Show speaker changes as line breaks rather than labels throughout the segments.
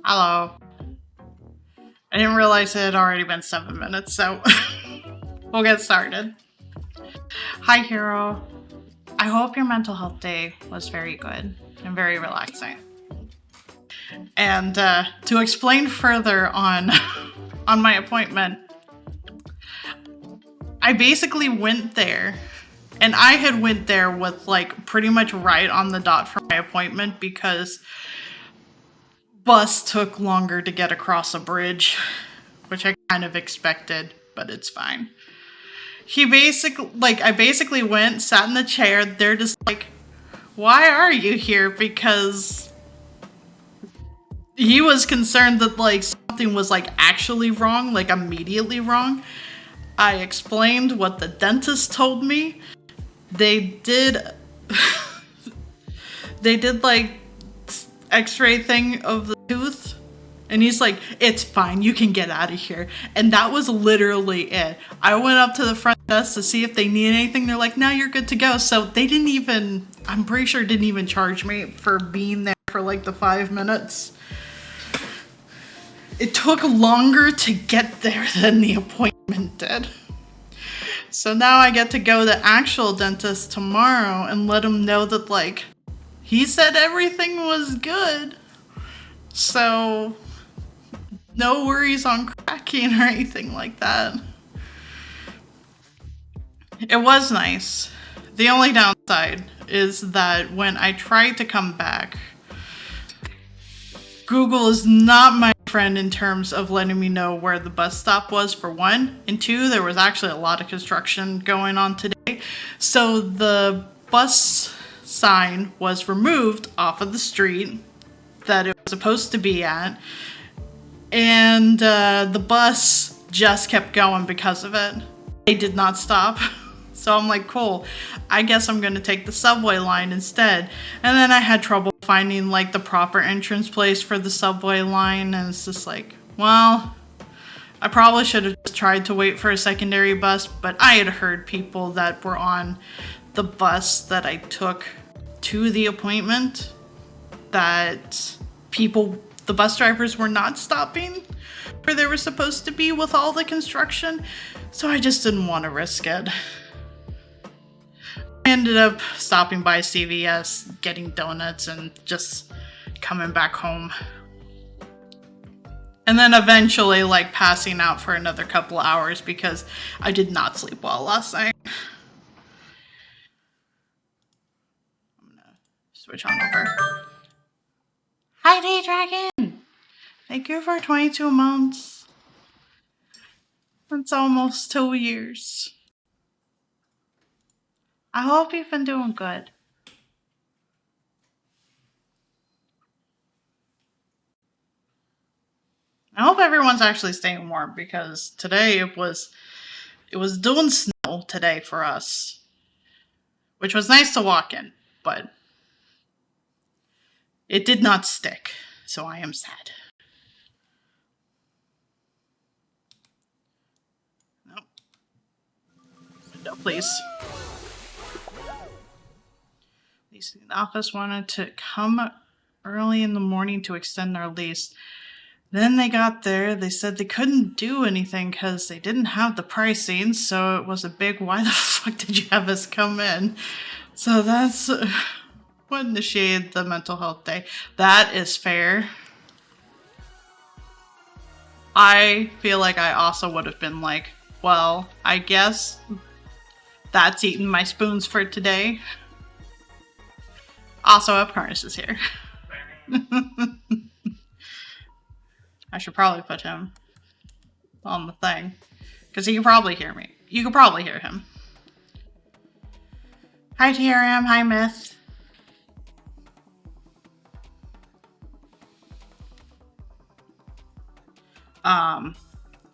Hello. I didn't realize it had already been 7 minutes, so we'll get started. Hi, Hero. I hope your mental health day was very good and very relaxing. And to explain further on on my appointment, I basically went there, and I had went there with like pretty much right on the dot for my appointment because bus took longer to get across a bridge, which I kind of expected, but it's fine. I basically went, sat in the chair. They're just like, why are you here? Because he was concerned that like something was like actually wrong, like immediately wrong. I explained what the dentist told me. They did they did like x-ray thing of the tooth, and he's like, it's fine, you can get out of here. And that was literally it. I went up to the front desk to see if they need anything. They're like, no, you're good to go. So they didn't even, I'm pretty sure didn't even charge me for being there for like the 5 minutes. It took longer to get there than the appointment did. So now I get to go to the actual dentist tomorrow and let him know that like he said everything was good. So no worries on cracking or anything like that. It was nice. The only downside is that when I tried to come back, Google is not my friend in terms of letting me know where the bus stop was, for one. And two, there was actually a lot of construction going on today. So the bus sign was removed off of the street that it was supposed to be at. And the bus just kept going because of it. They did not stop. So I'm like, cool, I guess I'm gonna take the subway line instead. And then I had trouble finding like the proper entrance place for the subway line, and it's just like, well, I probably should have just tried to wait for a secondary bus, but I had heard people that were on the bus that I took to the appointment that the bus drivers were not stopping where they were supposed to be with all the construction, so I just didn't want to risk it. I ended up stopping by CVS, getting donuts, and just coming back home. And then eventually, like, passing out for another couple hours because I did not sleep well last night. I'm gonna switch on over. Hi Buddy Dragon! Thank you for 22 months. That's almost 2 years. I hope you've been doing good. I hope everyone's actually staying warm because today it was doing snow today for us, which was nice to walk in, but it did not stick, so I am sad. No. No, please. The office wanted to come early in the morning to extend our lease. Then they got there, they said they couldn't do anything because they didn't have the pricing, so it was a big, why the fuck did you have us come in? So that's what initiated the mental health day. That is fair. I feel like I also would have been like, well, I guess that's eating my spoons for today. Also, Upcarnus is here. I should probably put him on the thing, because he can probably hear me. You can probably hear him. Hi TRM, hi Myth.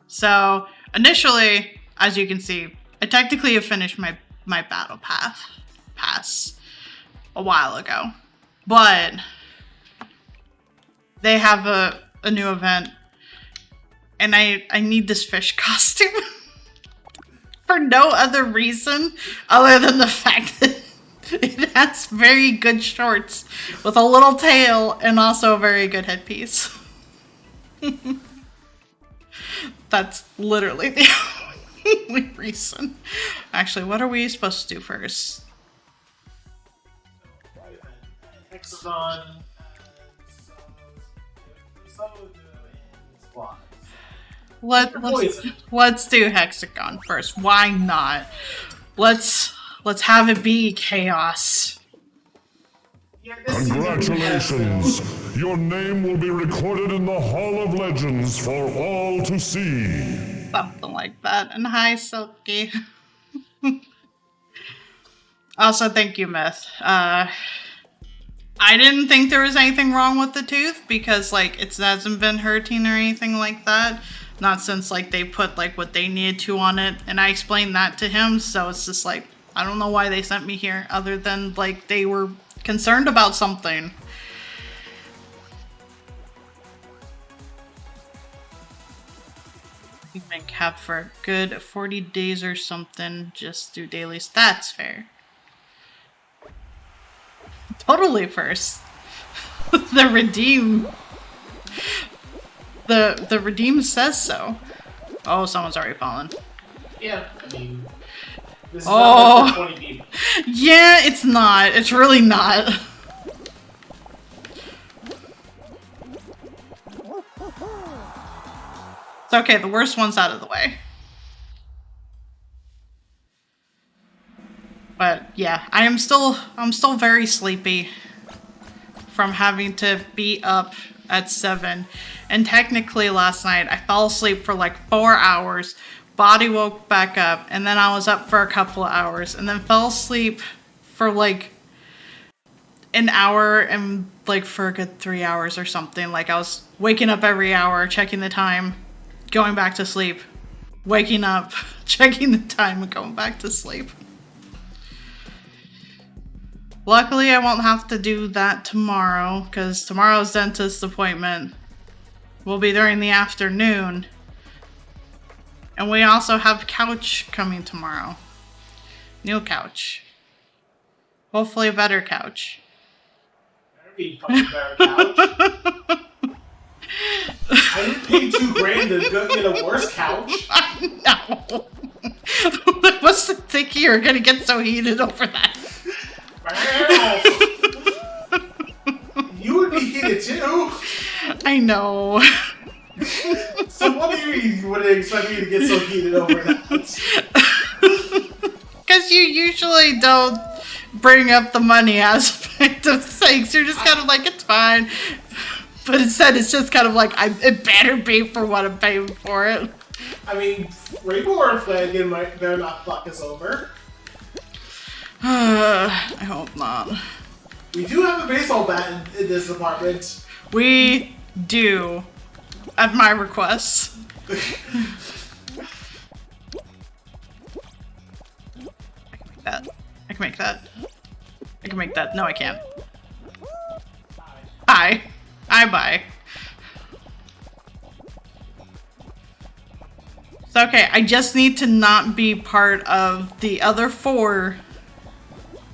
So initially, as you can see, I technically have finished my battle pass a while ago, but they have a new event, and I need this fish costume for no other reason other than the fact that it has very good shorts with a little tail and also a very good headpiece. That's literally the only reason. Actually, what are we supposed to do first?
Hexagon.
Let's do Hexagon first. Why not? Let's have it be chaos.
Congratulations! Your name will be recorded in the Hall of Legends for all to see.
Something like that. And hi, Silky. Also, thank you, Myth. I didn't think there was anything wrong with the tooth because, like, it hasn't been hurting or anything like that. Not since, like, they put, like, what they needed to on it. And I explained that to him, so it's just like, I don't know why they sent me here other than, like, they were concerned about something. You've been capped for a good 40 days or something. Just do daily stats fair. Totally first. The redeem. The redeem says so. Oh, someone's already fallen.
Yeah, I mean, this is not like 20 people.
Yeah, it's not. It's really not. It's okay, the worst one's out of the way. But yeah, I'm still very sleepy from having to be up at 7. And technically last night I fell asleep for like 4 hours. Body woke back up, and then I was up for a couple of hours, and then fell asleep for like an hour and like for a good 3 hours or something. Like I was waking up every hour, checking the time, going back to sleep, waking up, checking the time, and going back to sleep. Luckily, I won't have to do that tomorrow, because tomorrow's dentist appointment will be during the afternoon. And we also have couch coming tomorrow. New couch. Hopefully a better couch.
Better be fucking better couch. I didn't pay $2,000 to go get a worse couch.
I know. I wasn't thinking you were going to get so heated over that.
You would be heated too.
I know.
So what do you would expect me to get so heated over that?
Because you usually don't bring up the money aspect of things. You're just kind of like, it's fine. But instead, it's just kind of like, it better be for what I'm paying for it.
I mean, Rainbow or Flanagan better not fuck us over.
I hope not.
We do have a baseball bat in this apartment.
We do. At my request. That. I can make that. I can make that. No, I can't. Hi. I buy. It's okay. I just need to not be part of the other 4.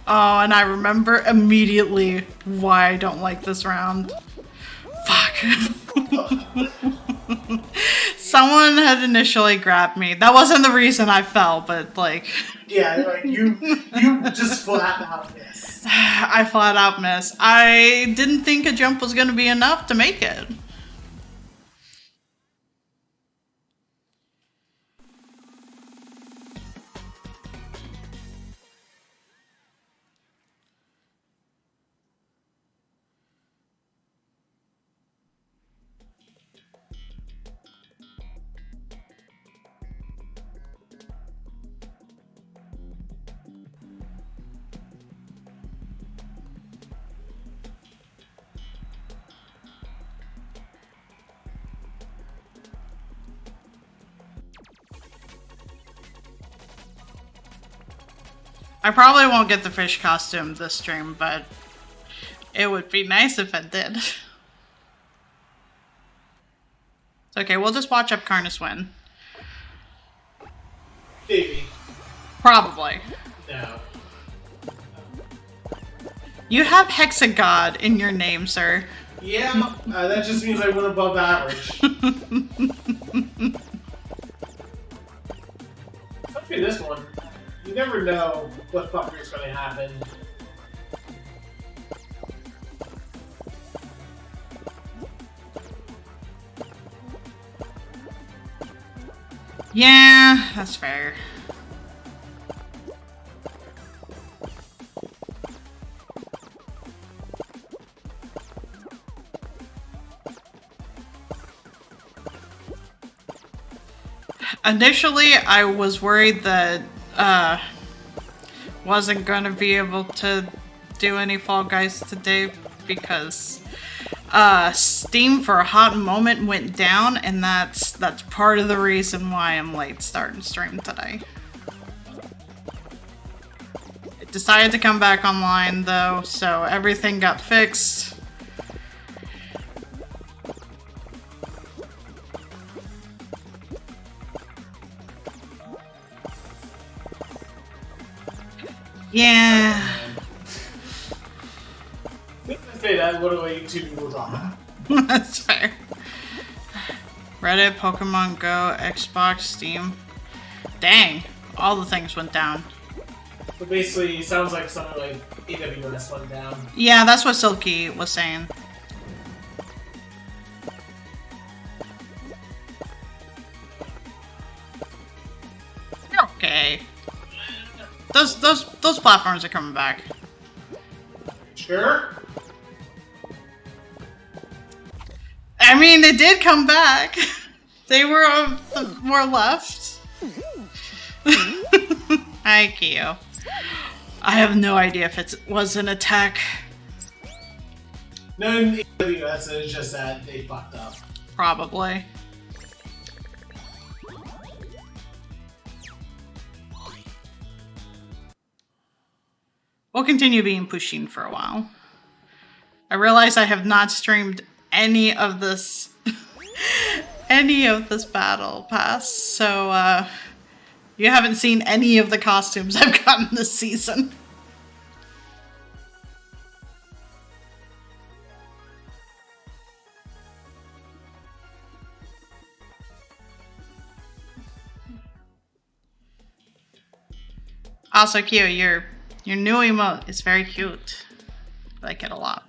Oh, and I remember immediately why I don't like this round. Fuck. Someone had initially grabbed me. That wasn't the reason I fell, but like...
Yeah, like you just flat out missed.
I flat out missed. I didn't think a jump was going to be enough to make it. I probably won't get the fish costume this stream, but it would be nice if I did. It's okay, we'll just watch Upcarnus win.
Maybe.
Probably.
No.
You have Hexagod in your name, sir.
Yeah, that just means I went above average. Okay, this one. You never know what fucker's gonna happen.
Yeah, that's fair. Initially, I was worried that wasn't gonna be able to do any Fall Guys today because Steam for a hot moment went down, and that's part of the reason why I'm late starting stream today. It decided to come back online though, so everything got fixed. Yeah.
If I say that, what do I YouTube people talk about?
That's fair. Reddit, Pokemon Go, Xbox, Steam. Dang, all the things went down.
So basically, it sounds like something like AWS went down.
Yeah, that's what Silky was saying. You're okay. Those platforms are coming back.
Sure?
I mean, they did come back. They were more left. Hi, Kyo. I have no idea if it was an attack.
No, in AWS, it's just that they fucked up.
Probably. We'll continue being Pusheen for a while. I realize I have not streamed any of this battle pass, so you haven't seen any of the costumes I've gotten this season. Also, Kyo, your new emote is very cute. I like it a lot.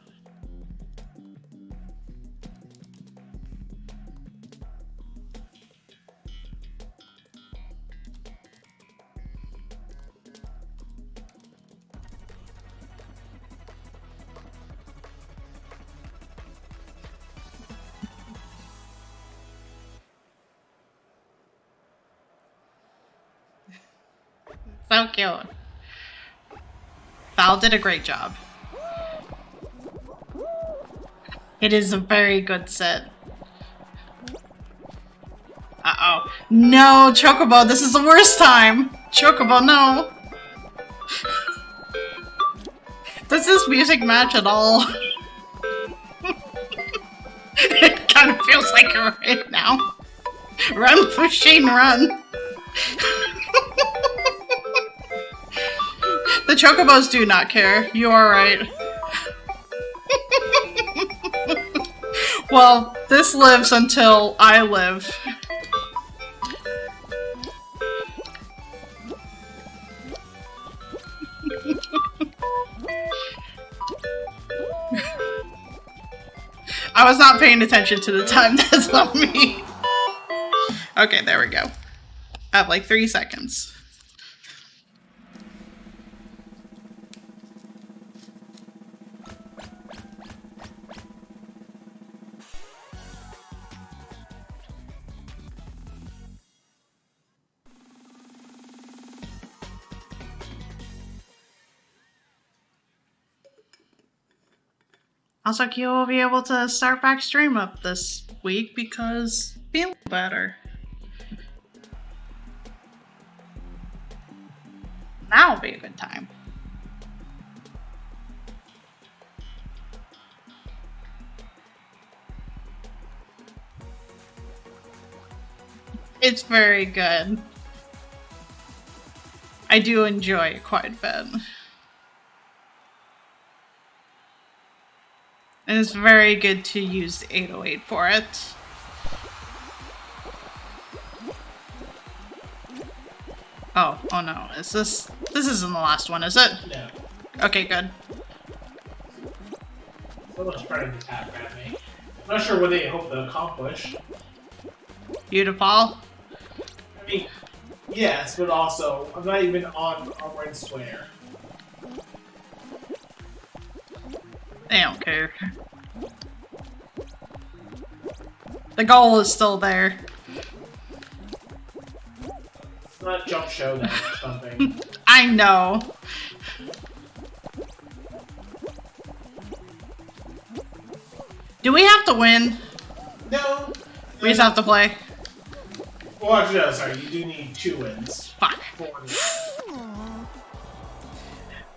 So cute. Val did a great job. It is a very good set. Uh-oh. No, Chocobo, this is the worst time! Chocobo, no! Does this music match at all? It kind of feels like it right now. Run, Pusheen, run! The Chocobos do not care. You are right. Well, this lives until I live. I was not paying attention to the time that's on me. Okay, there we go. I have like 3 seconds. Also, Q will be able to start back stream up this week because feeling better. Now will be a good time. It's very good. I do enjoy it quite a bit. And it's very good to use 808 for it. Oh no. Is this isn't the last one, is it?
No.
Okay, good.
Someone's trying to tap at me. I'm not sure what they hope to accomplish.
You to fall?
I mean, yes, but also, I'm not even on Red Square.
They don't care. The goal is still there.
It's not Jump Showdown or something.
I know. Do we have to win?
No.
We just have to play.
Well, actually, no, sorry. You do need 2 wins.
Fuck.
4 wins.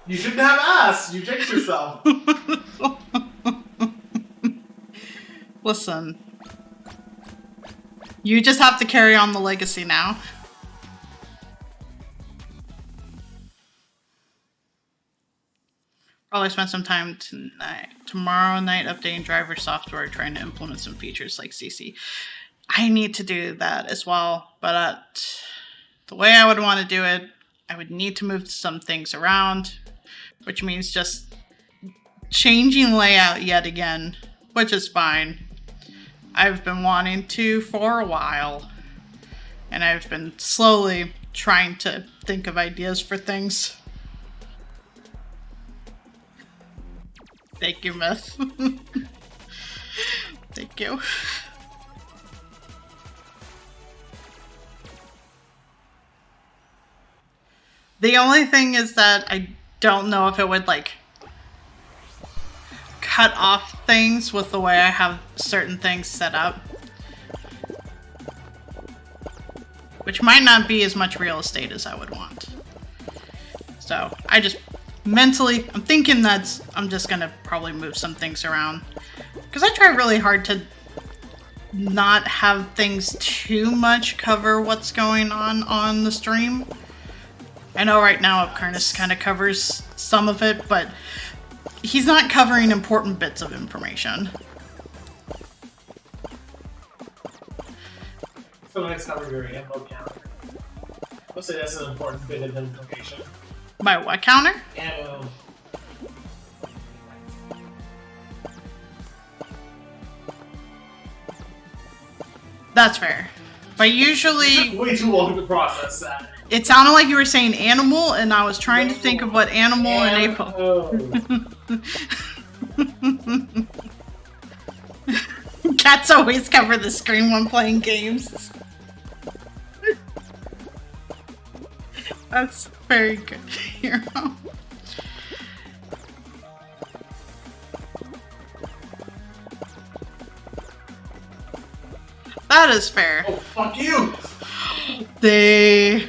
You shouldn't have asked. You jinxed yourself.
Listen. You just have to carry on the legacy now. Probably spend some time tomorrow night updating driver software, trying to implement some features like CC. I need to do that as well, but the way I would want to do it, I would need to move some things around, which means just changing layout yet again, which is fine. I've been wanting to for a while, and I've been slowly trying to think of ideas for things. Thank you, Myth. Thank you. The only thing is that I don't know if it would, like, cut off things with the way I have certain things set up. Which might not be as much real estate as I would want. So, I just mentally, I'm thinking that I'm just gonna probably move some things around. Because I try really hard to not have things too much cover what's going on the stream. I know right now Upkarnus kind of covers some of it, but he's not covering important bits of information.
Sometimes cover your ammo counter. I'll say that's an important bit of information.
My what counter?
Ammo.
That's fair. But usually...
It took way too long to process that.
It sounded like you were saying animal, and I was trying to think of what animal and apo. Cats always cover the screen when playing games. That's very good, Hero. That is fair.
Oh, fuck you!
They...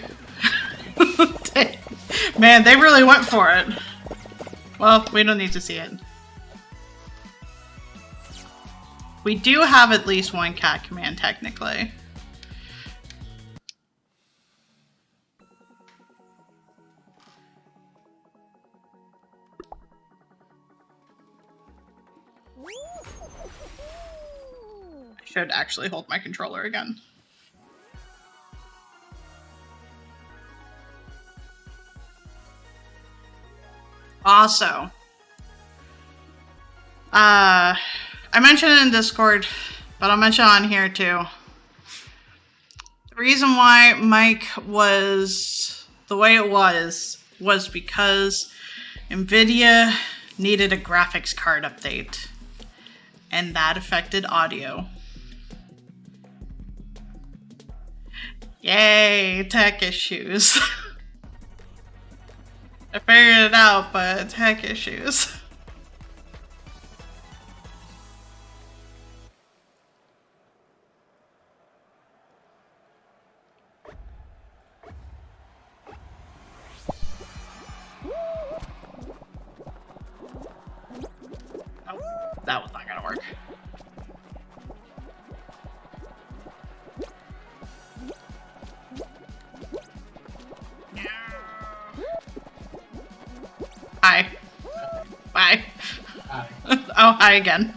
Man, they really went for it. Well, we don't need to see it. We do have at least one cat command, technically. I should actually hold my controller again. Also, I mentioned it in Discord, but I'll mention it on here too. The reason why Mike was the way it was because NVIDIA needed a graphics card update, and that affected audio. Yay, tech issues. I figured it out, but tech issues. Oh, that was not gonna work. Hi. Bye.
Hi.
Oh, hi again.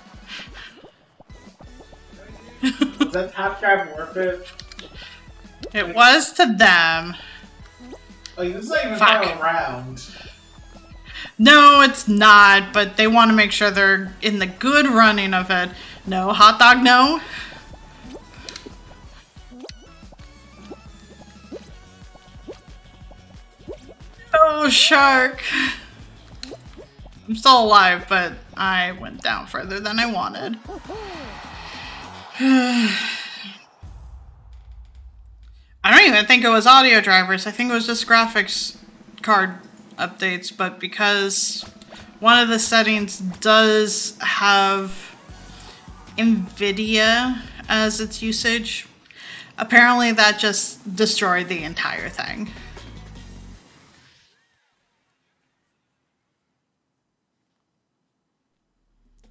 Was that tap grab worth it?
It was to them.
Like, this is not even
Fuck.
final round.
No, it's not, but they want to make sure they're in the good running of it. No, hot dog, no. Oh, shark. I'm still alive, but I went down further than I wanted. I don't even think it was audio drivers. I think it was just graphics card updates, but because one of the settings does have NVIDIA as its usage, apparently that just destroyed the entire thing.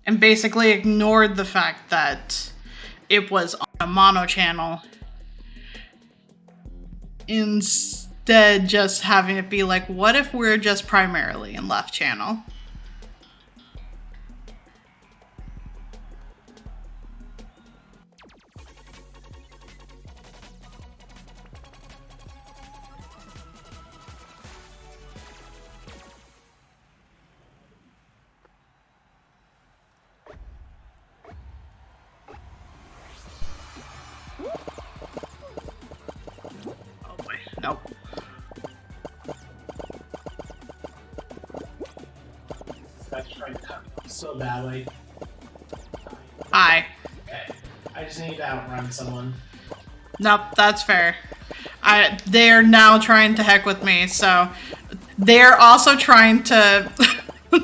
And basically ignored the fact that it was on a mono channel, instead just having it be like, what if we're just primarily in left channel? Oh boy, nope.
That's trying to cut me off so badly.
Hi.
Okay. I just need to outrun someone.
Nope, that's fair. They're now trying to heck with me, so they're also trying to...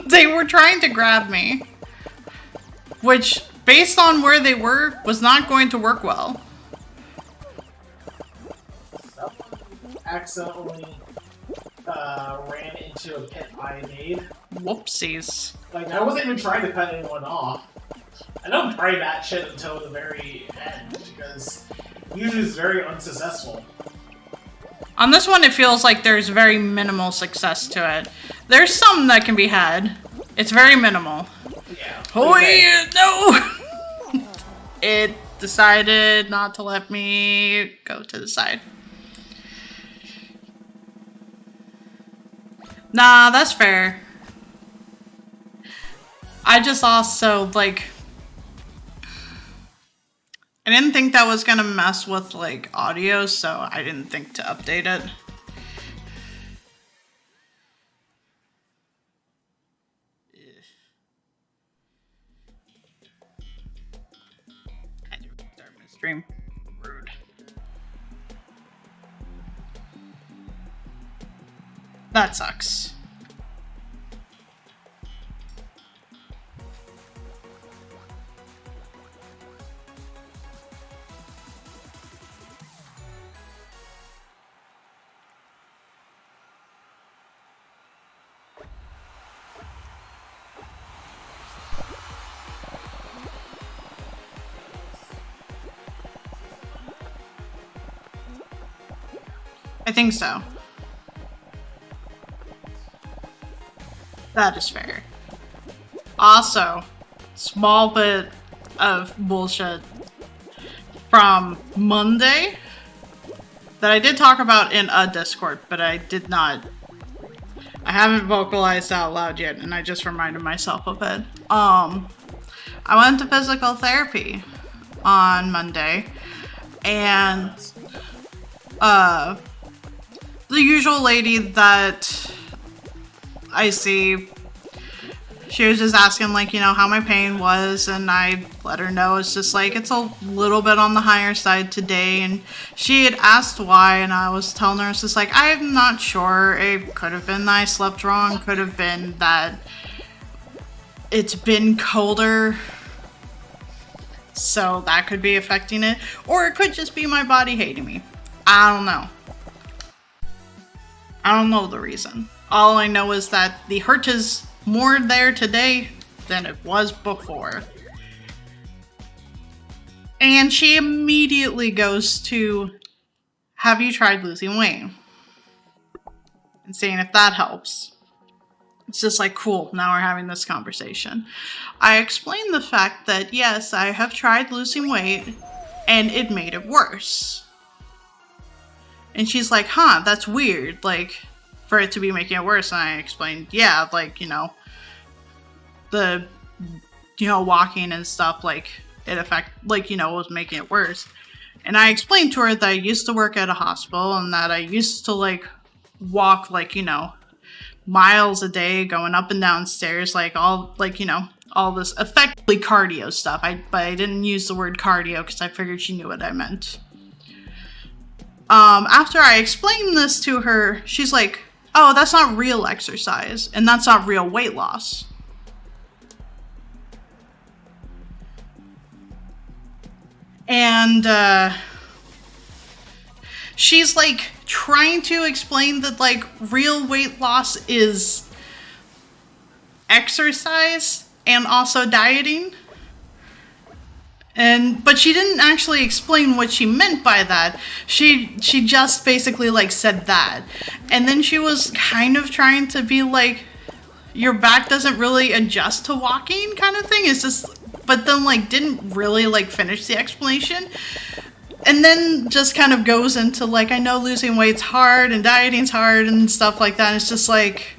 They were trying to grab me. Which, based on where they were, was not going to work well.
Someone accidentally ran into a pit I made.
Whoopsies.
Like, I wasn't even trying to cut anyone off. I don't pray that shit until the very end, because usually it's very unsuccessful.
On this one, it feels like there's very minimal success to it. There's some that can be had. It's very minimal.
Yeah.
Oh,
Okay.
no! It decided not to let me go to the side. Nah, that's fair. I just also, like... I didn't think that was gonna mess with, like, audio, so I didn't think to update it. I had to restart my stream. Rude. That sucks. I think so. That is fair. Also, small bit of bullshit from Monday that I did talk about in a Discord, but I haven't vocalized out loud yet, and I just reminded myself of it. I went to physical therapy on Monday, and the usual lady that I see, she was just asking, like, you know, how my pain was, and I let her know it's just like, it's a little bit on the higher side today, and she had asked why, and I was telling her, it's just like, I'm not sure. It could have been that I slept wrong, could have been that it's been colder, so that could be affecting it, or it could just be my body hating me. I don't know. I don't know the reason. All I know is that the hurt is more there today than it was before. And she immediately goes to, have you tried losing weight? And seeing if that helps. It's just like, cool, now we're having this conversation. I explained the fact that, yes, I have tried losing weight, and it made it worse. And she's like, huh, that's weird, like, for it to be making it worse. And I explained, yeah, like, you know, the, you know, walking and stuff, like, it was making it worse. And I explained to her that I used to work at a hospital, and that I used to, like, walk, like, you know, miles a day, going up and down stairs, like, all, like, you know, all this effectively cardio stuff. But I didn't use the word cardio because I figured she knew what I meant. After I explained this to her, she's like, oh, that's not real exercise, and that's not real weight loss. And, she's, like, trying to explain that, like, real weight loss is exercise and also dieting. But she didn't actually explain what she meant by that. She just basically, like, said that. And then she was kind of trying to be like, your back doesn't really adjust to walking kind of thing. It's just, but then, like, didn't really, like, finish the explanation. And then just kind of goes into, like, I know losing weight's hard and dieting's hard and stuff like that. And it's just like,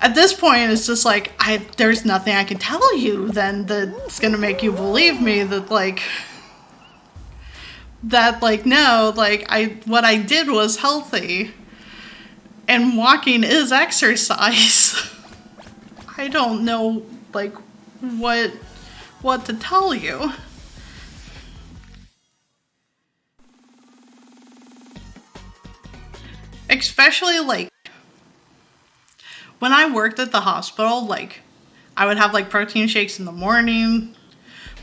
at this point, it's just like, there's nothing I can tell you then that's gonna make you believe me that, like, no, like, what I did was healthy. And walking is exercise. I don't know, like, what to tell you. Especially, like, when I worked at the hospital, like, I would have, like, protein shakes in the morning.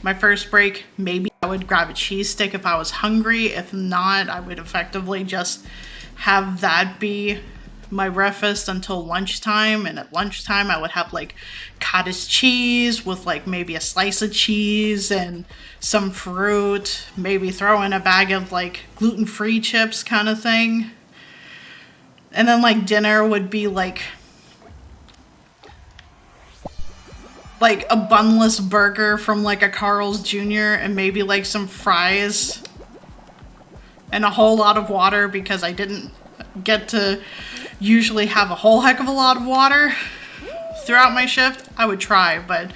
My first break, maybe I would grab a cheese stick if I was hungry. If not, I would effectively just have that be my breakfast until lunchtime. And at lunchtime, I would have, like, cottage cheese with, like, maybe a slice of cheese and some fruit. Maybe throw in a bag of, like, gluten-free chips kind of thing. And then, like, dinner would be, like a bunless burger from, like, a Carl's Jr. and maybe, like, some fries and a whole lot of water, because I didn't get to usually have a whole heck of a lot of water throughout my shift. I would try, but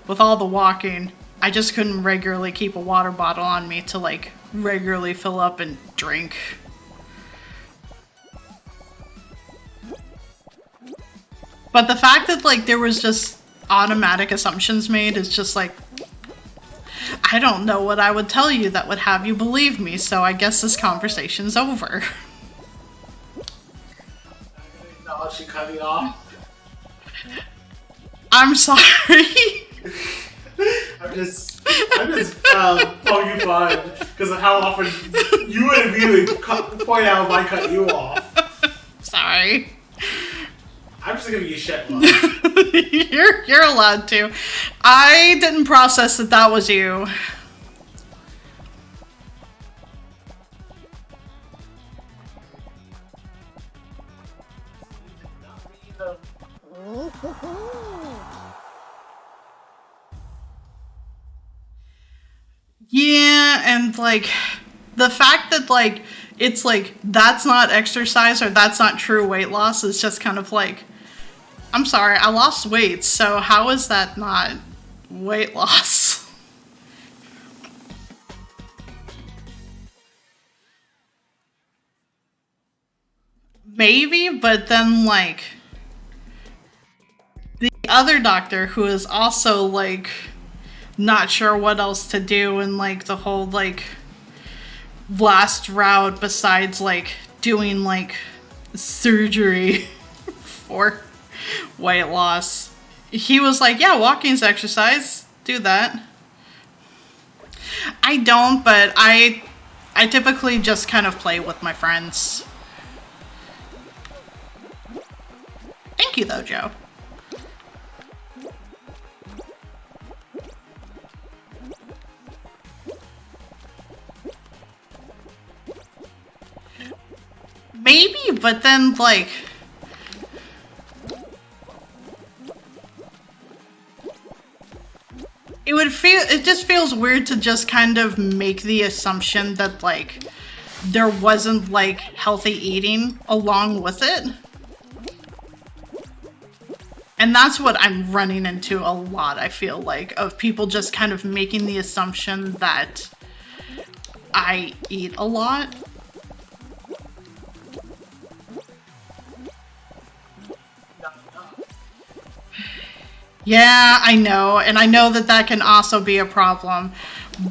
with all the walking, I just couldn't regularly keep a water bottle on me to, like, regularly fill up and drink. But the fact that, like, there was just automatic assumptions made is just like, I don't know what I would tell you that would have you believe me, so I guess this conversation's over.
Acknowledge she cut you off?
I'm sorry.
I'm just poking fun because of how often you would immediately point out if I cut you off.
Sorry.
I'm just giving you shit love.
You're allowed to. I didn't process that that was you. Yeah, and like the fact that like it's like that's not exercise or that's not true weight loss is just kind of like, I'm sorry, I lost weight, so how is that not weight loss? Maybe, but then like the other doctor who is also like not sure what else to do and like the whole like last route besides like doing like surgery for weight loss. He was like, yeah, walking's exercise. Do that. I don't, but I typically just kind of play with my friends. Thank you though, Joe. Maybe, but then like it just feels weird to just kind of make the assumption that like there wasn't like healthy eating along with it. And that's what I'm running into a lot, I feel like, of people just kind of making the assumption that I eat a lot. Yeah, I know, and I know that that can also be a problem,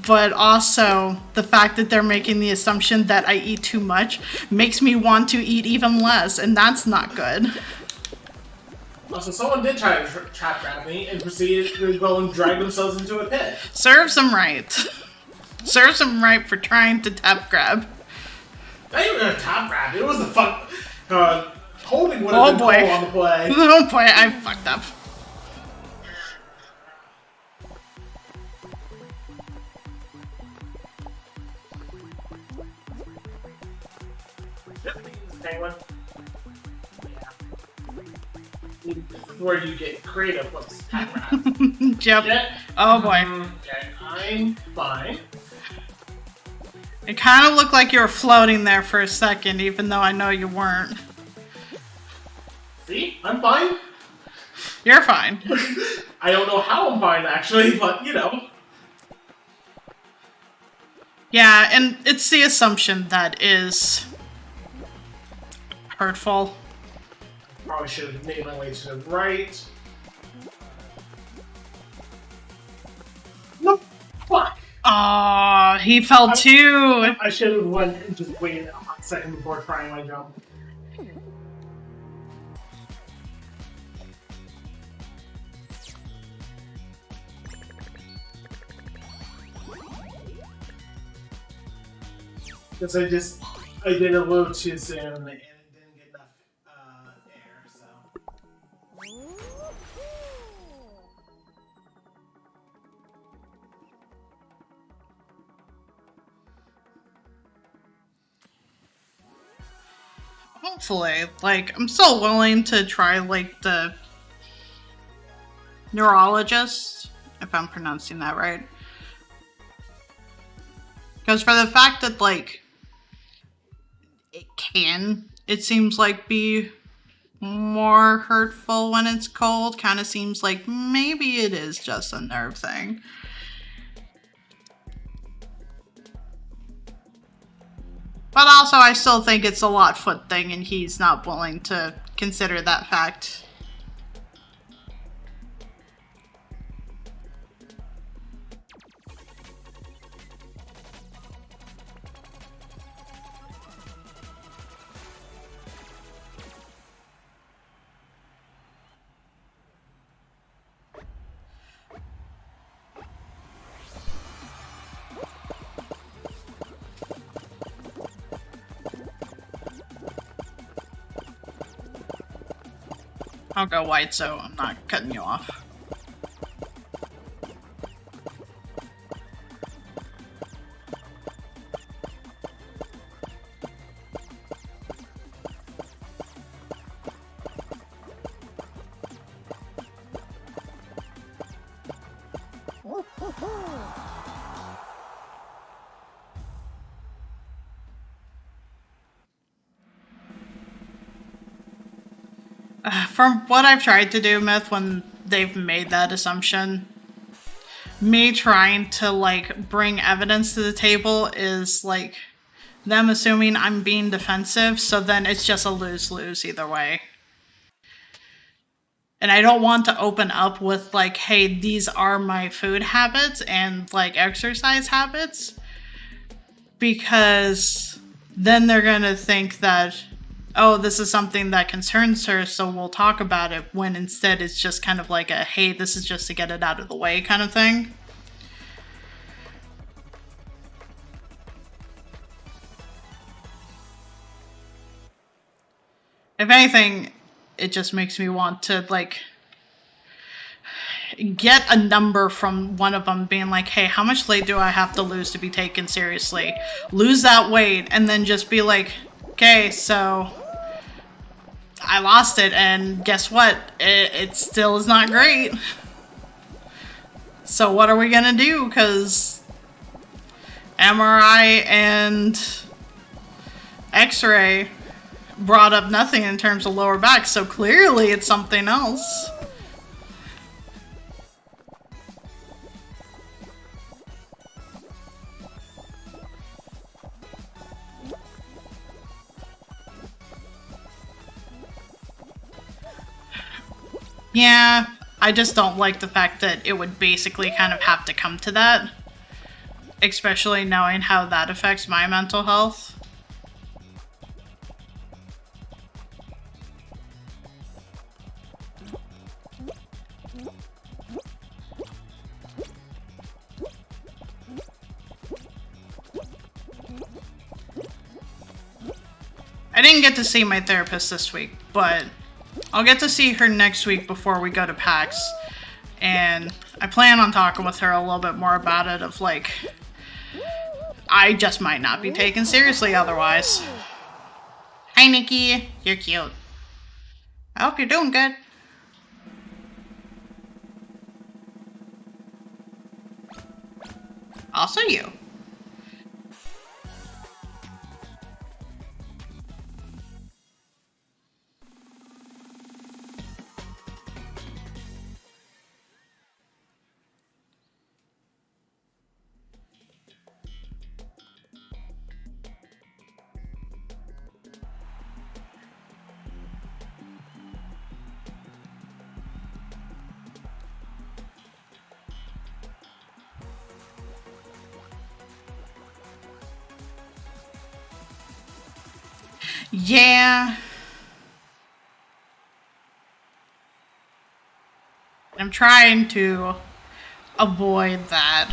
but also the fact that they're making the assumption that I eat too much makes me want to eat even less, and that's not good.
So someone did try to trap grab me and proceeded to go and drag themselves into a pit.
Serves them right. Serves them right for trying to tap grab.
Not even a tap grab, it was a holding would have been cool on the play.
Oh boy, I fucked up.
Penguin. Yeah. Where you get creative with tap grab.
Yep.
Yeah.
Oh boy.
Okay, I'm fine.
It kind of looked like you were floating there for a second, even though I know you weren't.
See? I'm fine.
You're fine.
I don't know how I'm fine, actually, but, you know.
Yeah, and it's the assumption that is hurtful.
Probably should have made my way to the right. No! Fuck!
Aw, he fell too!
I should have went and just waited a hot second before trying my jump. Because I did a little too soon and it didn't get enough air, so.
Hopefully, like, I'm still willing to try, like, the neurologist, if I'm pronouncing that right. Because for the fact that, like, it seems like, be more hurtful when it's cold, kind of seems like maybe it is just a nerve thing. But also, I still think it's a lot foot thing, and he's not willing to consider that fact. I'll go white so I'm not cutting you off. From what I've tried to do, Myth, when they've made that assumption, me trying to, like, bring evidence to the table is, like, them assuming I'm being defensive, so then it's just a lose-lose either way. And I don't want to open up with, like, hey, these are my food habits and, like, exercise habits, because then they're gonna think that, oh, this is something that concerns her, so we'll talk about it, when instead it's just kind of like a, hey, this is just to get it out of the way kind of thing. If anything, it just makes me want to, like, get a number from one of them being like, hey, how much weight do I have to lose to be taken seriously? Lose that weight, and then just be like, okay, so I lost it, and guess what? It still is not great. So what are we gonna do? Because MRI and X-ray brought up nothing in terms of lower back, so clearly it's something else. Yeah, I just don't like the fact that it would basically kind of have to come to that. Especially knowing how that affects my mental health. I didn't get to see my therapist this week, but I'll get to see her next week before we go to PAX. And I plan on talking with her a little bit more about it, of like, I just might not be taken seriously otherwise. Hi, Nikki. You're cute. I hope you're doing good. Also you. Yeah. I'm trying to avoid that.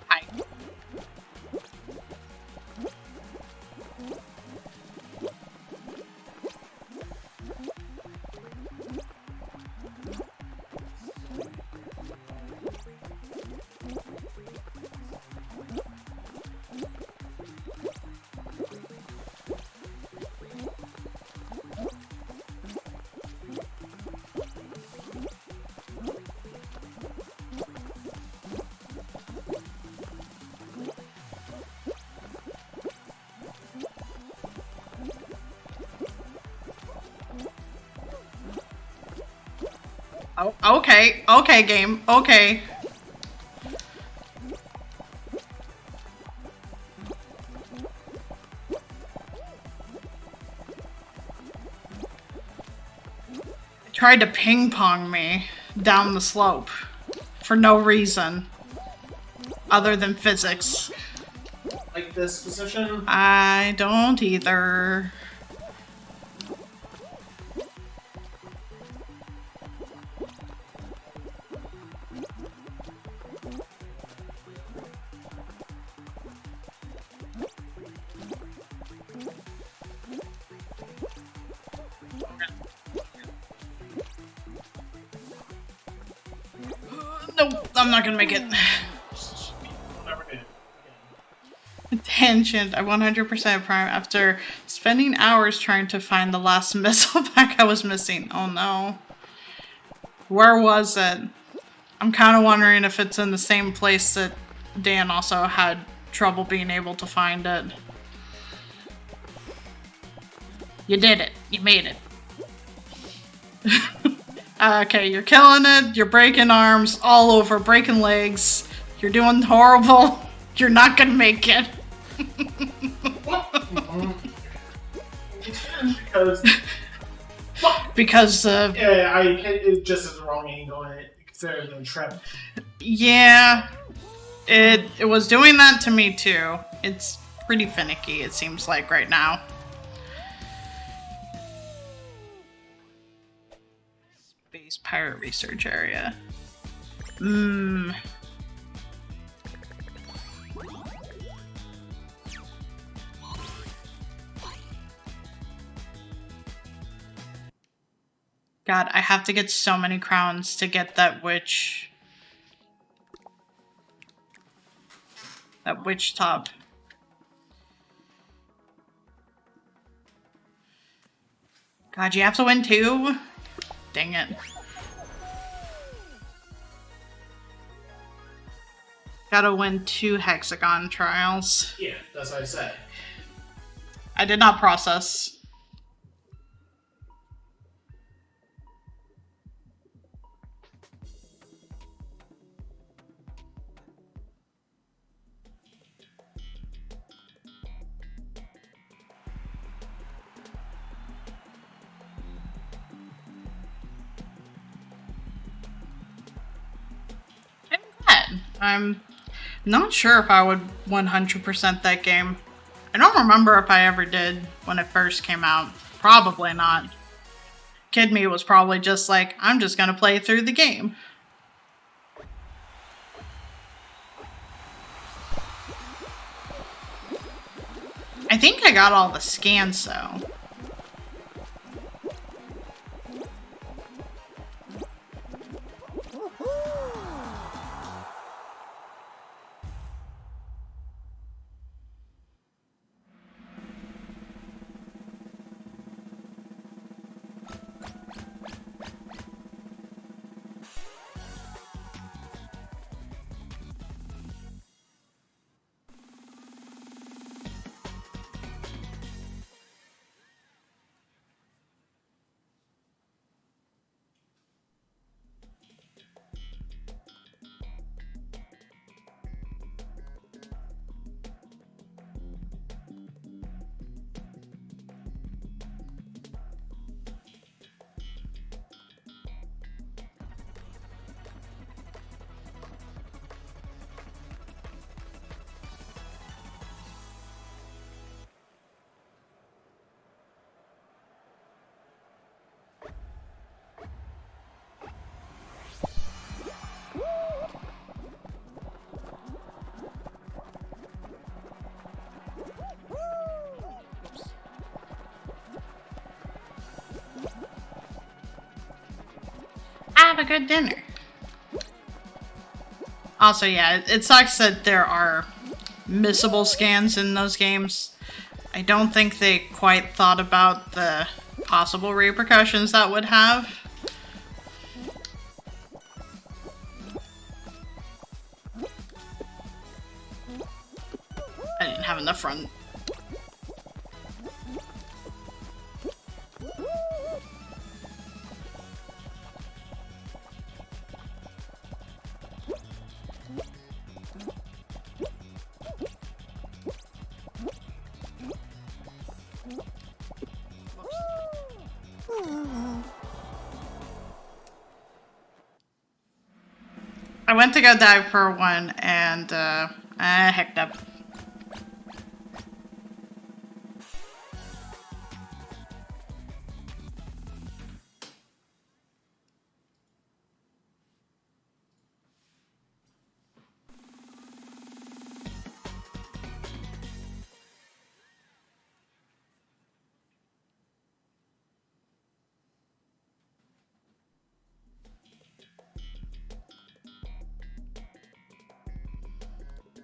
Hi. Oh, okay. Okay, game. Okay. Tried to ping pong me down the slope for no reason other than physics.
Like this position?
I don't either. I'm not gonna make it.
Whatever it is.
Tangent. I 100% prime after spending hours trying to find the last missile pack I was missing. Oh no. Where was it? I'm kind of wondering if it's in the same place that Dan also had trouble being able to find it. You did it. You made it. Okay, you're killing it. You're breaking arms all over, breaking legs. You're doing horrible. You're not gonna make it.
Because
Because
yeah, it just is the wrong angle and it considered a trip.
yeah, it was doing that to me too. It's pretty finicky, it seems like right now. Space Pirate Research Area. God, I have to get so many crowns to get that witch. That witch top. God, you have to win too? Dang it. Gotta win 2 hexagon trials.
Yeah, that's what I said.
I did not process. I'm glad. I'm not sure if I would 100% that game. I don't remember if I ever did when it first came out. Probably not. Kid me was probably just like, I'm just gonna play through the game. I think I got all the scans though. Have a good dinner. Also, yeah, it sucks that there are missable scans in those games. I don't think they quite thought about the possible repercussions that would have. I didn't have enough run. I went to go dive for one and I hecked up.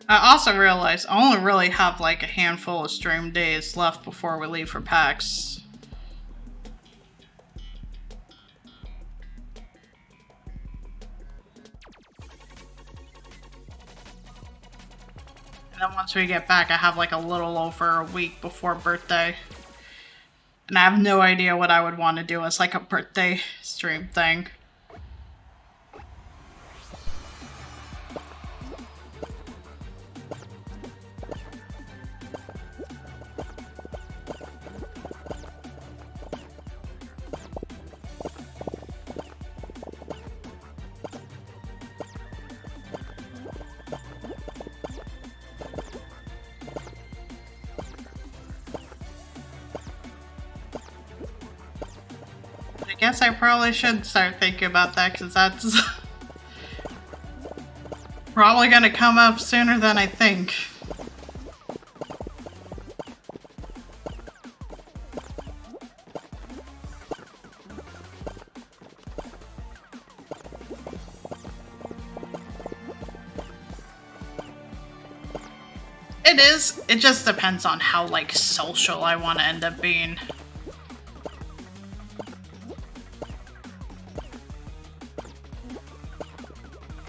I also realized I only really have like a handful of stream days left before we leave for PAX. And then once we get back, I have like a little over a week before birthday. And I have no idea what I would want to do as like a birthday stream thing. I guess I probably should start thinking about that because that's probably gonna come up sooner than I think. It is. It just depends on how like social I want to end up being.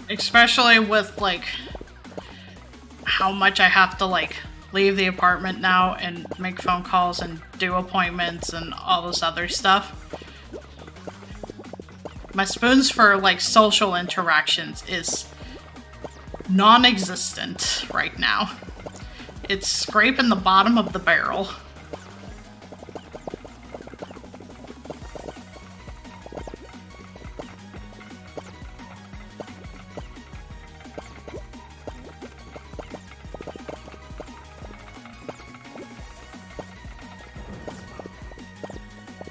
Especially with, like, how much I have to, like, leave the apartment now and make phone calls and do appointments and all this other stuff. My spoons for, like, social interactions is non-existent right now. It's scraping the bottom of the barrel.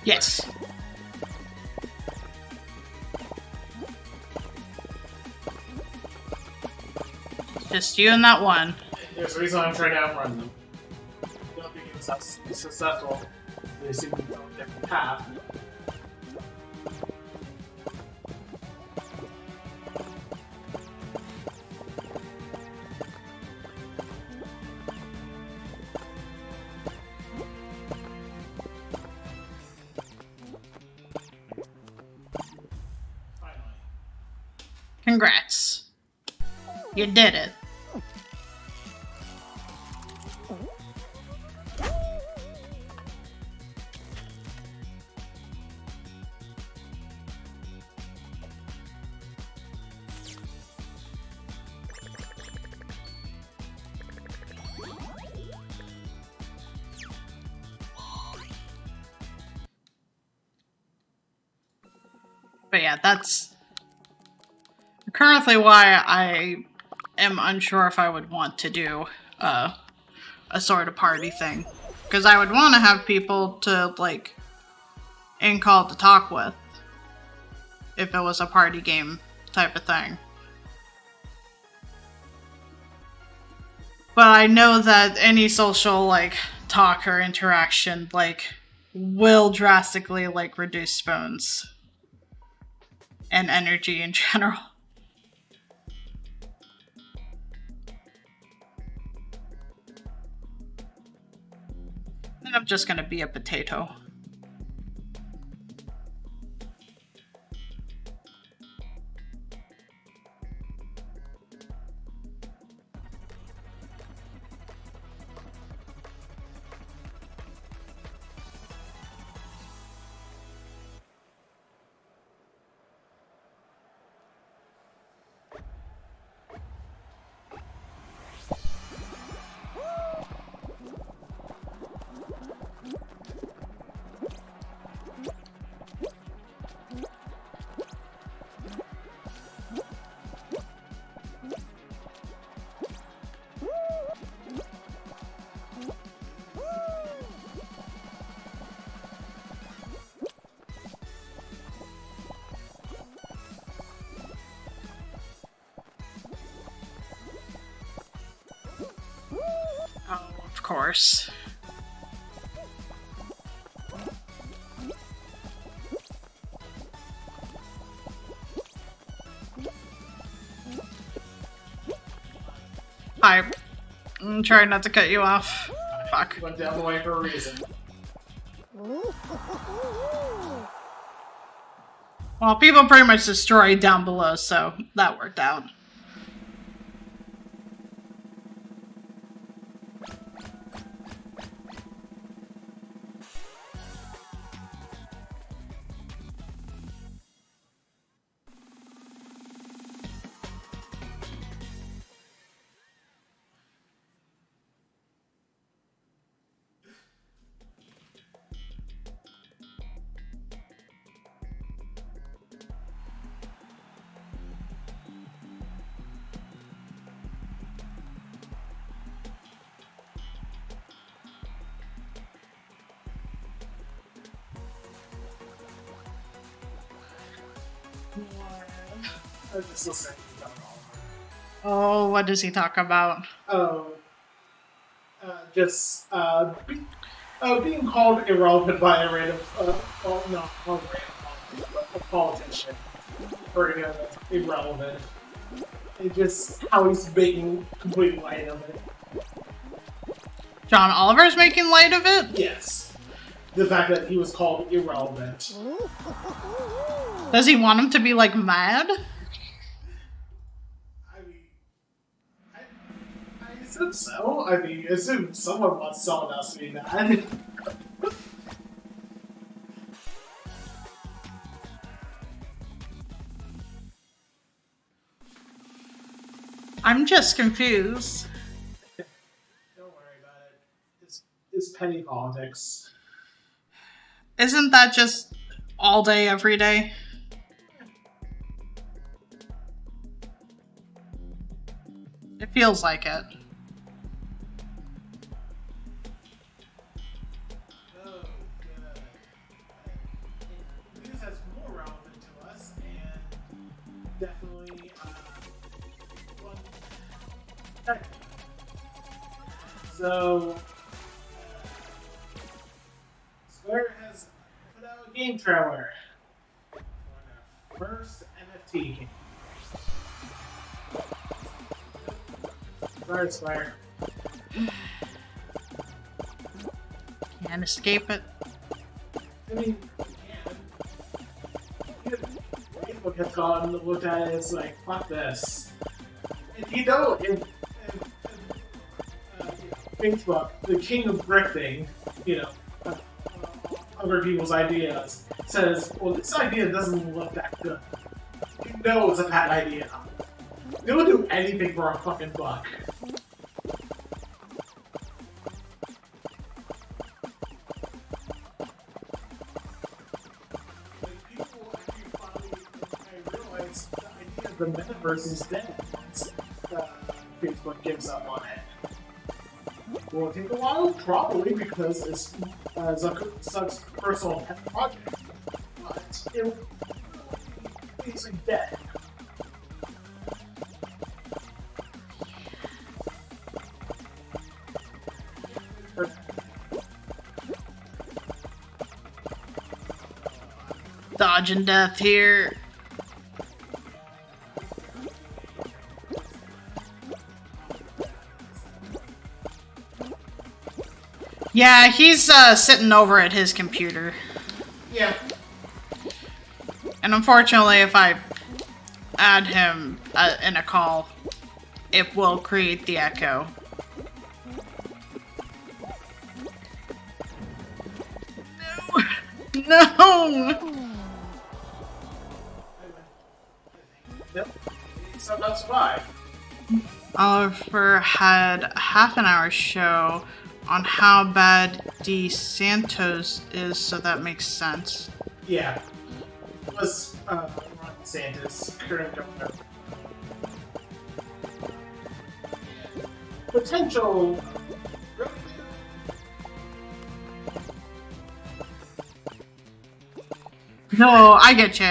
Yes. Just you and that one.
There's a reason I'm trying to outrun them. I don't think it was successful. They seem to go a different path.
Congrats. You did it. But yeah, that's currently why I am unsure if I would want to do a sort of party thing. Because I would want to have people to, like, in-call to talk with. If it was a party game type of thing. But I know that any social, like, talk or interaction, like, will drastically, like, reduce spoons. And energy in general. And I'm just gonna be a potato. Oh, of course. Hi. I'm trying not to cut you off. Fuck.
Went down the way for a reason.
Well, people pretty much destroyed down below, so that worked out.
I was just listening to Oliver.
Oh, what does he talk about?
Oh, being called irrelevant by a random, well, no, not random, but a politician for irrelevant. And just how he's making complete light of it.
John Oliver's making light of it?
Yes. The fact that he was called irrelevant.
Does he want him to be, like, mad?
I assume so. I mean, I assume someone wants someone else to be mad.
I'm just confused.
Don't worry about it. It's petty politics.
Isn't that just all day, every day? It feels like it.
Oh, good. News has more relevant to us, and definitely, one. Okay. So, Square has put out a game trailer for their first NFT game. Sorry, Square.
Can't escape it.
I mean, Facebook has gone and looked at it as like, fuck this. And you know, Facebook, the king of grifting, other people's ideas, says, well, this idea doesn't look that good. You know it's a bad idea. They'll do anything for a fucking buck. The metaverse is dead once Facebook gives up on it. Will it take a while? Probably, because it's Zuck's personal pet project. But it's basically dead.
Dodging death here. Yeah, he's sitting over at his computer.
Yeah.
And unfortunately, if I add him in a call, it will create the echo. No! No!
Yep. So that's why.
Oliver had a half an hour show on how bad DeSantos is, so that makes sense.
Yeah. It was Ron DeSantis, current governor. Potential.
No, I get you.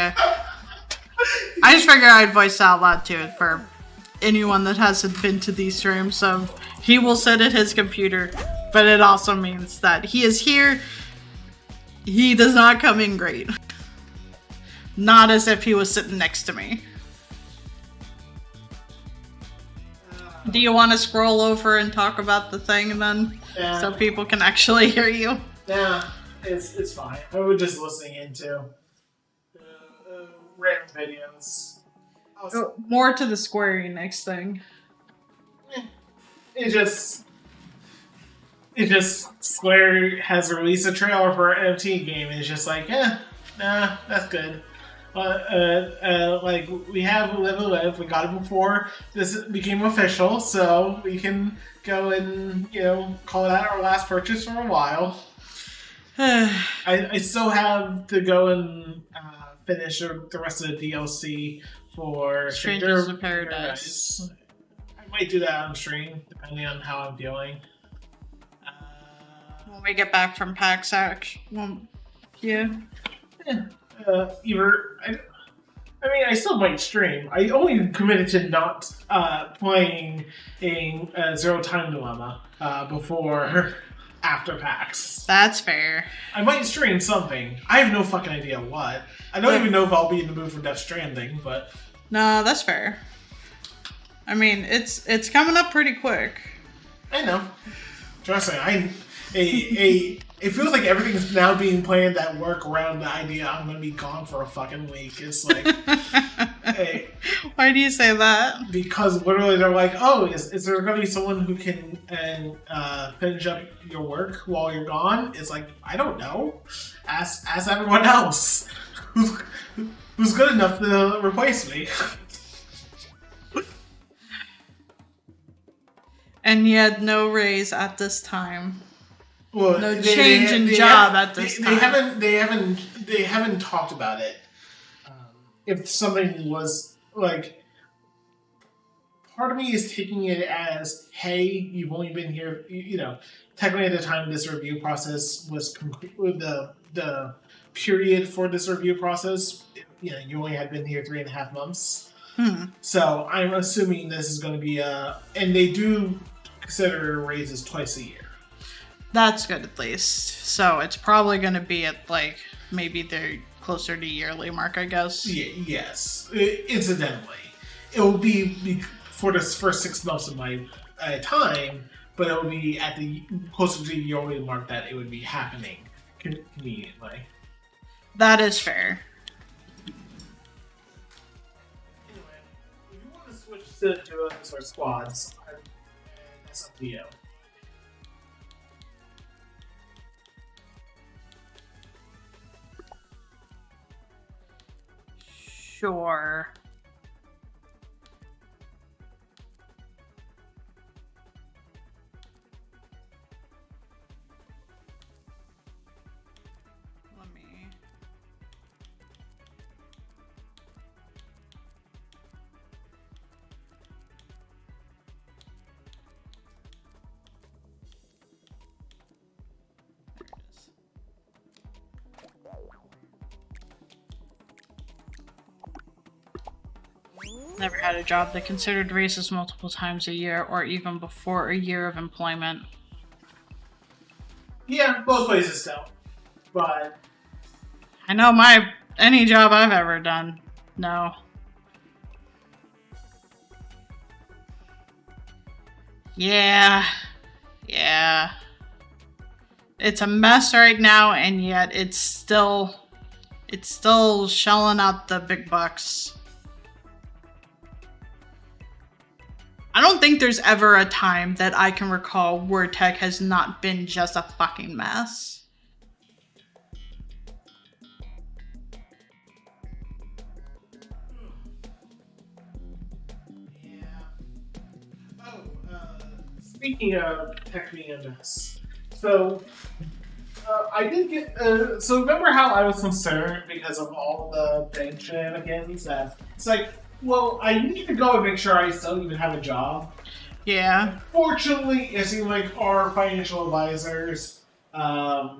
I just figured I'd voice out loud too for anyone that hasn't been to these streams. So he will sit at his computer, but it also means that he is here. He does not come in great. Not as if he was sitting next to me. Do you want to scroll over and talk about the thing then?
Yeah.
So people can actually hear you?
Yeah, it's fine. I was just listening into random videos.
More to the Square Enix thing.
It just Square has released a trailer for an NFT game, and it's just like, nah, that's good. Like we have Live, we got it before this became official, so we can go and call that our last purchase for a while. I still have to go and finish the rest of the DLC for
Strangers of Paradise.
I might do that on stream, depending on how I'm feeling.
When we get back from PAX, yeah.
I still might stream. I only committed to not playing a Zero Time Dilemma before after PAX.
That's fair.
I might stream something. I have no fucking idea what. I don't even know if I'll be in the mood for Death Stranding, but...
No, that's fair. I mean, it's coming up pretty quick.
I know. Trust me, it feels like everything's now being planned at work around the idea I'm going to be gone for a fucking week. It's like... hey,
why do you say that?
Because literally they're like, oh, is there going to be someone who can finish up your work while you're gone? It's like, I don't know. Ask everyone else who's good enough to replace me.
And yet no raise at this time.
Well,
no change in job at this time.
They haven't talked about it. If something was like, part of me is taking it as, hey, you've only been here, technically at the time this review process was concluded, the period for this review process, you only had been here 3.5 months. So I'm assuming this is going to be and they do consider raises twice a year.
That's good at least. So it's probably going to be at maybe they're closer to yearly mark, I guess.
Yes. Incidentally, it will be for the first 6 months of my time, but it will be at the closer to the yearly mark that it would be happening conveniently.
That is fair.
Anyway, if you want to switch to duos or squads, that's up to you.
Sure. Let me... There it is. Never had a job that considered raises multiple times a year or even before a year of employment.
Yeah, most places don't. But
I know any job I've ever done, no. Yeah. It's a mess right now, and yet it's still shelling out the big bucks. I don't think there's ever a time that I can recall where tech has not been just a fucking mess.
yeah. Oh, speaking of tech being a mess, so I did get. So remember how I was concerned because of all the bank shenanigans? That it's like, well, I need to go and make sure I still even have a job.
Yeah.
Fortunately, it seems like our financial advisors are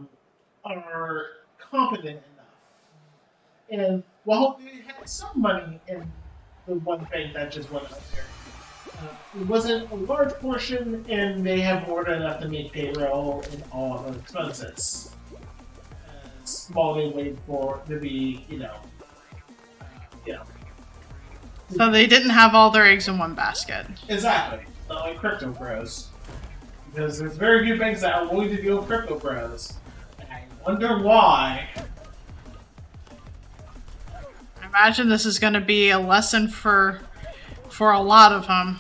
competent enough. And while they had some money in the one bank that just went up there, it wasn't a large portion, and they have more than enough to make payroll and all other expenses. While they wait for to be,
So they didn't have all their eggs in one basket.
Exactly. not like crypto bros. Because there's very few banks that are willing to deal with crypto bros. And I wonder why.
I imagine this is going to be a lesson for a lot of them.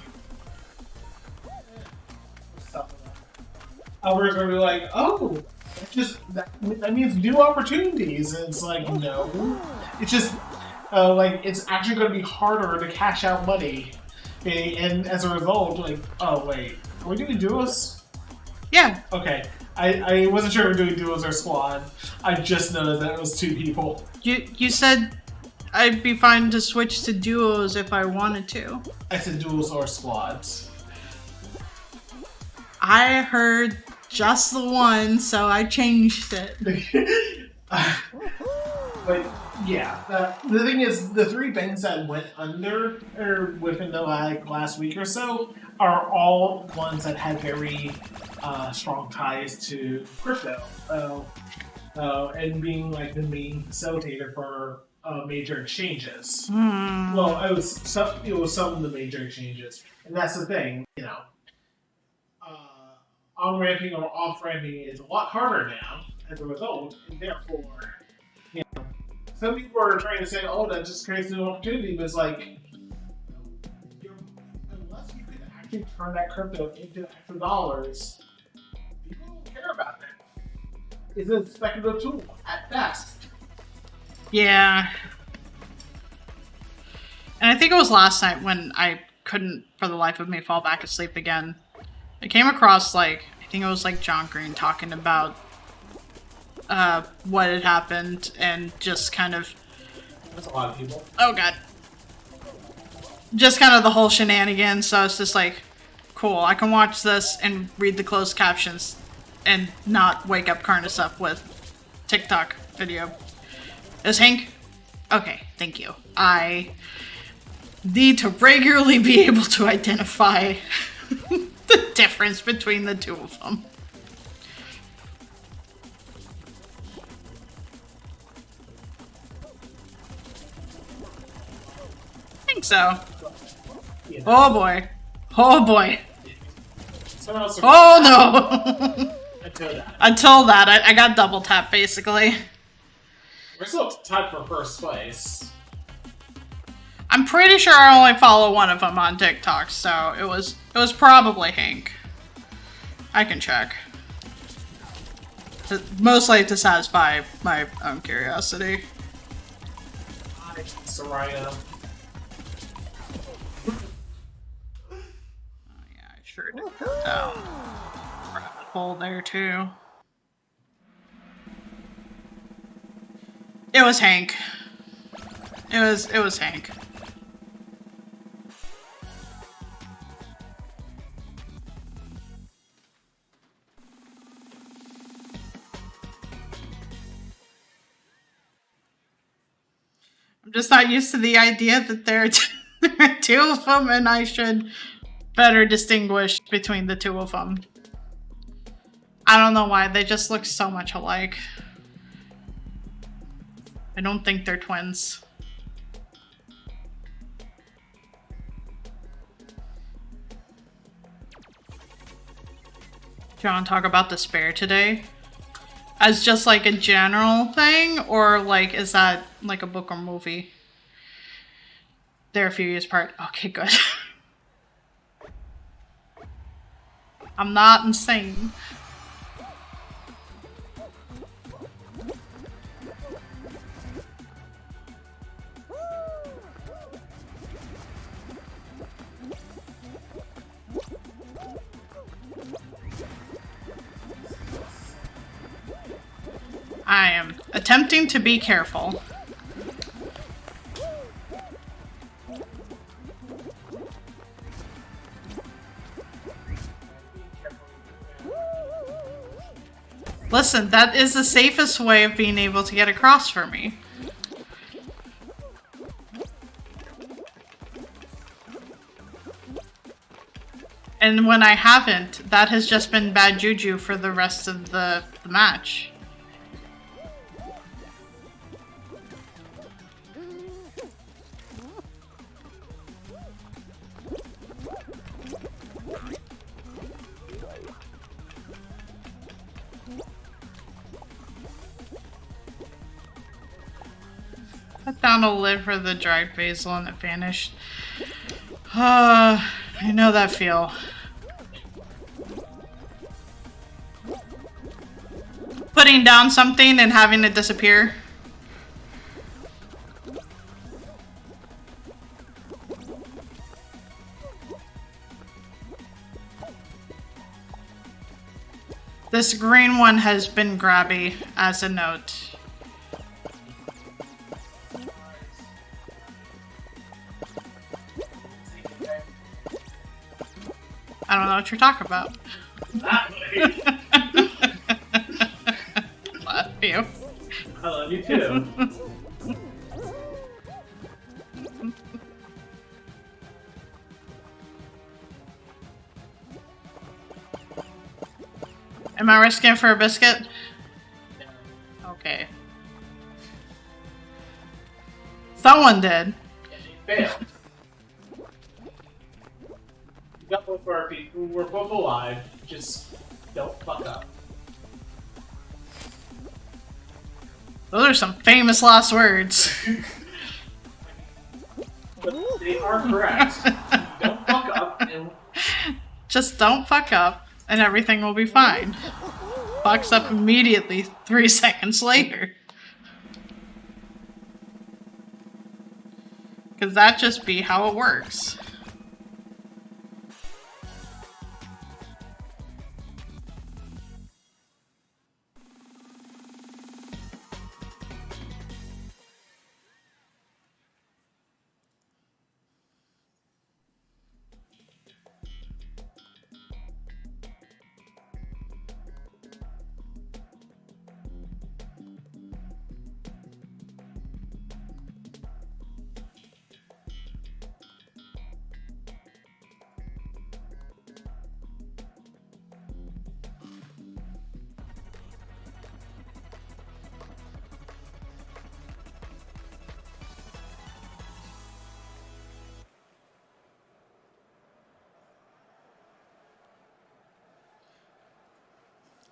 Others are gonna be like, oh, that means new opportunities. And it's like, no. It's just like it's actually gonna be harder to cash out money. And as a result, like, oh wait, are we doing duos?
Yeah.
Okay. I wasn't sure if we were doing duos or squad. I just noticed that it was 2 people.
You said I'd be fine to switch to duos if I wanted to.
I said duos or squads.
I heard just the one, so I changed it.
But yeah, the thing is, the 3 banks that went under or within the last week or so are all ones that had very strong ties to crypto, and being like the main facilitator for major exchanges. Well, it was some of the major exchanges, and that's the thing, you know. On-ramping or off-ramping is a lot harder now as a result, and therefore, you know, some people are trying to say, oh, that just creates an opportunity, but it's like, unless you can actually turn that crypto into actual dollars, people don't care about that. It's a speculative tool at best.
Yeah. And I think it was last night when I couldn't, for the life of me, fall back asleep again. I came across, like, I think it was like John Green talking about what had happened and just kind of...
That's a lot of people.
Oh, God. Just kind of the whole shenanigans, so it's just like, cool, I can watch this and read the closed captions and not wake up Carnus up with TikTok video. Is Hank? Okay, thank you. I need to regularly be able to identify the difference between the 2 of them. I think so.
Yeah.
Oh boy. Oh boy.
Oh
Oh no!
Until that.
Until that, I got double tap basically.
We're still tied for first place.
I'm pretty sure I only follow one of them on TikTok, so it was probably Hank. I can check. Mostly to satisfy my own curiosity.
Soraya.
Oh yeah, I sure did go down rabbit hole there too. It was Hank. It was Hank. I'm just not used to the idea that there are 2 of them and I should better distinguish between the 2 of them. I don't know why, they just look so much alike. I don't think they're twins. Do you want to talk about despair today? As just like a general thing, or like is that like a book or movie? They're a few years apart. Okay, good. I'm not insane. I am attempting to be careful. Listen, that is the safest way of being able to get across for me. And when I haven't, that has just been bad juju for the rest of the match. Put down a lid for the dried basil and it vanished. I know that feel. Putting down something and having it disappear. This green one has been grabby as a note. I don't know what you're talking about. Love you.
I love you too.
Am I risking for a biscuit? Okay. Someone did.
Failed. We got both of our people. We're both alive. Just don't fuck up.
Those are some famous last words.
But they are correct. Don't fuck up and...
Just don't fuck up and everything will be fine. Fucks up immediately 3 seconds later. Because that just be how it works.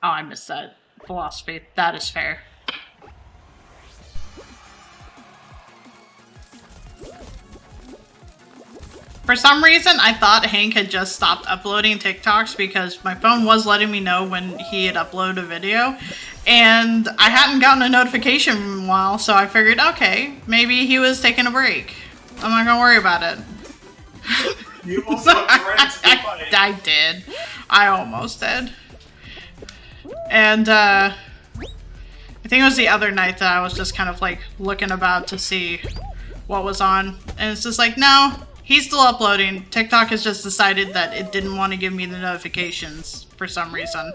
Oh, I missed that philosophy. That is fair. For some reason, I thought Hank had just stopped uploading TikToks because my phone was letting me know when he had uploaded a video. And I hadn't gotten a notification in a while, so I figured, okay, maybe he was taking a break. I'm not gonna worry about it.
You almost got right into the fight.
I did. I almost did. And, I think it was the other night that I was just kind of, like, looking about to see what was on. And it's just like, no, he's still uploading. TikTok has just decided that it didn't want to give me the notifications for some reason.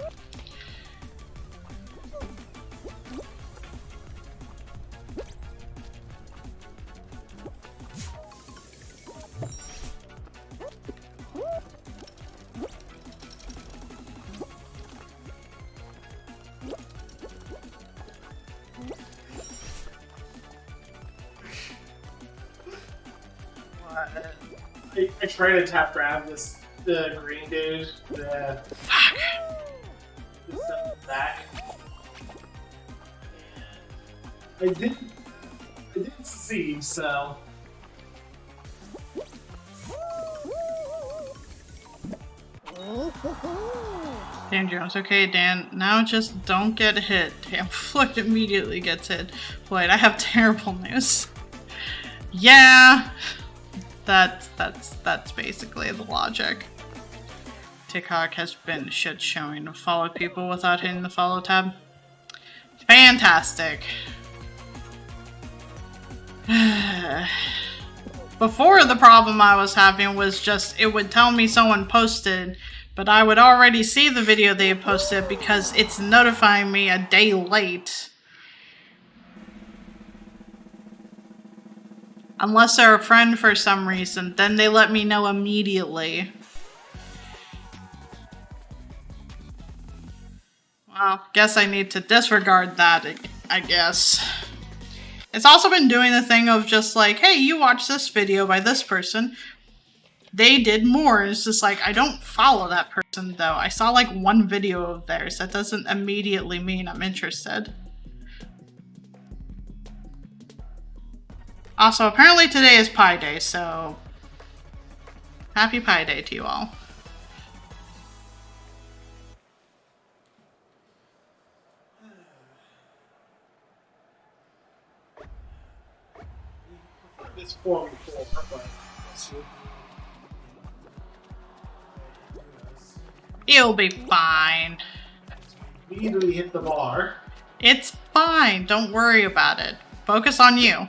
I tried to tap grab the green dude, the stuff back. And I didn't succeed, so.
Dan Jones, okay, Dan, now just don't get hit. Damn, Floyd immediately gets hit. Floyd, I have terrible news. Yeah, that's basically the logic. TikTok has been shit showing to follow people without hitting the follow tab. Fantastic. Before, the problem I was having was just, it would tell me someone posted, but I would already see the video they had posted because it's notifying me a day late. Unless they're a friend for some reason, then they let me know immediately. Well, guess I need to disregard that, I guess. It's also been doing the thing of just like, hey, you watched this video by this person. They did more. It's just like, I don't follow that person though. I saw like one video of theirs. That doesn't immediately mean I'm interested. Also, apparently today is Pi Day, so happy Pi Day to you all.
This 4v4, but
You'll be fine.
immediately hit the bar.
It's fine. Don't worry about it. Focus on you.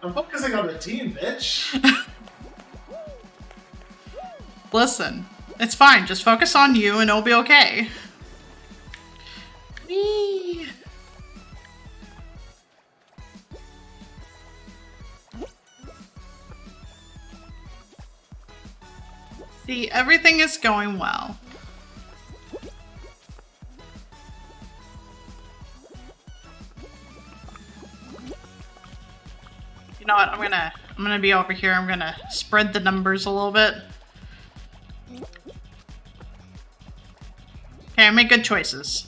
I'm focusing on the team, bitch.
Listen, it's fine. Just focus on you and it'll be okay. Whee! See, everything is going well. You know what? I'm gonna be over here. I'm gonna spread the numbers a little bit. Okay, I make good choices.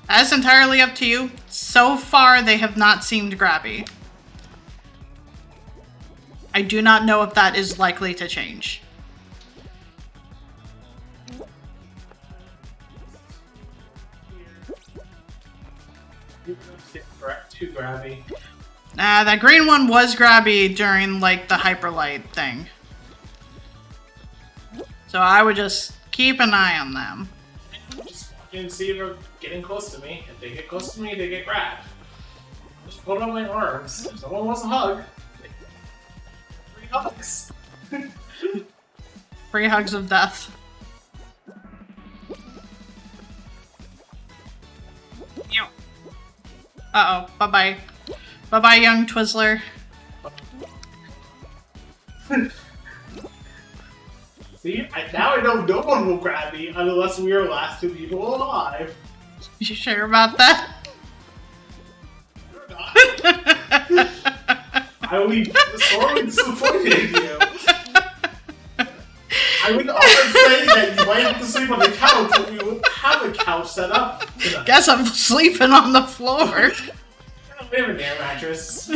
That's entirely up to you. So far, they have not seemed grabby. I do not know if that is likely to change.
Too grabby.
Nah, that green one was grabby during, like, the hyperlight thing. So I would just keep an eye on them.
Just walk in and see if they're getting close to me. If they get close to me, they get grabbed. Just put on my arms. If someone wants a hug, 3 hugs.
Free hugs of death. Ew. Uh-oh. Bye-bye. Bye-bye, young Twizzler.
See, now I know no one will grab me unless we are last 2 people alive.
You sure about that?
You're not. I will be sorely disappointed in you. I would often say that you might have to sleep on the couch, but we won't have a couch set up tonight.
Guess I'm sleeping on the floor.
We have an air mattress.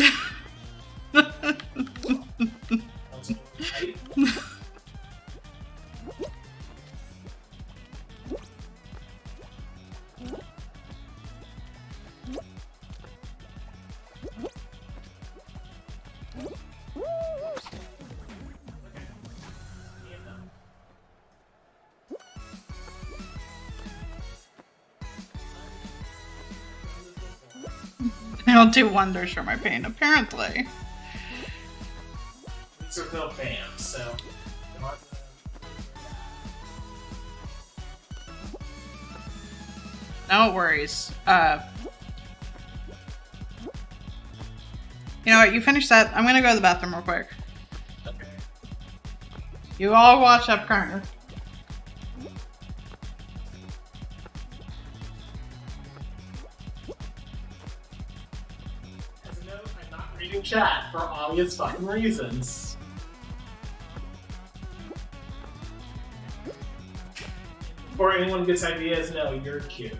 It'll do wonders for my pain, apparently.
These are no fans, so.
No worries. You know what? You finish that. I'm gonna go to the bathroom real quick.
Okay.
You all watch up current.
As a note, I'm not reading chat for obvious fucking reasons. Before anyone gets ideas, no, you're cute.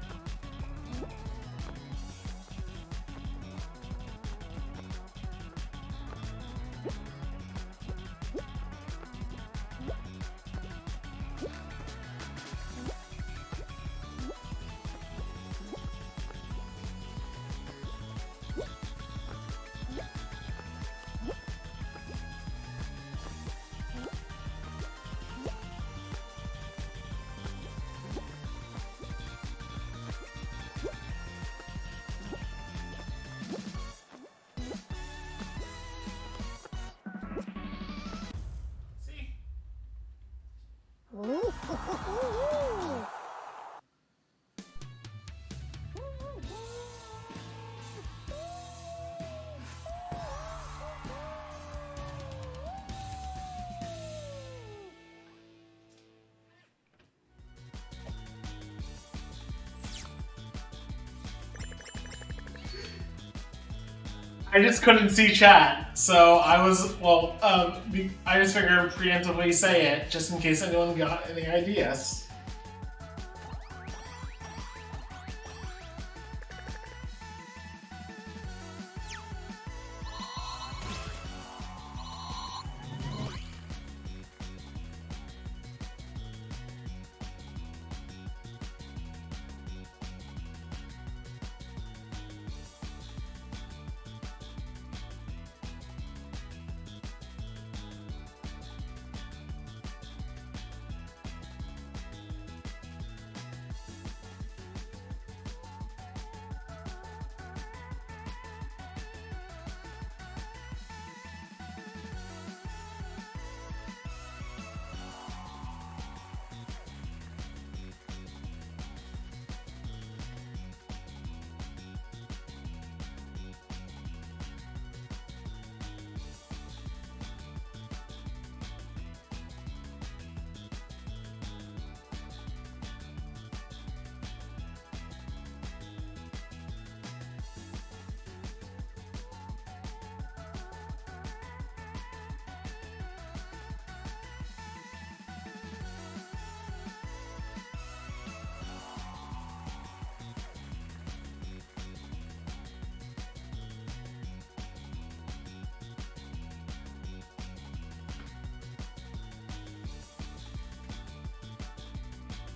I just couldn't see chat, so I was, I just figured preemptively say it, just in case anyone got any ideas.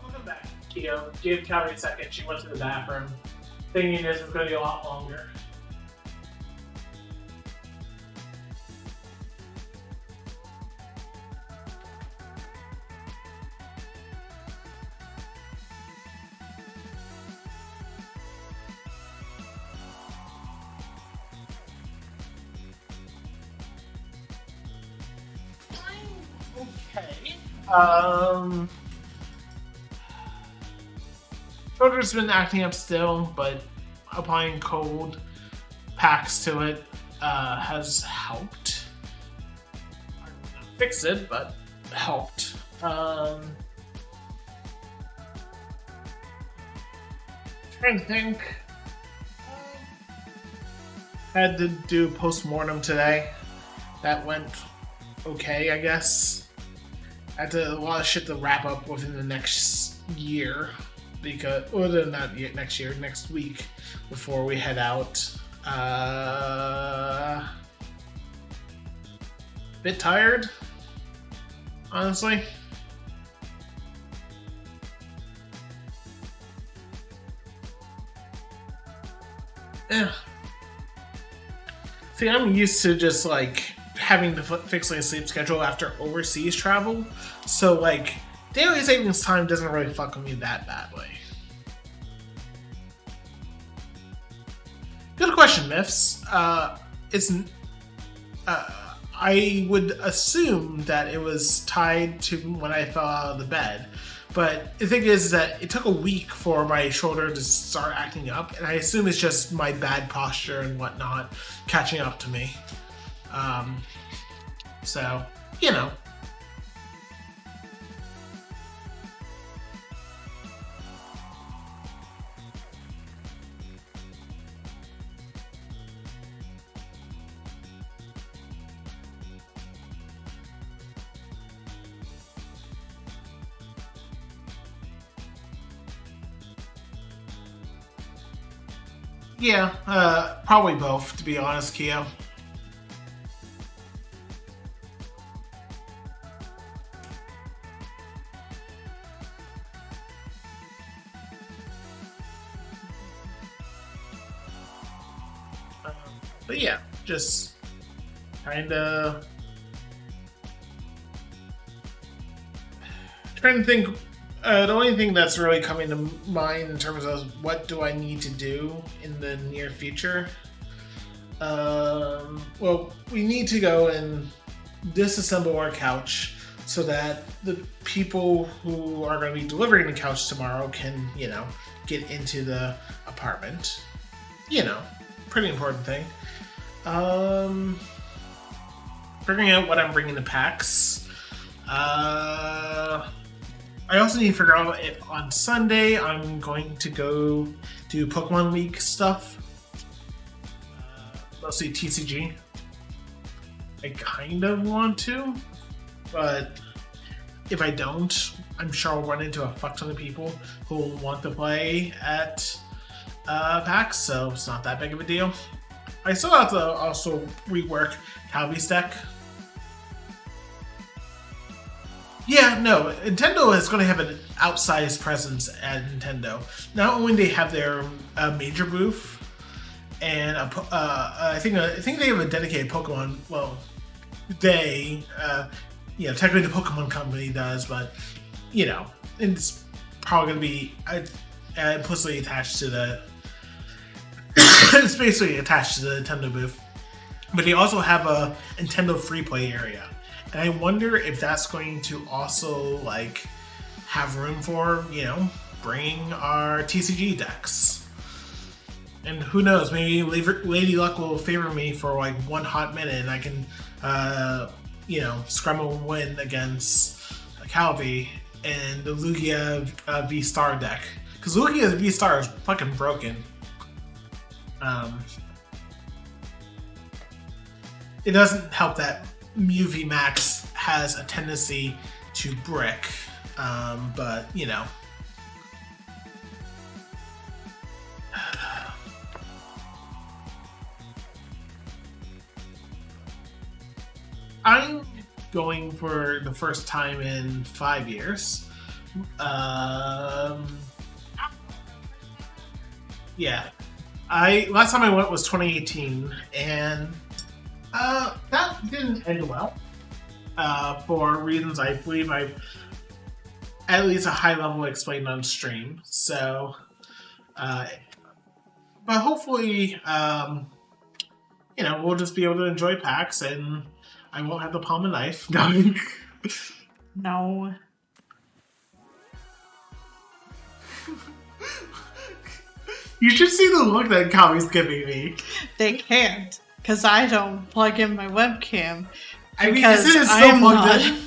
Welcome back, Kyo. Give Callie a second. She went to the bathroom. Thinking this is going to be a lot longer. Okay. Shoulder's been acting up still, but applying cold packs to it has helped. I don't know, fix it, but helped. Trying to think. Had to do post-mortem today. That went okay, I guess. I had a lot of shit to wrap up within the next year. Because, or not yet, next week, before we head out. Bit tired, honestly. Yeah. See, I'm used to just like having to fix like a sleep schedule after overseas travel, so like daily savings time doesn't really fuck with me that badly. Good question, Myths. I would assume that it was tied to when I fell out of the bed. But the thing is that it took a week for my shoulder to start acting up, and I assume it's just my bad posture and whatnot catching up to me. So, you know. Yeah, probably both, to be honest, Keo. But yeah, just kinda trying to think. The only thing that's really coming to mind in terms of what do I need to do in the near future, well, we need to go and disassemble our couch so that the people who are going to be delivering the couch tomorrow can, you know, get into the apartment. You know, pretty important thing. Figuring out what I'm bringing to PAX. I also need to figure out if on Sunday I'm going to go do Pokemon Week stuff. let's see, TCG. I kind of want to, but if I don't, I'm sure I'll run into a fuck ton of people who want to play at PAX, so it's not that big of a deal. I still have to also rework Calvi's deck. Yeah, no, Nintendo is going to have an outsized presence at Nintendo. Not only do they have their major booth, and I think they have a dedicated Pokemon. Well, technically the Pokemon Company does, but it's probably going to be implicitly attached to the. It's basically attached to the Nintendo booth, but they also have a Nintendo free play area, and I wonder if that's going to also have room for bringing our TCG decks. And who knows, maybe Lady Luck will favor me for one hot minute, and I can scrum a win against Calvi and the Lugia V-Star deck, because Lugia V-Star is fucking broken. It doesn't help that Mew VMAX has a tendency to brick, but I'm going for the first time in 5 years. Yeah. Last time I went was 2018, and that didn't end well for reasons I believe I've at least a high level explained on stream. So, but hopefully, we'll just be able to enjoy PAX, and I won't have to palm a knife.
No.
You should see the look that Kami's giving me.
They can't, because I don't plug in my webcam.
I mean, is it still plugged in?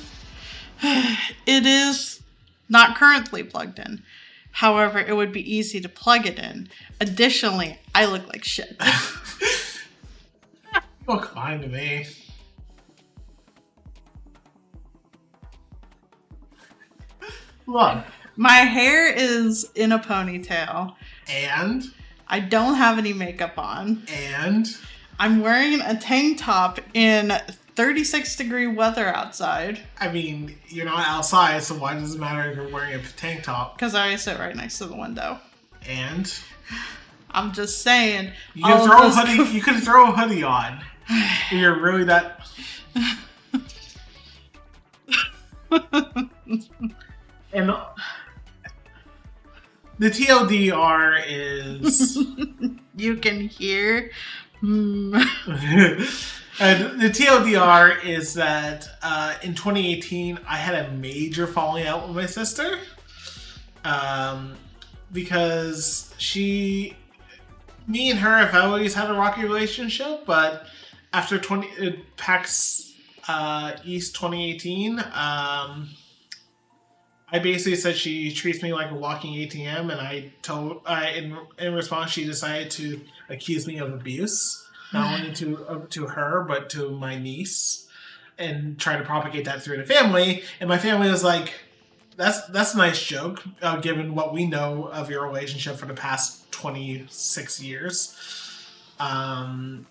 It is not currently plugged in. However, it would be easy to plug it in. Additionally, I look like shit.
Look fine to me. Look.
My hair is in a ponytail.
And?
I don't have any makeup on.
And?
I'm wearing a tank top in 36-degree weather outside.
I mean, you're not outside, so why does it matter if you're wearing a tank top?
Because I sit right next to the window.
And?
I'm just saying.
You can throw a hoodie on. You're really that... And the TLDR is...
You can hear...
And the TLDR is that in 2018, I had a major falling out with my sister. Because me and her have always had a rocky relationship, but after PAX East 2018, I basically said she treats me like a walking ATM, and I told, in response, she decided to accuse me of abuse, not only to her but to my niece, and try to propagate that through the family. And my family was like, "That's a nice joke, given what we know of your relationship for the past 26 years." And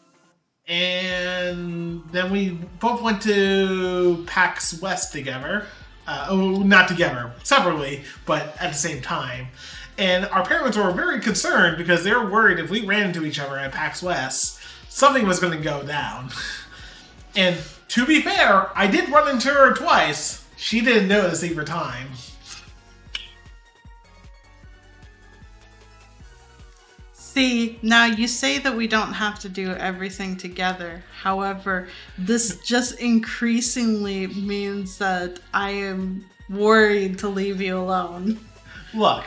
then we both went to PAX West together. Not together, separately, but at the same time. And our parents were very concerned because they were worried if we ran into each other at PAX West, something was going to go down. And to be fair, I did run into her twice. She didn't notice either time.
See, now you say that we don't have to do everything together. However, this just increasingly means that I am worried to leave you alone.
Look,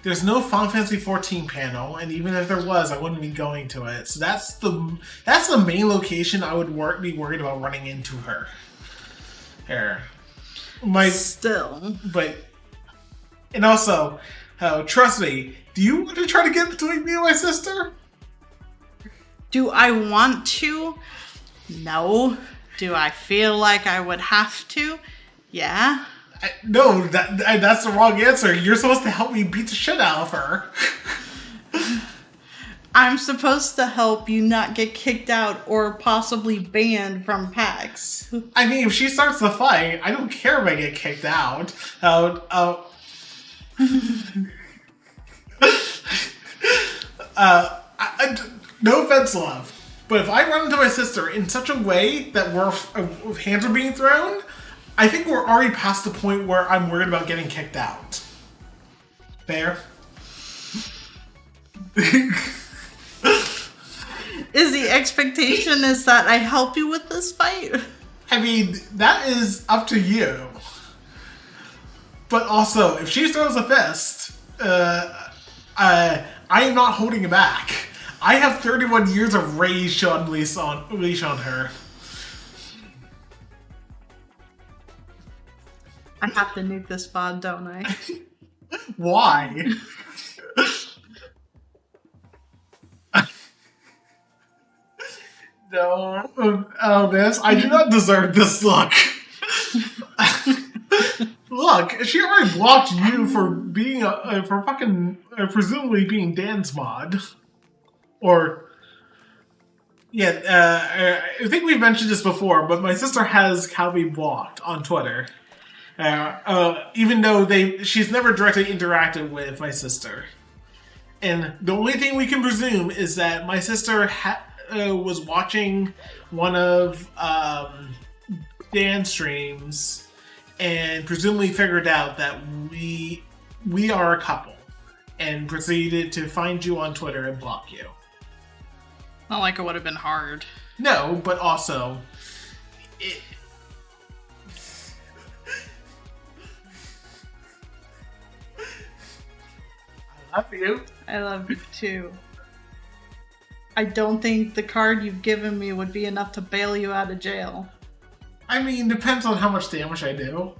there's no Final Fantasy 14 panel, and even if there was, I wouldn't be going to it. So that's the main location I would be worried about running into her. Here.
Still.
But, and also, trust me, do you want to try to get between me and my sister?
Do I want to? No. Do I feel like I would have to? Yeah.
No, that's the wrong answer. You're supposed to help me beat the shit out of her.
I'm supposed to help you not get kicked out or possibly banned from PAX.
I mean, if she starts the fight, I don't care if I get kicked out. No offense, love, but if I run into my sister in such a way that hands are being thrown, I think we're already past the point where I'm worried about getting kicked out. Fair?
Is the expectation is that I help you with this fight?
I mean, that is up to you. But also, if she throws a fist, I am not holding it back. I have 31 years of rage to unleash on her.
I have to nuke this VOD, don't I?
Why? No. Oh, this. I do not deserve this look. Look, she already blocked you for being for fucking presumably being Dan's mod. Or yeah, I think we've mentioned this before, but my sister has Calvi blocked on Twitter. Even though she's never directly interacted with my sister. And the only thing we can presume is that my sister was watching one of Dan's streams and presumably figured out that we are a couple and proceeded to find you on Twitter and block you.
Not like it would have been hard.
No, but also... I love you.
I love you too. I don't think the card you've given me would be enough to bail you out of jail.
I mean, depends on how much damage I do.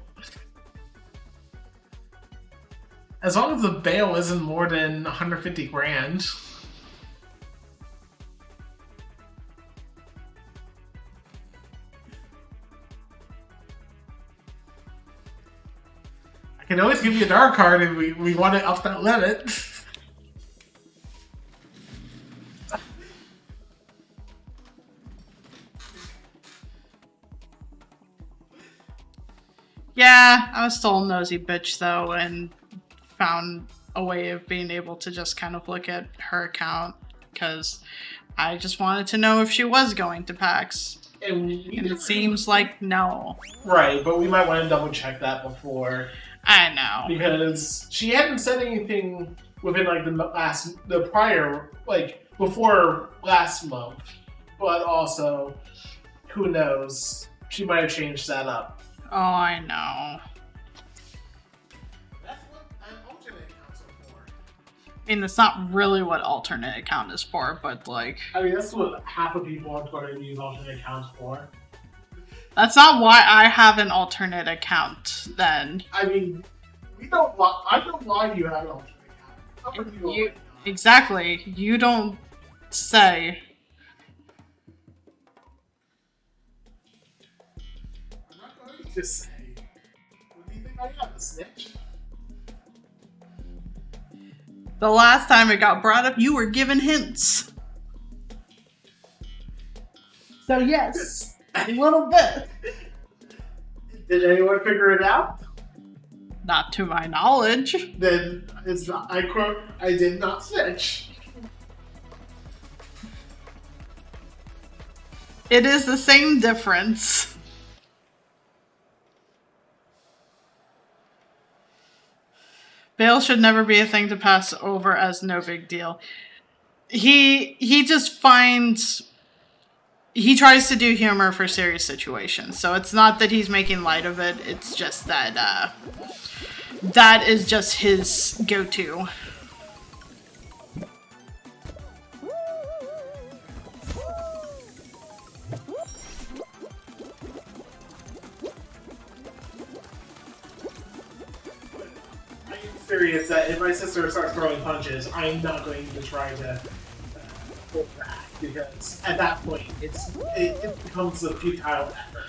As long as the bail isn't more than 150 grand. I can always give you a dark card if we want to up that limit.
Yeah, I was still a nosy bitch though, and found a way of being able to just kind of look at her account because I just wanted to know if she was going to PAX. And it seems like no.
Right, but we might want to double check that before.
I know.
Because she hadn't said anything within like the prior, like before last month. But also, who knows? She might have changed that up.
Oh, I know.
That's what an alternate accounts are for.
I mean, that's not really what alternate account is for, but like...
I mean, that's what half of people on Twitter use alternate accounts for.
That's not why I have an alternate account, then.
I mean, I don't know why you have an alternate account.
Exactly. You don't say.
I'm not going to say. What do you think I got, a snitch?
The last time it got brought up, you were given hints. So yes, a little bit.
Did anyone figure it out?
Not to my knowledge.
Then it's not, I quote, I did not snitch.
It is the same difference. Bail should never be a thing to pass over as no big deal. He just finds... He tries to do humor for serious situations. So it's not that he's making light of it. It's just that that is just his go-to.
I am serious that if my sister starts throwing punches, I'm not going to try to pull back because at that point it becomes a futile effort.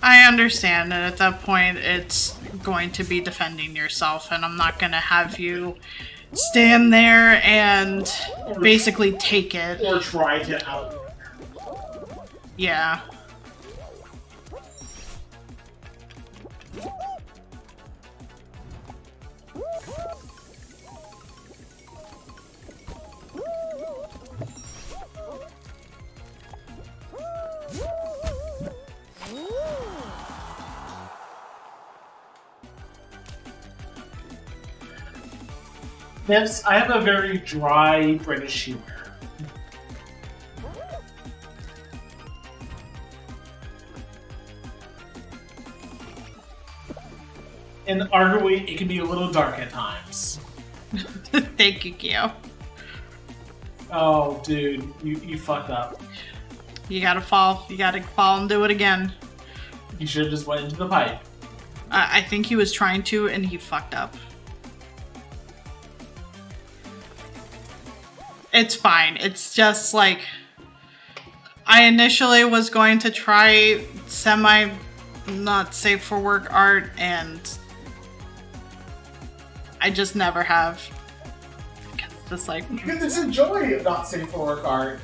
I understand that at that point it's going to be defending yourself, and I'm not going to have you stand there and basically take it.
Or try to out.
Yeah.
Nibs, I have a very dry British humor. And arguably, it can be a little dark at times.
Thank you, Kyo.
Oh, dude, you fucked up.
You gotta fall. You gotta fall and do it again.
You should have just went into the pipe.
I think he was trying to, and he fucked up. It's fine. It's just like I initially was going to try semi not safe for work art, and I just never have. Just like
You can just enjoy not safe for work art.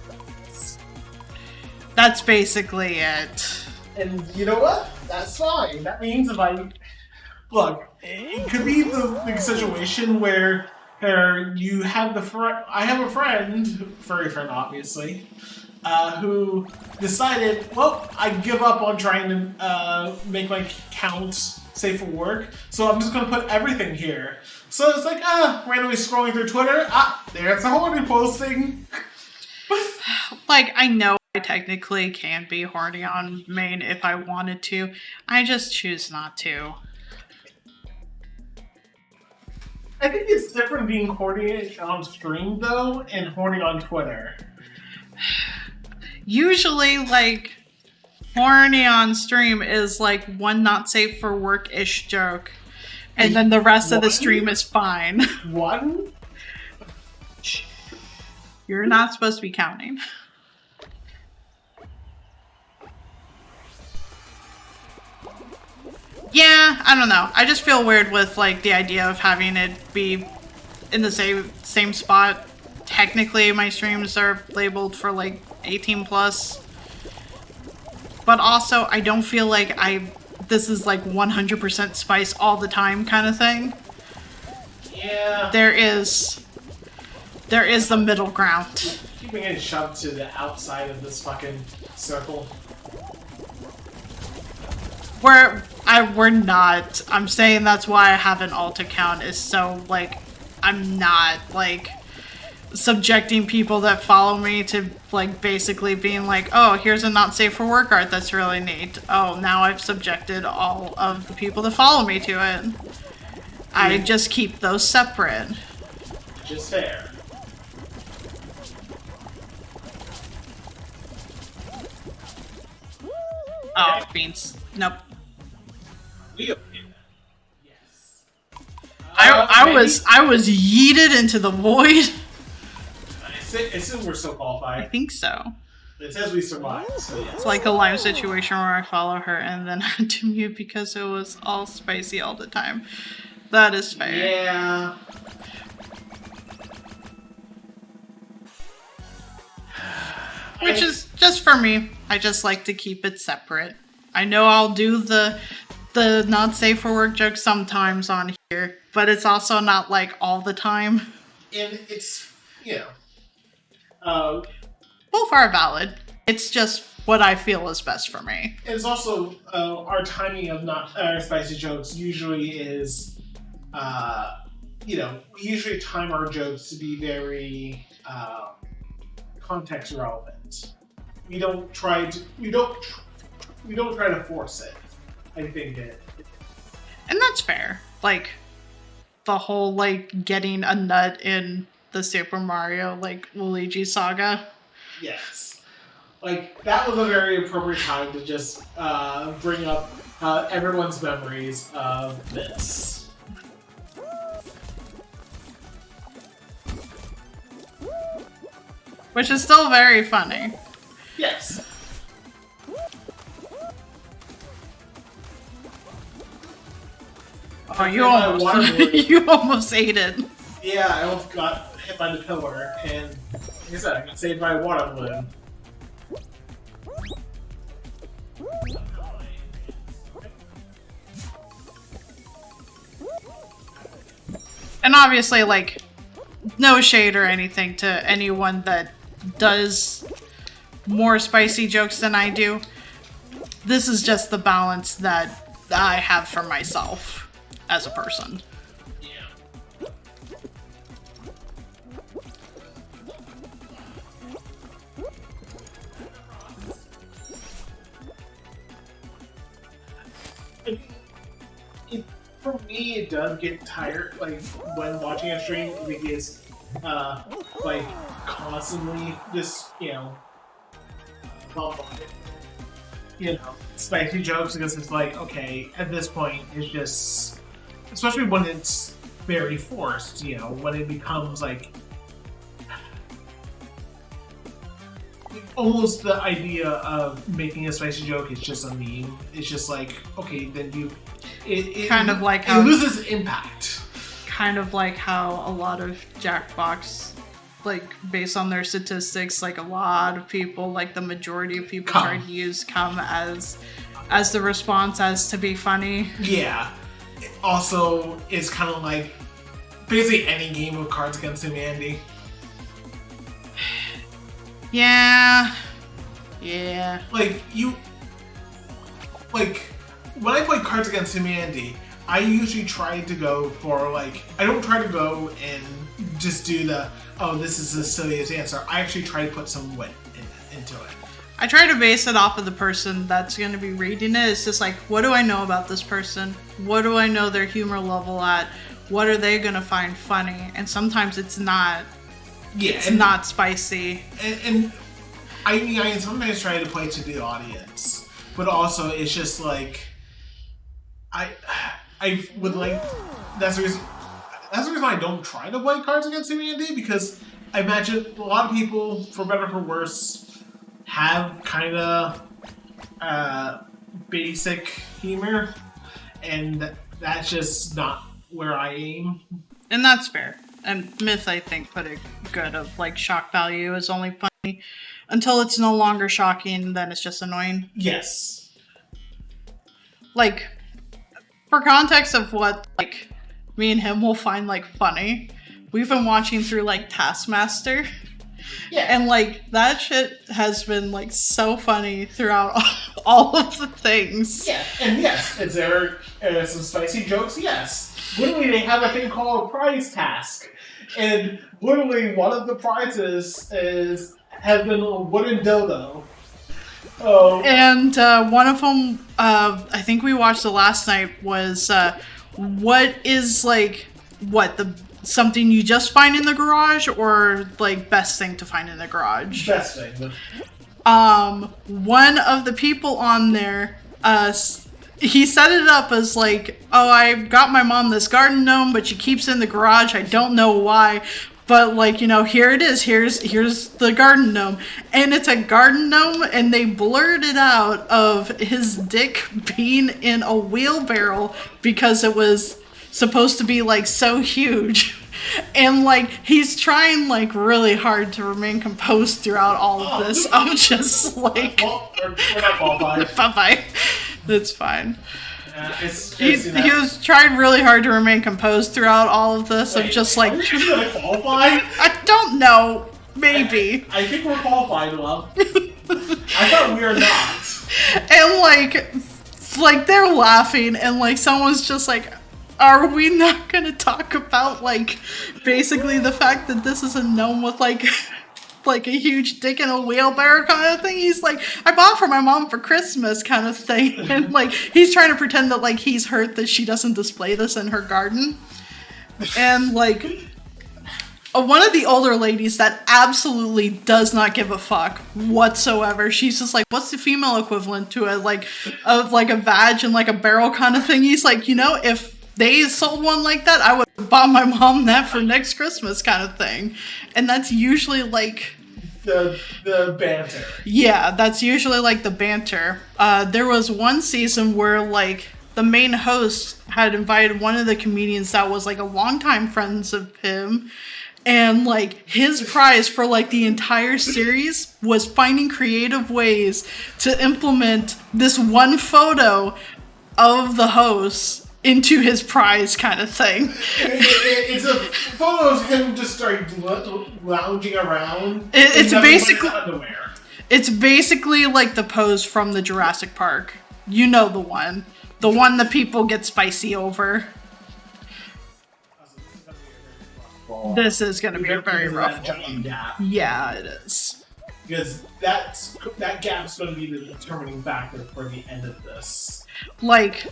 that's basically it.
And you know what? That's fine. That means if I look, it could be the situation where you have I have a friend, furry friend, obviously, who decided, well, I give up on trying to make my count safe for work, so I'm just going to put everything here. So it's like, randomly scrolling through Twitter, there's a horny posting.
Like, I know I technically can be horny on main if I wanted to. I just choose not to.
I think it's different being horny on stream, though, and horny on Twitter.
Usually, like, horny on stream is like one not safe for work-ish joke. And then the rest of the stream is fine.
One?
You're not supposed to be counting. Yeah, I don't know. I just feel weird with like the idea of having it be in the same spot. Technically, my streams are labeled for like 18 plus. But also, I don't feel like this is like 100% spice all the time kind of thing.
Yeah.
There is the middle ground.
Keeping it shoved to the outside of this fucking circle.
We're not. I'm saying that's why I have an alt account, is so like I'm not like subjecting people that follow me to like basically being like, oh, here's a not safe for work art that's really neat. Oh, now I've subjected all of the people that follow me to it. I just keep those separate.
Just fair.
Oh, beans. Nope.
We okay then. Yes.
I was yeeted into the void.
I assume we're still
I
qualified.
think so.
It says we survived, so yes.
It's like a live situation where I follow her and then had to mute because it was all spicy all the time. That is fair.
Yeah.
Which is just for me. I just like to keep it separate. I know I'll do the not safe for work jokes sometimes on here, but it's also not like all the time.
And it's, you know,
Both are valid. It's just what I feel is best for me.
it's also our timing of not spicy jokes usually is, you know, we usually time our jokes to be very context relevant. We don't try to force it. I think it.
And that's fair. Like, the whole, like, getting a nut in the Super Mario, like, Luigi saga.
Yes. Like, that was a very appropriate time to just bring up everyone's memories of this.
Which is still very funny.
Yes.
Oh, you almost ate it.
Yeah, I almost got hit by the pillar, and like I said, I got saved by a water balloon.
And obviously, like, no shade or anything to anyone that does more spicy jokes than I do. This is just the balance that I have for myself as a person.
For me, it does get tired, like, when watching a stream, it gets, like, constantly just, bombarded. Spicy jokes, because it's like, okay, at this point, it's just, especially when it's very forced, when it becomes, like, almost the idea of making a spicy joke is just a meme. It's just like, okay, then it
kind of like how
it loses impact.
Kind of like how a lot of Jackbox, like based on their statistics, like a lot of people, like the majority of people try to use "come" as the response as to be funny.
Yeah. Also, it's kind of like basically any game of Cards Against Humanity.
Yeah.
Like when I play Cards Against Humanity, I usually try to go for like, I don't try to go and just do the, oh, this is the silliest answer. I actually try to put some wit into it.
I try to base it off of the person that's going to be reading it. It's just like, what do I know about this person? What do I know their humor level at? What are they going to find funny? And sometimes it's not. Yeah, it's not spicy.
And I mean, I sometimes try to play to the audience, but also it's just like I would like that's the reason I don't try to play Cards Against Humanity, because I imagine a lot of people, for better or for worse, have kind of basic humor, and that's just not where I aim.
And that's fair. And Myth, I think, put it good of like shock value is only funny until it's no longer shocking, then it's just annoying.
Yes.
Like, for context of what like me and him will find like funny, we've been watching through like Taskmaster.
Yeah.
And like that shit has been like so funny throughout all of the things.
Yeah, and yes, is there some spicy jokes? Yes. Literally, they have a thing called a prize task, and literally one of the prizes has been a wooden dildo. Oh.
And one of them, I think we watched the last night, was what is like something you just find in the garage, or like best thing to find in the garage?
Best thing.
One of the people on there, he set it up as like, oh, I got my mom this garden gnome, but she keeps it in the garage. I don't know why, but like, here it is. Here's the garden gnome, and it's a garden gnome, and they blurred it out of his dick being in a wheelbarrow because it was supposed to be like so huge. And like he's trying like really hard to remain composed throughout all of this. I'm just like,
well, we're not qualified.
Bye. That's fine. He
he
was trying really hard to remain composed throughout all of this. I'm just like,
are we gonna qualify?
I don't know. Maybe.
I think we're qualified, love. I thought we are not.
And like they're laughing, and like someone's just like, are we not gonna talk about like basically the fact that this is a gnome with like a huge dick in a wheelbarrow kind of thing? He's like, I bought for my mom for Christmas kind of thing. And like he's trying to pretend that like he's hurt that she doesn't display this in her garden. And like one of the older ladies that absolutely does not give a fuck whatsoever, she's just like, what's the female equivalent to it, like of like a vag and like a barrel kind of thing? He's like, if they sold one like that, I would have bought my mom that for next Christmas kind of thing. And that's usually like
the banter.
Yeah, that's usually like the banter. There was one season where like the main host had invited one of the comedians that was like a longtime friends of him, and like his prize for like the entire series was finding creative ways to implement this one photo of the host into his prize kind of thing.
It's a photo of him just starting lounging around.
It's basically
underwear.
It's basically like the pose from the Jurassic Park. You know the one that people get spicy over. This is going to be a very rough
giant gap.
Yeah, it is.
Because that gap's going to be the determining factor for the end of this.
Like,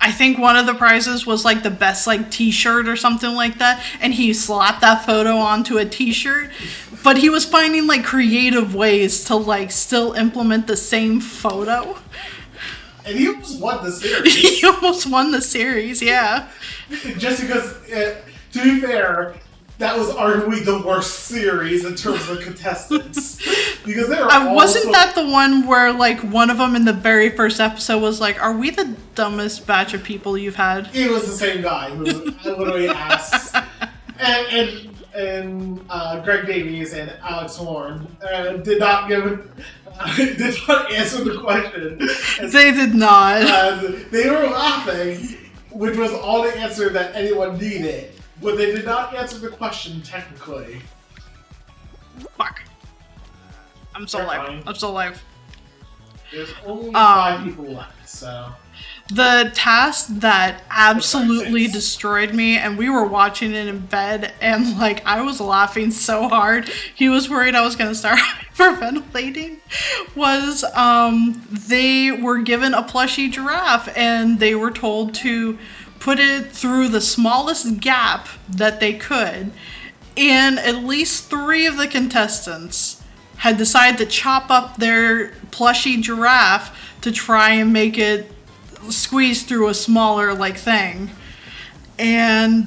I think one of the prizes was like the best like t-shirt or something like that, and he slapped that photo onto a t-shirt, but he was finding like creative ways to like still implement the same photo.
And he almost won the series.
He almost won the series, yeah.
Just because, to be fair, that was arguably the worst series in terms of contestants. Because they were
wasn't that the one where like one of them in the very first episode was like, "Are we the dumbest batch of people you've had?"
It was the same guy who literally asked, and Greg Davies and Alex Horn did not answer the question.
They did not.
They were laughing, which was all the answer that anyone needed. But they did not answer the question technically.
Fuck. I'm so alive. I'm so alive.
There's only 5 people left, so.
The task that absolutely destroyed me, and we were watching it in bed, and like I was laughing so hard, he was worried I was gonna start hyperventilating, was they were given a plushie giraffe, and they were told to put it through the smallest gap that they could, and at least 3 of the contestants had decided to chop up their plushie giraffe to try and make it squeeze through a smaller like thing. And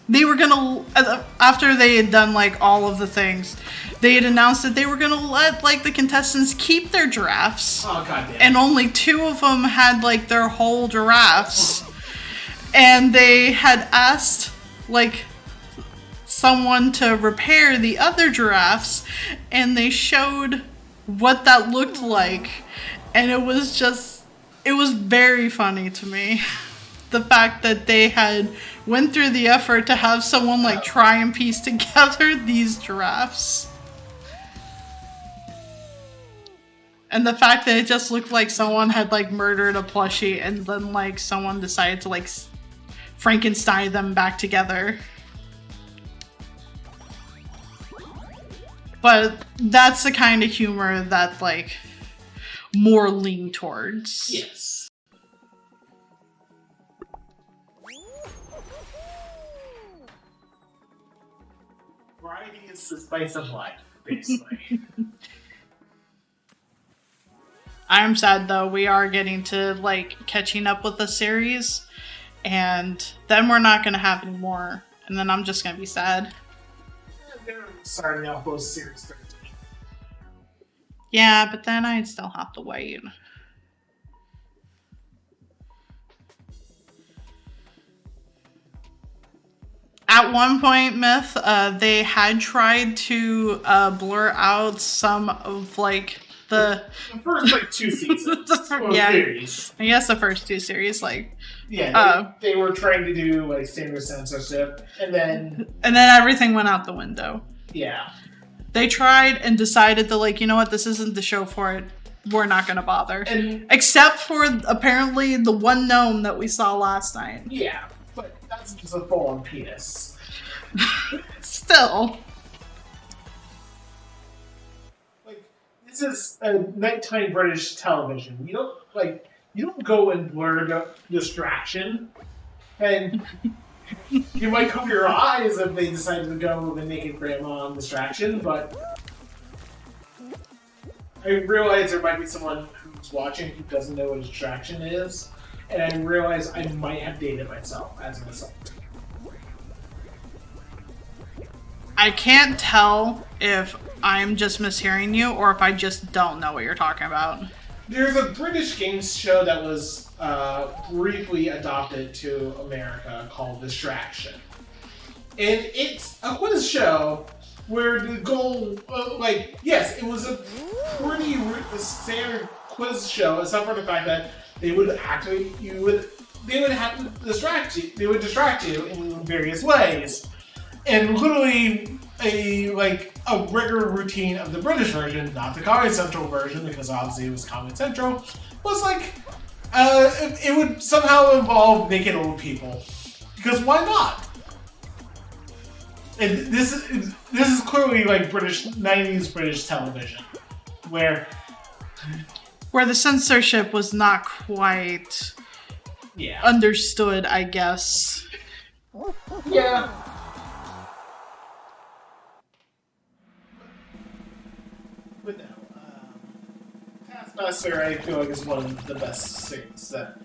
they were gonna, after they had done like all of the things, they had announced that they were gonna let like the contestants keep their giraffes.
Oh, goddamn.
And only 2 of them had like their whole giraffes. And they had asked like someone to repair the other giraffes, and they showed what that looked like, and it was very funny to me. The fact that they had went through the effort to have someone like try and piece together these giraffes. And the fact that it just looked like someone had like murdered a plushie and then like someone decided to like Frankenstein them back together. But that's the kind of humor that like more lean towards.
Yes. Variety is the spice of life, basically.
I'm sad though, we are getting to like catching up with the series, and then we're not gonna have any more, and then I'm just gonna be sad.
They're starting off those series 13.
Yeah, but then I'd still have to wait. At one point, Myth, they had tried to blur out some of like the
first like 2 seasons. Series.
I guess the first 2 series, like
they were trying to do like standard censorship, and then
everything went out the window.
Yeah,
they tried and decided that like, you know what, this isn't the show for it. We're not gonna bother, except for apparently the one gnome that we saw last night.
Yeah, but that's just a full-on penis.
Still.
This is a nighttime British television. You don't go and blur distraction, and you might cover your eyes if they decided to go with a naked grandma on distraction. But I realize there might be someone who's watching who doesn't know what a distraction is, and I realize I might have dated myself as an result.
I can't tell if I'm just mishearing you or if I just don't know what you're talking about.
There's a British games show that was briefly adopted to America called Distraction. And it's a quiz show where the goal, yes, it was a pretty standard quiz show, except for the fact that they would have to distract you. They would distract you in various ways, and literally a regular routine of the British version, not the Comedy Central version, because obviously it was Comedy Central, was it would somehow involve naked old people, because why not? And this is clearly like British 90s British television, where
the censorship was not quite understood, I guess.
Yeah. But no, Taskmaster, I feel like is one of the best things that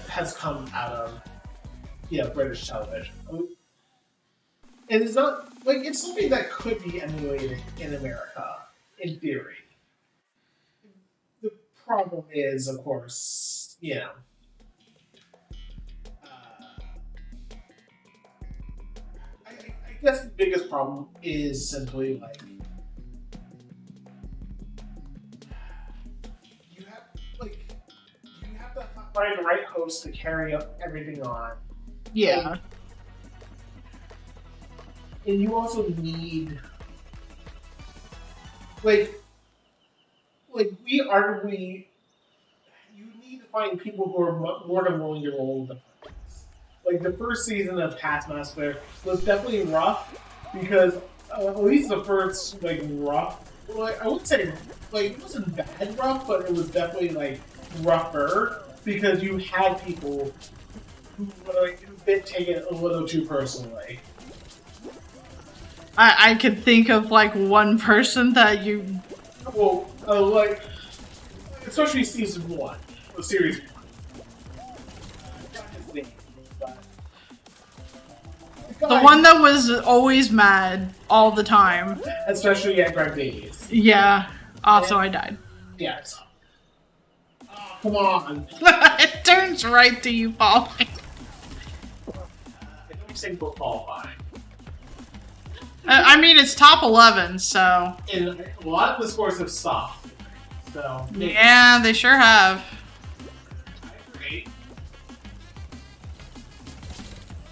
has come out of British television. And it's not it's something that could be emulated in America, in theory. The problem is, of course, I guess the biggest problem is simply you have to find the right host to carry up everything on.
Yeah.
And you also need, you need to find people who are more than willing to roll the punches. The first season of Taskmaster was definitely rough, because at least the first, rough, I would say, it wasn't bad rough, but it was definitely, rougher, because you had people who've been taken a little too personally.
I could think of one person that you.
Well, especially season 1, or series 1.
The one that was always mad all the time.
Especially at Greg Davies.
Yeah. Also, I died.
Yeah, it's. Oh, come on.
It turns right to you falling.
I don't think we're qualifying.
I mean, it's top 11, so.
And a lot of the scores have stopped. So.
Yeah, they sure have.
I agree.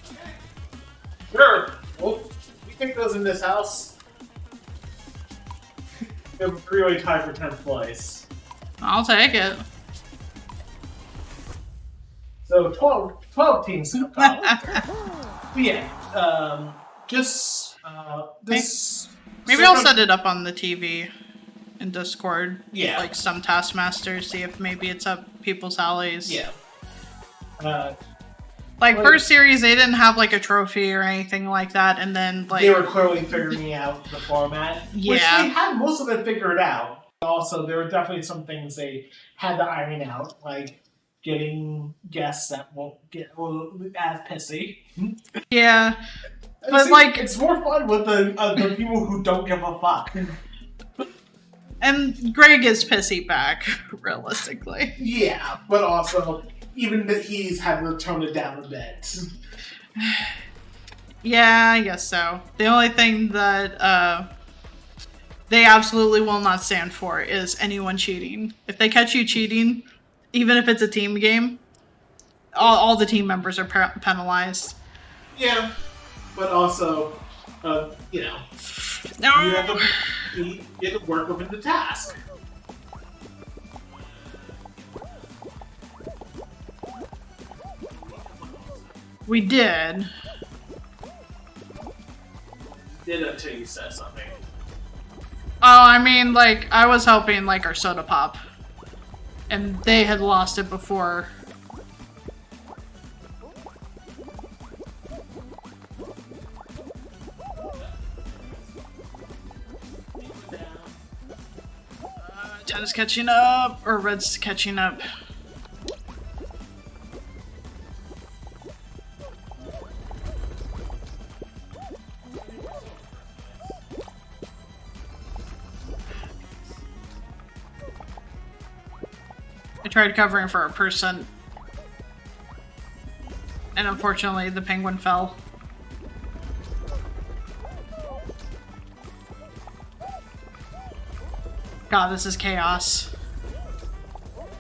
Okay. Sure. Well, we think those in this house. We have a three-way tie for 10th place.
I'll take it.
So 12 teams in the yeah.
Maybe I'll set it up on the TV in Discord.
Yeah.
Some Taskmasters, see if maybe it's up people's alleys.
Yeah.
First series, they didn't have a trophy or anything like that, and then
they were clearly figuring out the format.
Yeah.
Which they had most of it figured out. Also, there were definitely some things they had to iron out, like getting guests that won't get as pissy.
Yeah. But
it's more fun with the people who don't give a fuck.
And Greg is pissy back, realistically.
Yeah, but also even that he's had to tone it down a bit.
Yeah, I guess so. The only thing that they absolutely will not stand for is anyone cheating. If they catch you cheating, even if it's a team game, all the team members are penalized.
Yeah. But also,
No.
you have to work within the task.
We did.
Did until you said something.
Oh, I mean, I was helping, our soda pop. And they had lost it before. Tennis catching up, or Red's catching up. tried covering for a person. And unfortunately, the penguin fell. God, this is chaos.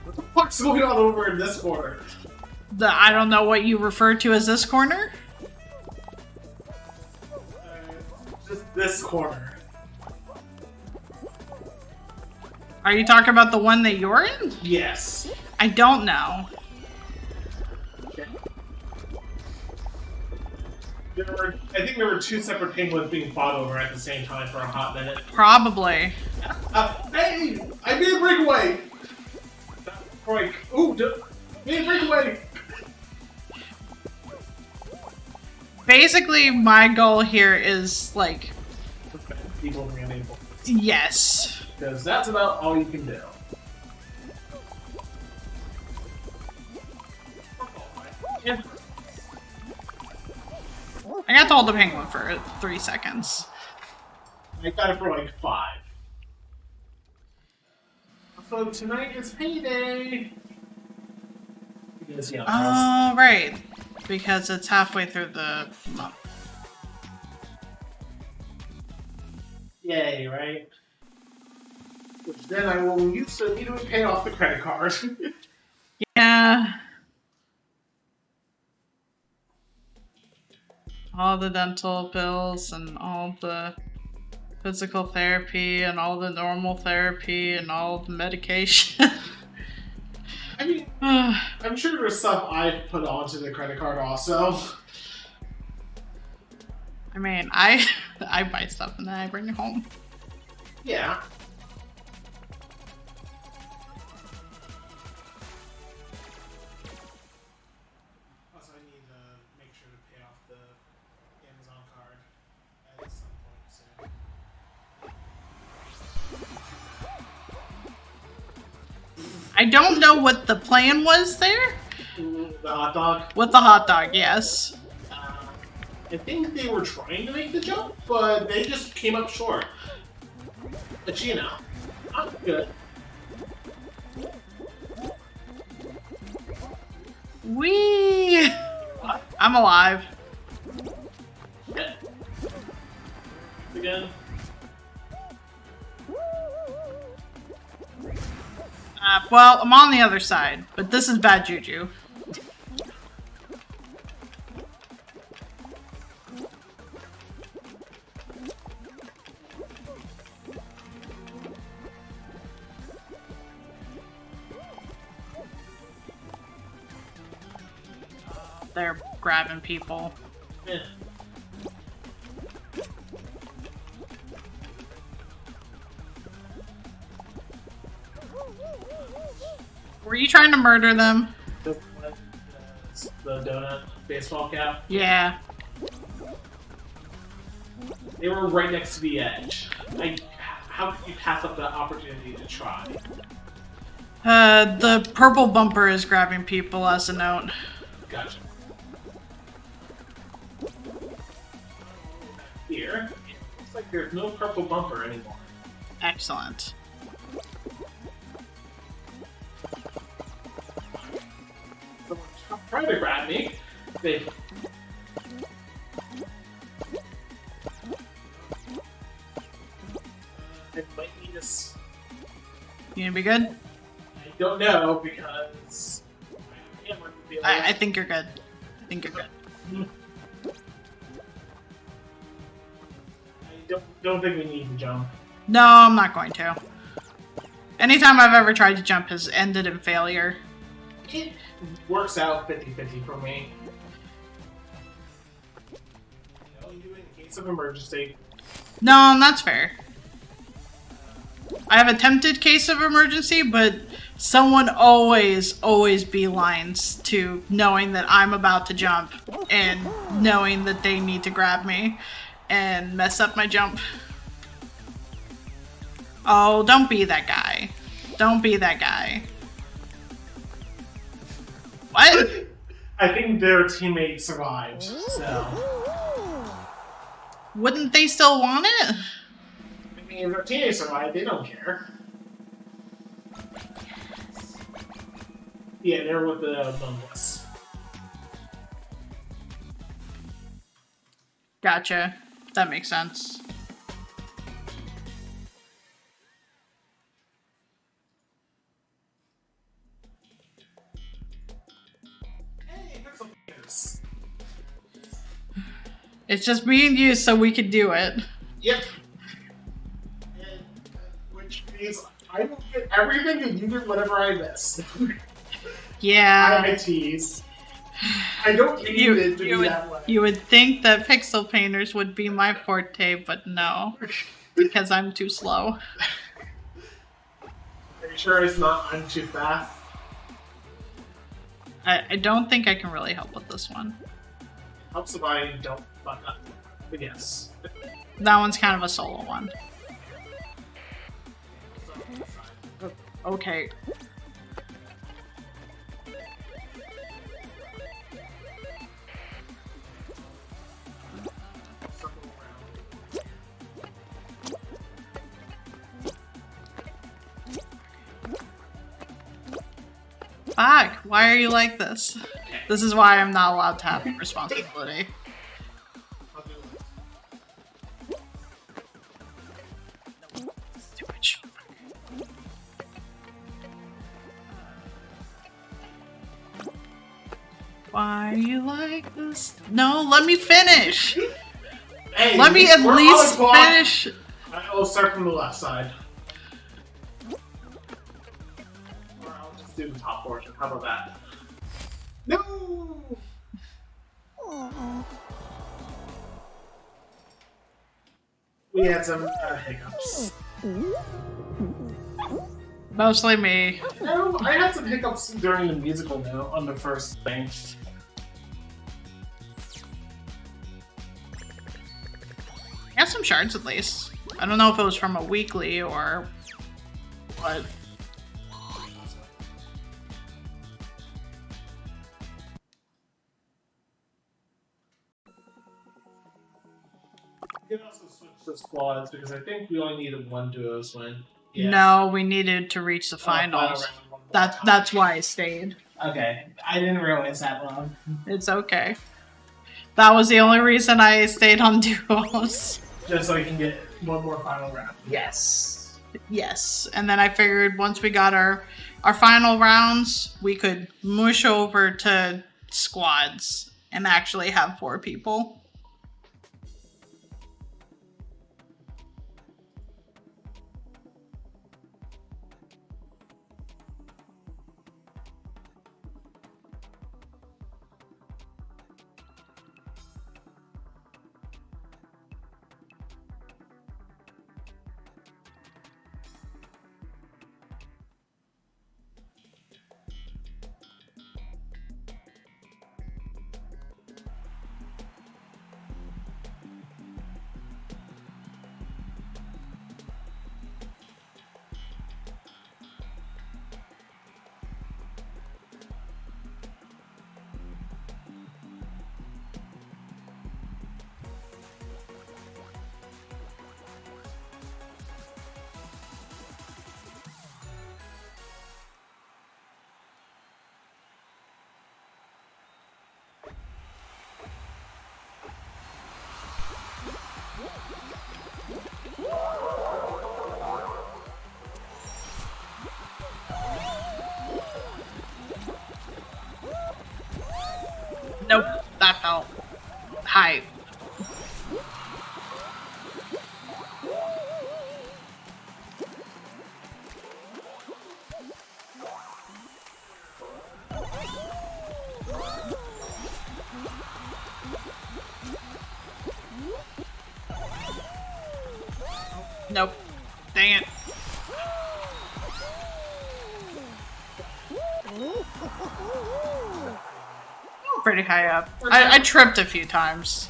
What the fuck's going on over in this corner?
I don't know what you refer to as this corner.
Just this corner.
Are you talking about the one that you're in?
Yes.
I don't know.
Okay. I think there were two separate penguins being fought over at the same time for a hot minute.
Probably.
Hey! I made a breakaway! Break. Ooh, made a breakaway!
Basically, my goal here is, like...
Prevent people from getting able.
Yes.
Because that's about all you can do. Yeah.
I got to hold the penguin for 3 seconds.
I got it for like 5. So tonight is payday! You can see how
Oh, right. Because it's halfway through the month.
Yay, right? Which then I will use to immediately pay off the credit card.
Yeah. All the dental bills and all the physical therapy and all the normal therapy and all the medication.
I mean, I'm sure there's stuff I've put onto the credit card also.
I mean, I buy stuff and then I bring it home.
Yeah. Also, I need to make sure to pay off the Amazon card at some point soon.
I don't know what the plan was there.
The hot dog.
With the hot dog, yes.
I think they were trying to make the jump, but they just came up short. But you know, I'm good.
Whee! I'm alive.
Okay. Again.
Well, I'm on the other side, but this is bad juju. They're grabbing people.
Yeah.
Were you trying to murder them?
The donut baseball cap.
Yeah.
They were right next to the edge. How could you pass up the opportunity to try?
The purple bumper is grabbing people as a note.
Gotcha. Here, it looks like there's no purple bumper anymore.
Excellent.
Someone tried to grab me. They. I might need this.
You gonna be good?
I don't know because my camera would be.
I think you're good. I think you're good.
I don't think we need to jump.
No, I'm not going to. Anytime I've ever tried to jump has ended in failure.
It works out 50-50 for me. You know, you do it in case of emergency.
No, that's fair. I have attempted case of emergency, but someone always beelines to knowing that I'm about to jump and knowing that they need to grab me and mess up my jump. Oh, don't be that guy. Don't be that guy. What?
I think their teammate survived, so.
Wouldn't they still want it?
I mean, if their teammate survived, they don't care. Yeah, they're with the boneless.
Gotcha. That makes sense.
Hey, pixel painters.
It's just me and you, so we could do it.
Yep. And, which means I will get everything and you get whatever I miss.
Yeah.
I tease. I don't need it to be that way.
You would think that pixel painters would be my forte, but no. Because I'm too slow.
Are you sure it's not I'm too fast?
I don't think I can really help with this one.
Helps if I don't fuck up. But yes.
That one's kind of a solo one. Okay.
Circle around.
Fuck, why are you like this? This is why I'm not allowed to have responsibility.
I'll do it.
Too much. Why are you like this? No, let me finish!
Hey,
Let me at
we're on
least
the clock.
finish!
I'll start from the left side. Or I'll just do the top portion. How about that? No! We had some hiccups.
Mostly me.
No, I had some hiccups during the musical note on the first thing.
I got some shards at least. I don't know if it was from a weekly or what.
You can also switch to squads because I think we only needed one duos win.
No, we needed to reach the
Final
finals.
round, one more
That's
time.
that's why I stayed.
Okay, I didn't realize that wrong.
It's okay. That was the only reason I stayed on duos.
Just so we can get one more final round.
Yes. Yes. And then I figured once we got our final rounds, we could mush over to squads and actually have 4 people. Nope, that felt high. Nope. Dang it. Pretty high up. I tripped a few times.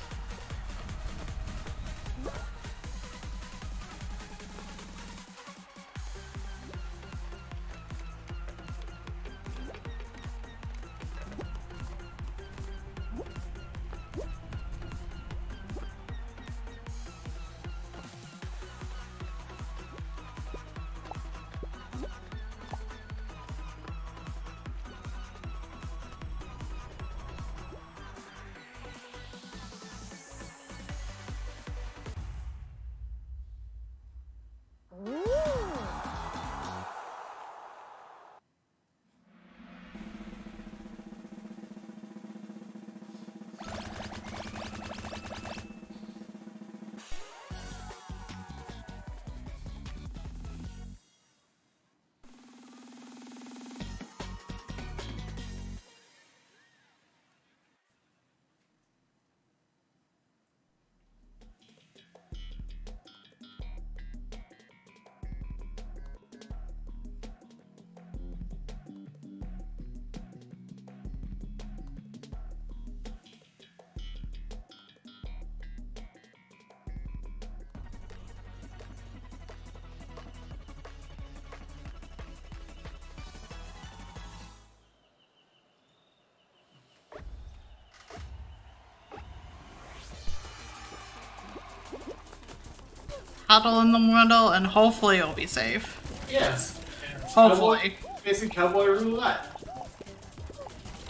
puddle in the middle, and hopefully it'll be safe.
Yes.
Hopefully.
Basically, cowboy roulette.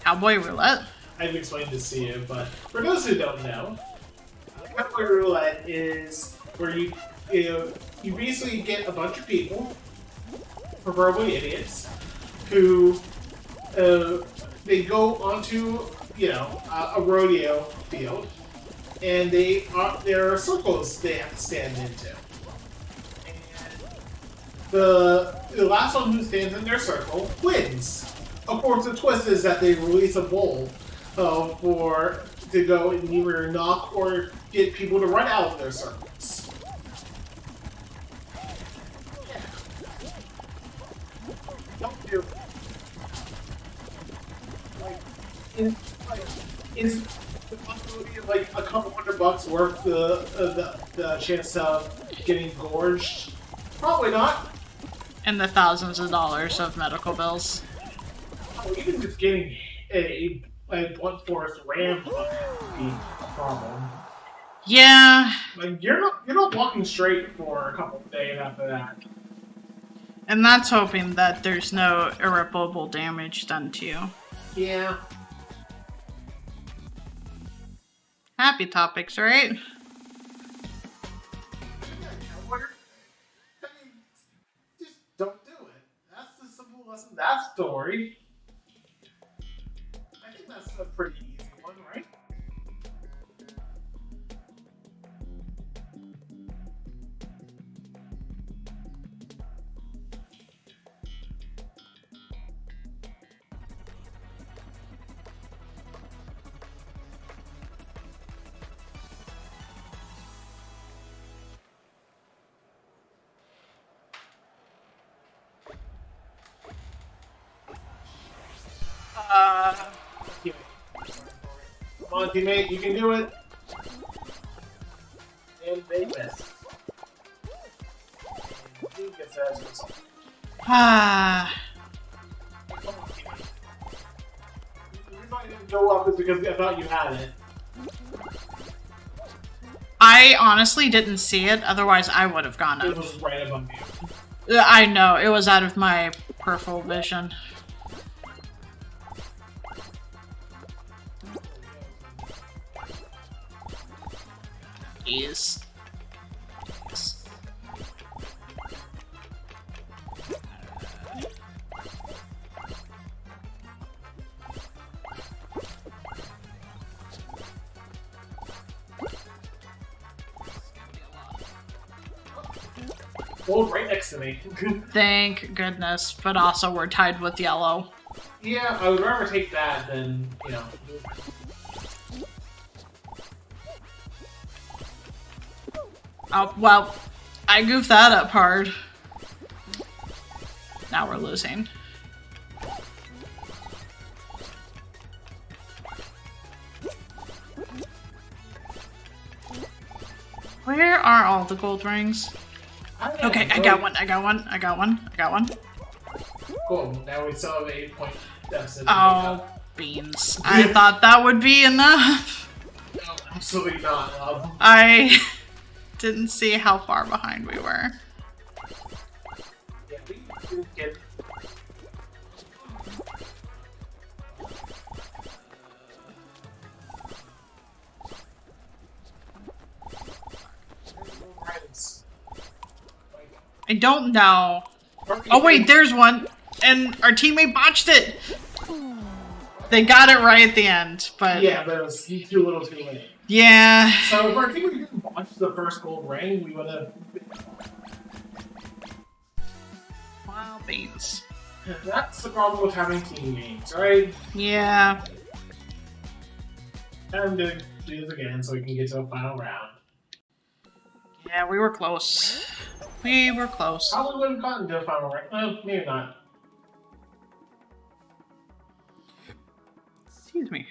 Cowboy roulette?
I've explained this to you, but for those who don't know, cowboy roulette is where you basically get a bunch of people, preferably idiots, who they go onto a rodeo field, and there are circles they have to stand into. The last one who stands in their circle wins. Of course, the twist is that they release a bull to go and either knock or get people to run out of their circles. Yeah. Don't do it. Is the possibility of like a couple $100 worth the chance of getting gorged? Probably not.
And the thousands of dollars of medical bills.
Even just getting a blunt force ram would be a problem.
Yeah.
Like you're not walking straight for a couple of days after that.
And that's hoping that there's no irreparable damage done to you.
Yeah.
Happy topics, right?
Just don't do it. That's the simple lesson. That story. I think that's a pretty easy one, right? Come on, teammate, you can do it. And they miss. And he gets that as a result.
Ah.
Come on, teammate. The reason I didn't go up is because I thought you had it.
I honestly didn't see it, otherwise I would have gone
It
up.
was right above you.
I know, it was out of my peripheral vision. Jeez.
Gold right next to me.
Thank goodness, but also we're tied with yellow.
Yeah, I would rather take that than,
Oh, well, I goofed that up hard. Now we're losing. Where are all the gold rings? Okay, I got one, I got one, I got one, I got one.
Cool, now we still have an 8-point deficit.
Oh, beans. I thought that would be enough.
No, absolutely not, love.
I didn't see how far behind we were.
Yeah, we didn't get...
I don't know. Oh wait, there's one. And our teammate botched it. They got it right at the end, but...
Yeah, but it was too little too late.
Yeah.
So if our team didn't watch the first gold ring, we would have...
Wow, beans.
That's the problem with having team games, right?
Yeah.
I'm gonna do this again so we can get to a final round.
Yeah, we were close. We were close.
Probably would have gotten to a final round. No, maybe not.
Excuse me.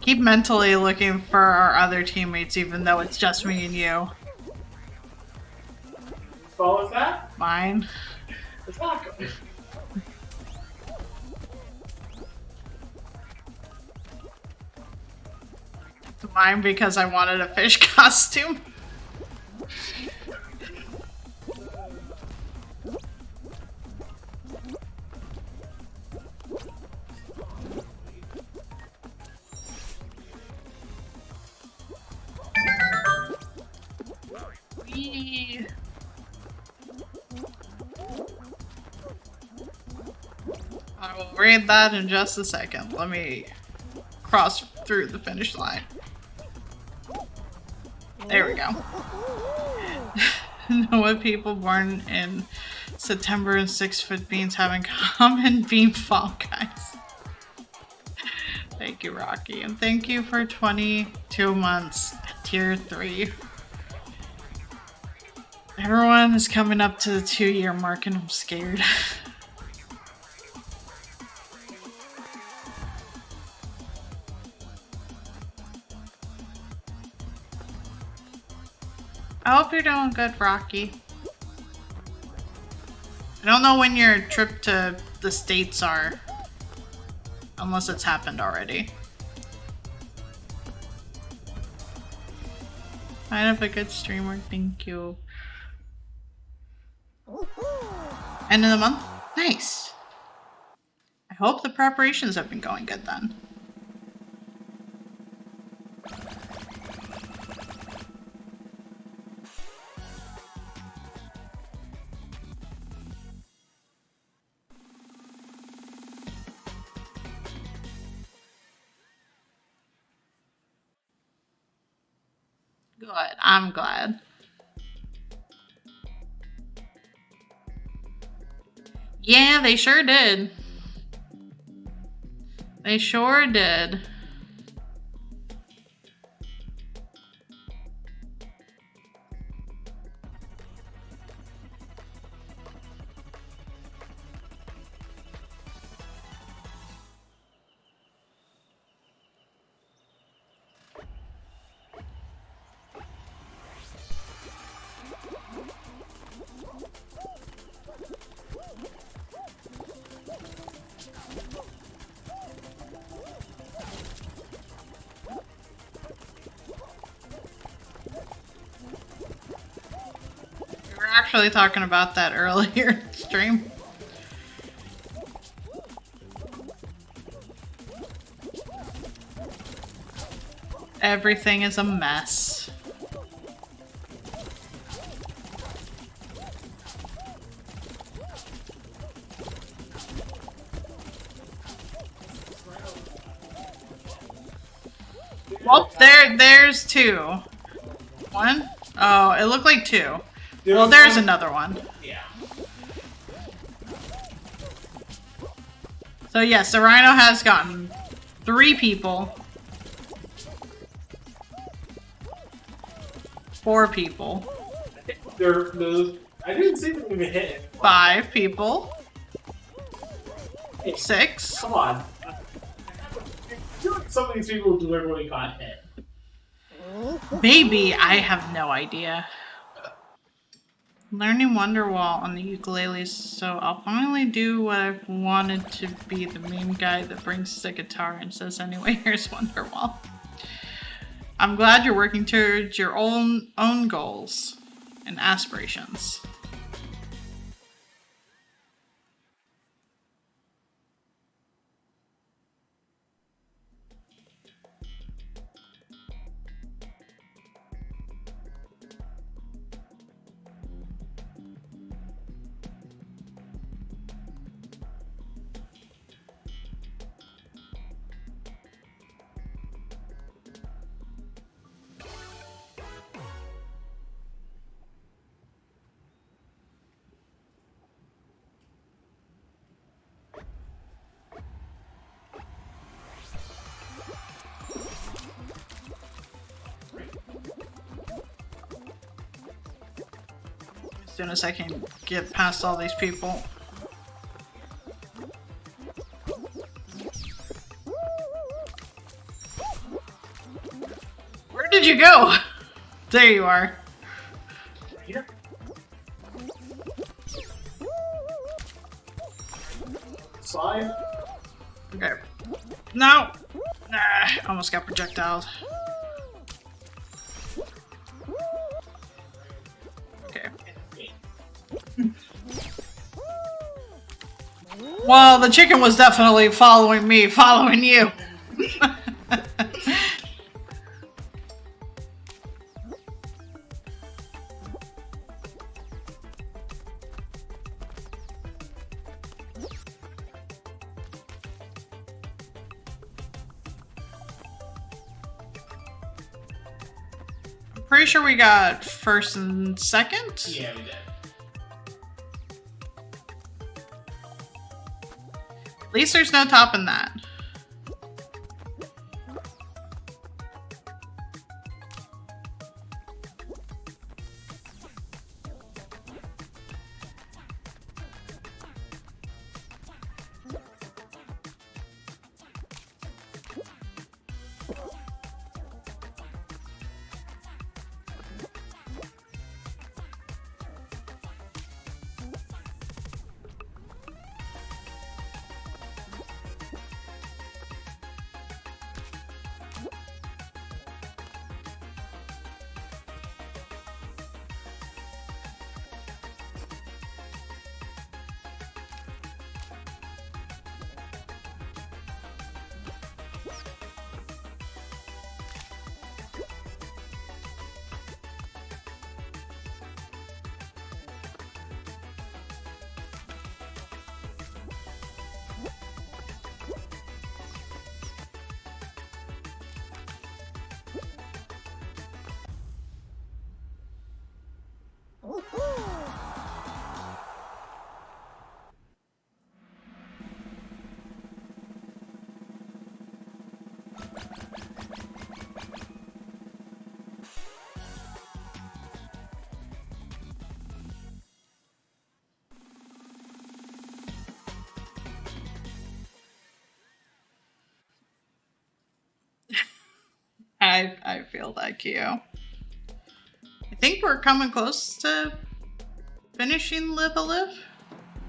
Keep mentally looking for our other teammates, even though it's just me and you.
Whose fault is that?
Mine.
It's not good.
Mine because I wanted a fish costume. Whee! I will read that in just a second. Let me cross through the finish line. There we go. Know what people born in September and 6-foot beans have in common? Bean fall guys. Thank you, Rocky. And thank you for 22 months at tier 3. Everyone is coming up to the 2-year mark and I'm scared. I hope you're doing good, Rocky. I don't know when your trip to the States are. Unless it's happened already. I have a good streamer, thank you. End of the month? Nice. I hope the preparations have been going good then. Good, I'm glad. Yeah, they sure did. They sure did. Actually talking about that earlier in the stream. Everything is a mess. Well, there's 2. 1? Oh, it looked like 2. Well, there's another one.
Yeah.
So yes, the Rhino has gotten 3 people. 4 people.
I didn't see them even hit it.
5 people.
Hey,
6.
come on. I feel like some of these people deliberately got hit.
Maybe, I have no idea. Learning Wonderwall on the ukulele, so I'll finally do what I've wanted to be, the meme guy that brings the guitar and says, anyway, here's Wonderwall. I'm glad you're working towards your own goals and aspirations. As soon as I can get past all these people. Where'd you go? There you are.
Here. Slide.
Okay. No. Nah, almost got projectiled. Okay. Well, the chicken was definitely following me, following you. Pretty sure we got first and second?
Yeah, we did.
At least there's no topping that. I feel that, Kyo. I think we're coming close to finishing Live a Live.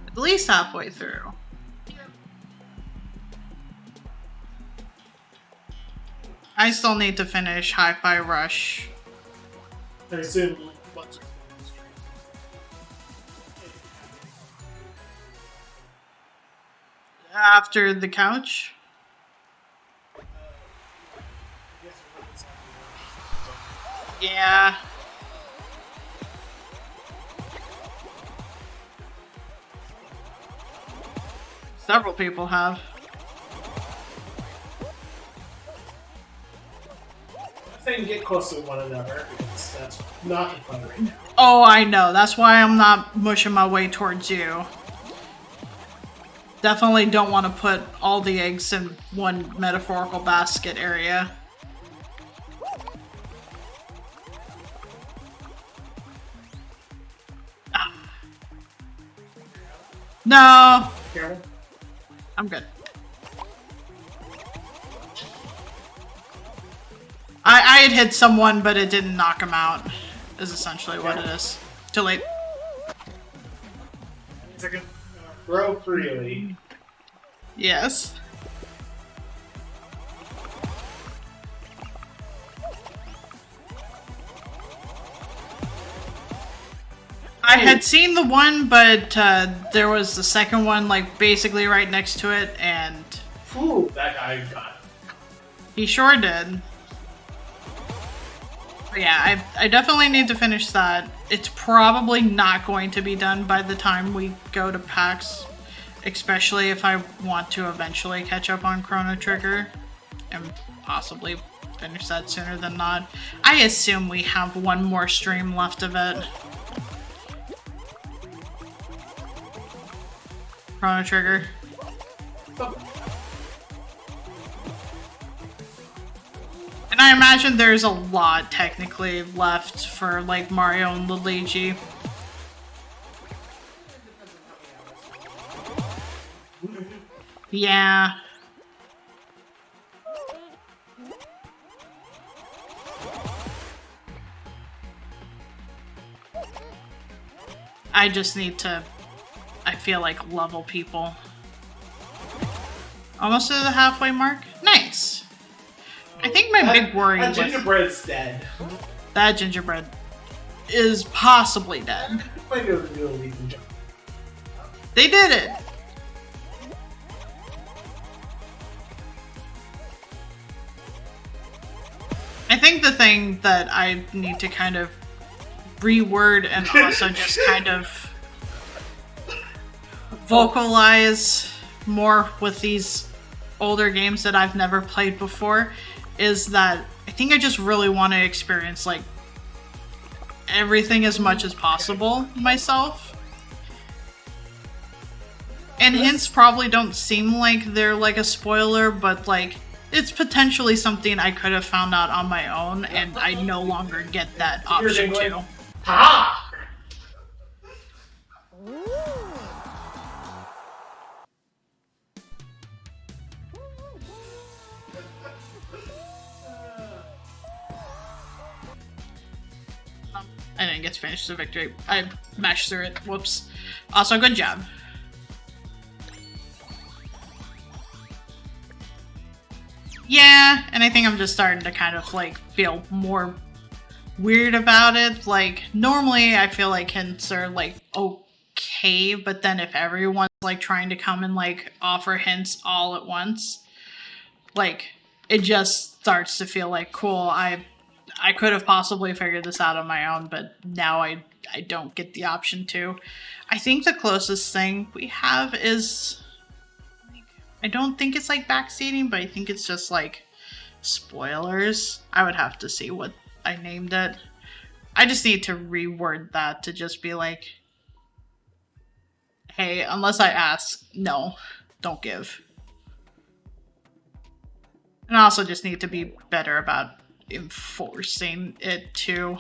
At least halfway through. I still need to finish Hi-Fi Rush.
I assume
After the couch. Yeah. Several people have.
I think get close to one another because that's not in fun right now.
Oh, I know. That's why I'm not mushing my way towards you. Definitely don't want to put all the eggs in one metaphorical basket area. No,
Careful.
I'm good. I had hit someone, but it didn't knock him out, is essentially what it is. Too late.
Means I can grow freely.
Yes. I had seen the one, but there was the second one, like, basically right next to it, and...
Ooh, that guy got.
He sure did. But yeah, I definitely need to finish that. It's probably not going to be done by the time we go to PAX, especially if I want to eventually catch up on Chrono Trigger, and possibly finish that sooner than not. I assume we have one more stream left of it. Chrono Trigger. And I imagine there's a lot technically left for like Mario and Luigi. Yeah. I just need to, I feel like, level people. Almost to the halfway mark. Nice. I think my big worry
that
was
gingerbread's dead.
that gingerbread is possibly dead.
Might be able to do a leap and jump.
They did it. I think the thing that I need to kind of reword and also just kind of vocalize more with these older games that I've never played before is that I think I just really want to experience like everything as much as possible myself. And hints probably don't seem like they're like a spoiler, but like it's potentially something I could have found out on my own, and I no longer get that option too.
Ha!
I didn't get to finish the victory. I mashed through it. Whoops. Also, good job. Yeah, and I think I'm just starting to kind of like feel more weird about it. Like, normally I feel like hints are like okay, but then if everyone's like trying to come and like offer hints all at once, like it just starts to feel like cool. I could have possibly figured this out on my own, but now I don't get the option to. I think the closest thing we have is, like, I don't think it's like backseating, but I think it's just like spoilers. I would have to see what I named it. I just need to reword that to just be like, hey, unless I ask, no, don't give. And I also just need to be better about enforcing it too.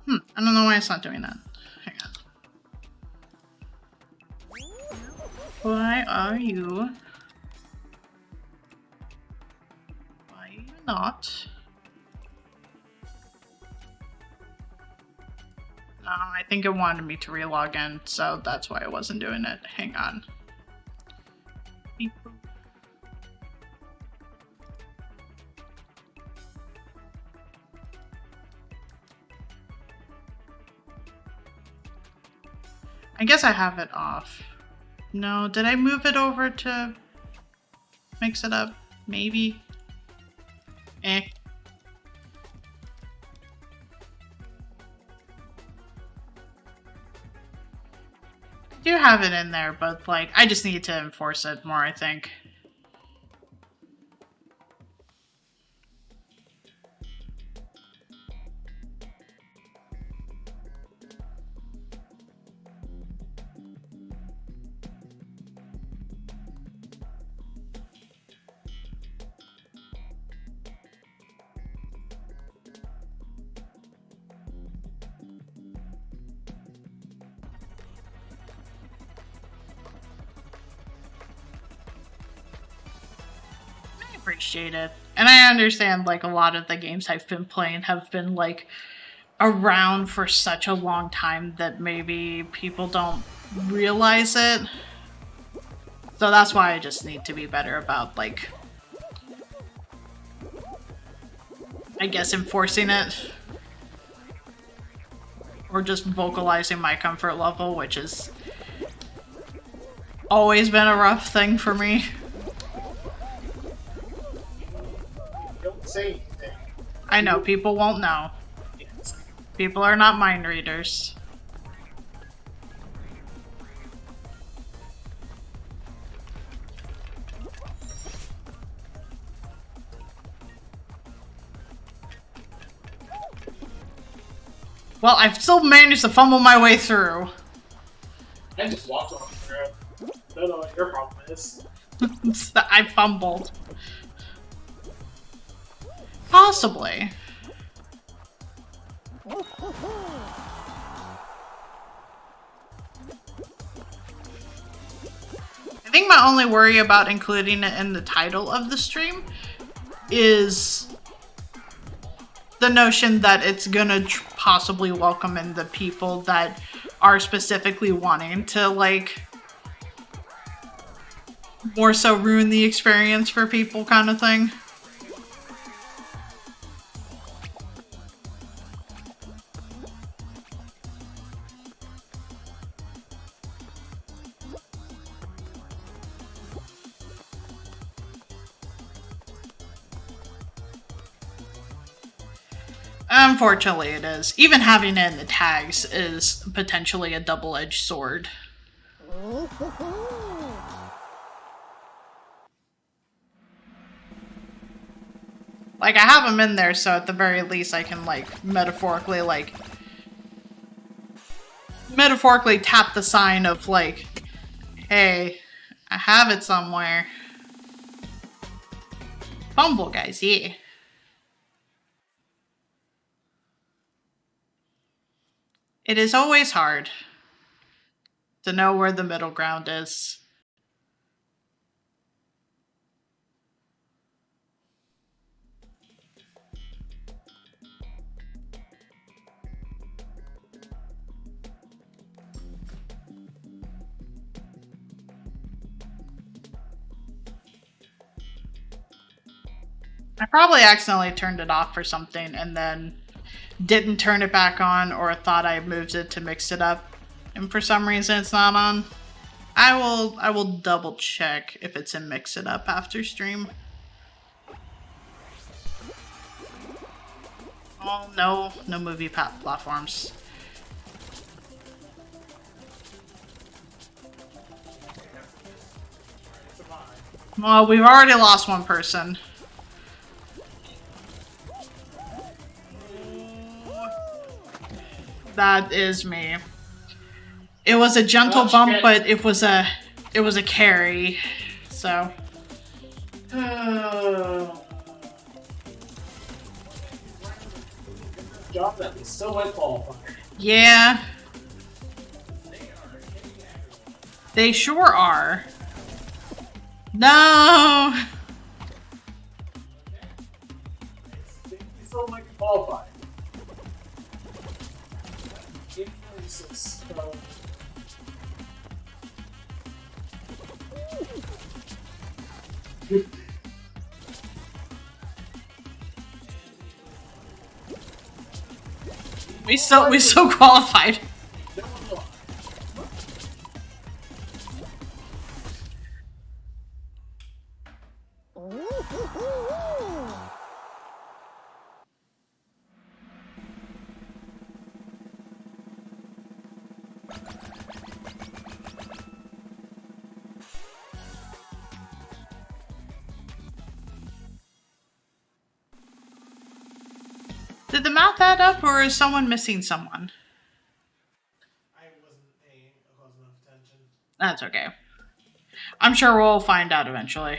I don't know why it's not doing that. Hang on. Why are you? Why are you not? I think it wanted me to relog in, so that's why I wasn't doing it. Hang on. Beep. I guess I have it off. No, did I move it over to mix it up? Maybe. I do have it in there, but like, I just need to enforce it more, I think. Appreciate it. And I understand like a lot of the games I've been playing have been like around for such a long time that maybe people don't realize it. So that's why I just need to be better about like, I guess, enforcing it. Or just vocalizing my comfort level, which has always been a rough thing for me.
Say anything.
I know, people won't know.
Yes.
People are not mind readers. Well, I've still managed to fumble my way through.
I just walked on through. Don't know what your problem is.
I fumbled. Possibly. I think my only worry about including it in the title of the stream is the notion that it's gonna possibly welcome in the people that are specifically wanting to, like, more so ruin the experience for people kind of thing. Unfortunately, it is. Even having it in the tags is potentially a double-edged sword. Like, I have them in there, so at the very least I can, like, metaphorically tap the sign of, like, hey, I have it somewhere. Fumble, guys, yeah. It is always hard to know where the middle ground is. I probably accidentally turned it off for something and then didn't turn it back on, or thought I moved it to mix it up, and for some reason it's not on. I will double check if it's in Mix It Up after stream. Oh no, no movie platforms. Well, we've already lost one person. That is me. It was a gentle bump, but it was a carry. So.
Job that is so might qualify.
Yeah. They sure are. No.
They still might qualify.
We still qualified. Did the math add up, or is someone missing someone?
I wasn't paying close enough attention.
That's okay. I'm sure we'll find out eventually.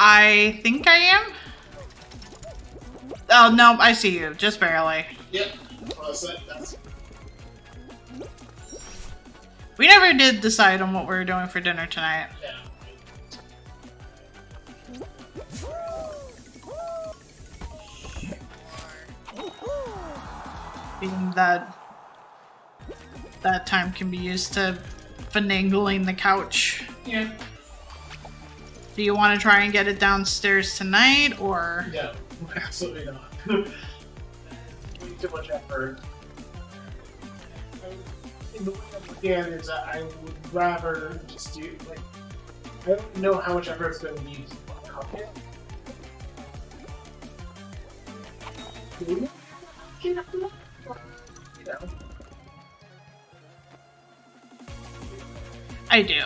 I think I am? Oh, no, I see you. Just barely.
Yep. Well, that's
We never did decide on what we were doing for dinner tonight.
Yeah.
Being that time can be used to finagling the couch.
Yeah.
Do you want to try and get it downstairs tonight, or?
No, absolutely not. Way too much effort. In the way I'm looking at it is that I would rather just do, like, I don't know how much effort it's going to need to cook it. You know.
I do.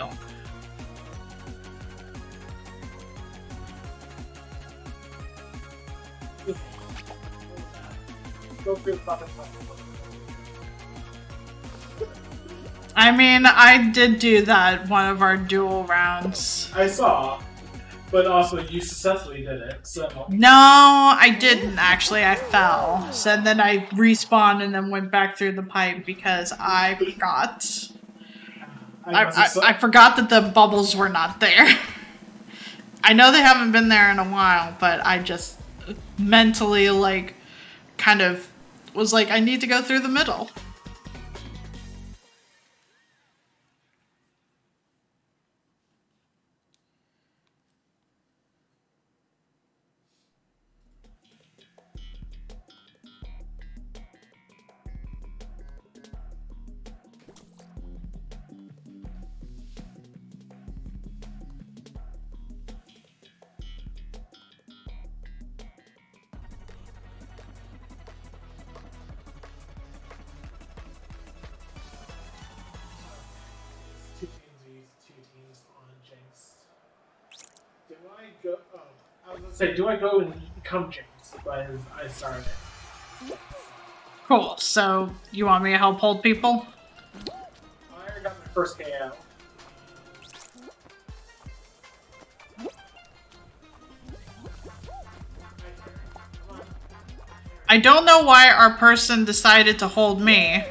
Go through the proper.
I mean, I did do that one of our duel rounds.
I saw, but also you successfully did it, so.
No, I didn't actually. I fell. So then I respawned and then went back through the pipe because I forgot. I forgot that the bubbles were not there. I know they haven't been there in a while, but I just mentally, like, kind of was like, I need to go through the middle.
Two teams on Jinx. Do I go? Oh, I was gonna say, do I go and become Jinx? But I started.
Cool. So, you want me to help hold people?
I already got my first KO.
I don't know why our person decided to hold me.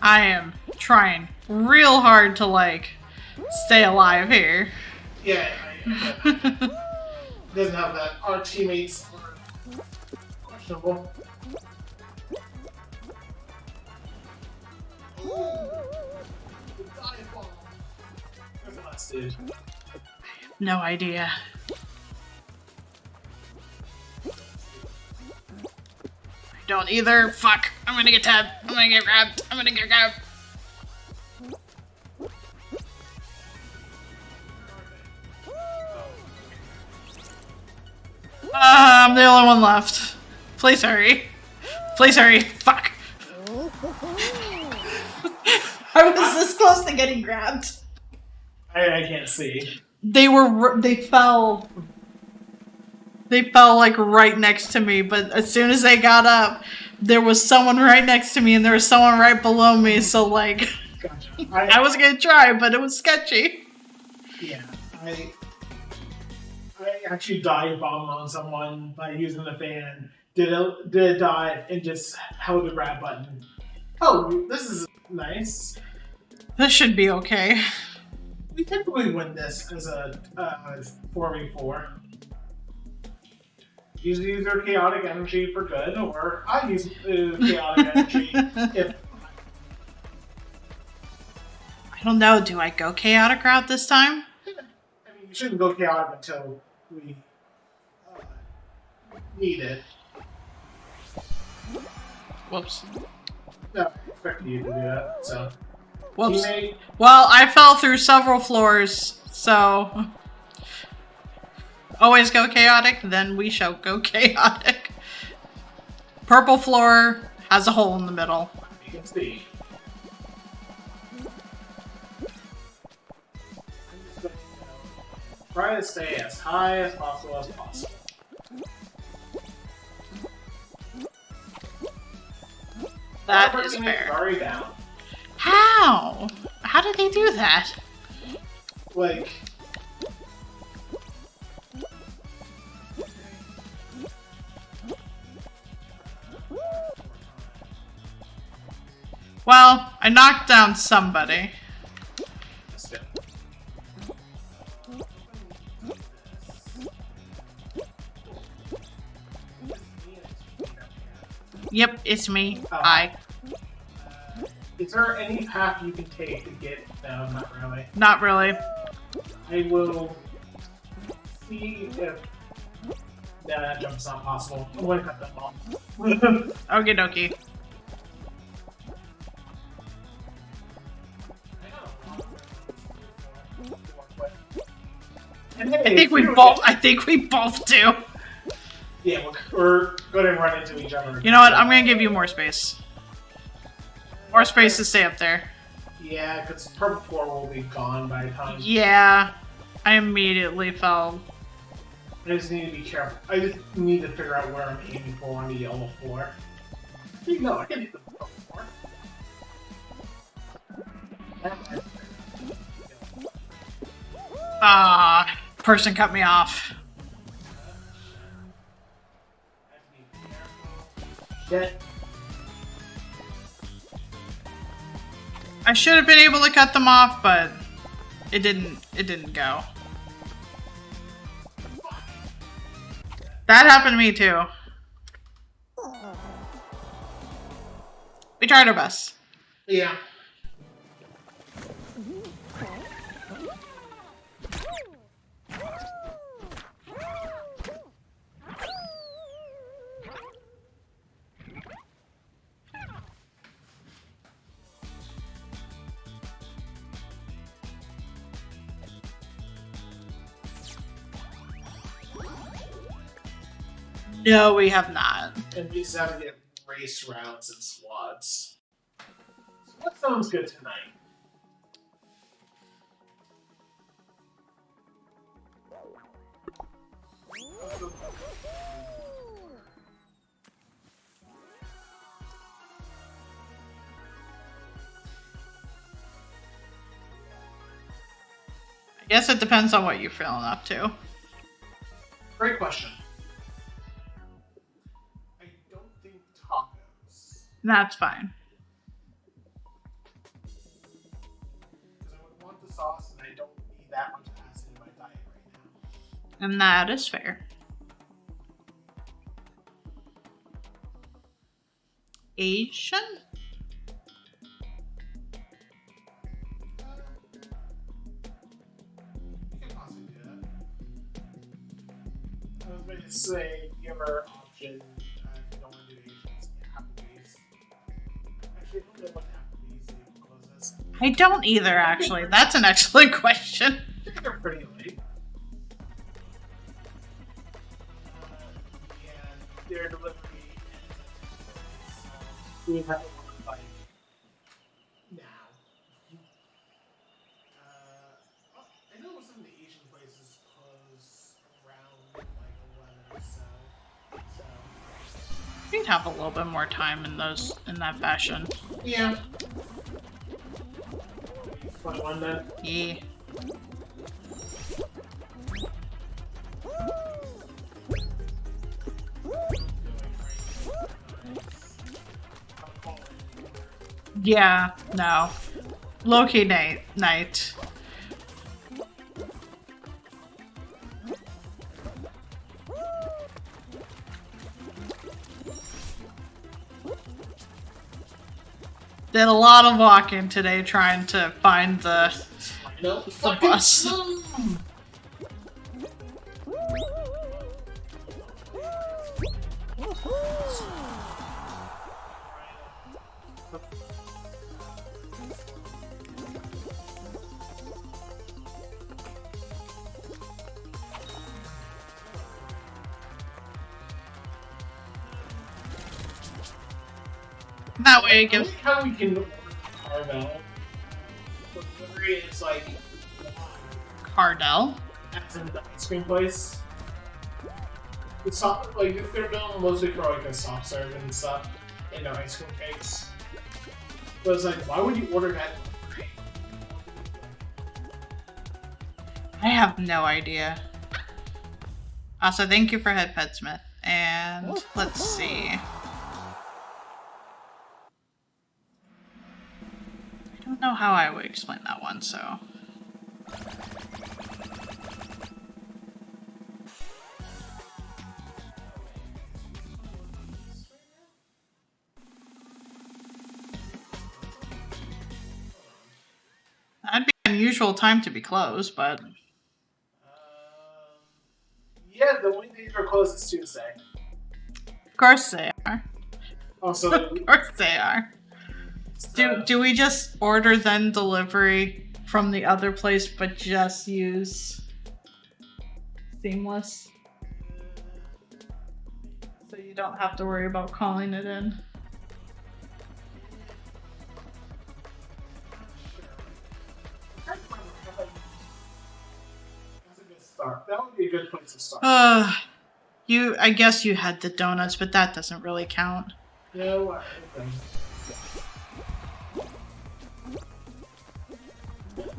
I am trying real hard to, like, stay alive here.
Yeah, doesn't have that. Our teammates are questionable. Where's the last dude?
No idea. I don't either. Fuck. I'm gonna get tabbed. I'm gonna get grabbed. I'm gonna get grabbed. I'm the only one left. Please hurry. Please hurry. Fuck. I was this close to getting grabbed.
I can't see.
They fell like right next to me, but as soon as they got up, there was someone right next to me and there was someone right below me, so like,
Gotcha.
I was gonna try, but it was sketchy.
Yeah, I actually dive bombed on someone by using the fan. Did a dive and just held the grab button. Oh, this is nice.
This should be okay.
We typically win this as a 4v4. Usually use their chaotic energy for good, or I use chaotic energy if.
I don't know, do I go chaotic route this time?
I mean, you shouldn't go chaotic until we need it.
Whoops.
No, I expected you to do that, so.
Whoops.
Teammate,
Well, I fell through several floors, so... Always go chaotic, then we shall go chaotic. Purple floor has a hole in the middle.
you can see. Try to stay as high as possible.
That
One
is
person is
fair.
already down.
How? How did they do that?
Like,
Well, I knocked down somebody. Yep, it's me.
Oh.
Hi.
Is there any path you can take to get? No, not really.
Not really.
I will see if that jump's not possible. I'm gonna cut them off.
Okie dokie.
And hey,
I think we both do.
Yeah, we're gonna run into each other.
You know what? I'm gonna give you more space. More space to stay up there.
Yeah, because purple 4 will be gone by the time.
Yeah. I immediately fell.
I just need to be careful. I just need to figure out where I'm aiming for on the yellow floor. No, I can hit the purple 4.
Ah, person cut me off.
Shit.
I should have been able to cut them off, but it didn't go. That happened to me too. We tried our best.
Yeah.
No, we have not.
And we just have to get race rounds and squads. So what sounds good tonight?
I guess it depends on what you're feeling up to.
Great question. I don't think tacos.
That's fine.
Because I would want the sauce and I don't need that much acid in my diet right now.
And that is fair. Asian?
You can possibly do that. I was going to say, the other option, if you don't want to do Asians, Applebee's. Actually, I don't know what Applebee's even closes.
I don't either, actually. That's an excellent question.
I think they're pretty late. And their delivery ends at 10:30, so we would have to want like now. I know some of the Asian places close around like 11 or so.
We'd have a little bit more time in that fashion.
Yeah. 21 then.
Yeah. Yeah, no. Low-key night. Did a lot of walking today trying to find the bus. That way it gives
how we can order Carvel. Delivery is like
Cardell.
that's in the ice cream place. The soft, like they're built mostly for like a soft serve and stuff, and ice cream cakes. But it's like, why would you order that?
I have no idea. Also, thank you for Head Pet Smith. And let's see. I don't know how I would explain that one, so. That'd be an unusual time to be closed, but.
Yeah, the only day they're closed is Tuesday.
Of course they are.
Also,
Of course they are. Do we just order then delivery from the other place, but just use Seamless? So you don't have to worry about calling it in.
that's a good start. That would be a good place to start.
I guess you had the donuts, but that doesn't really count.
No, I think.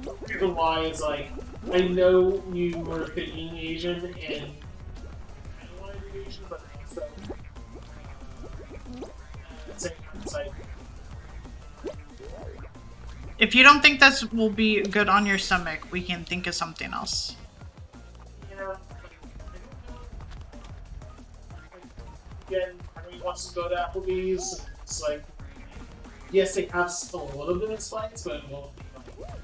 The reason why is like, I know you were thinking Asian, and I don't want to be Asian, but also, it's like,
If you don't think this will be good on your stomach, we can think of something else.
you know, again, everybody wants to go to Applebee's. It's like, yes, they have a little bit of spice, but it won't be like.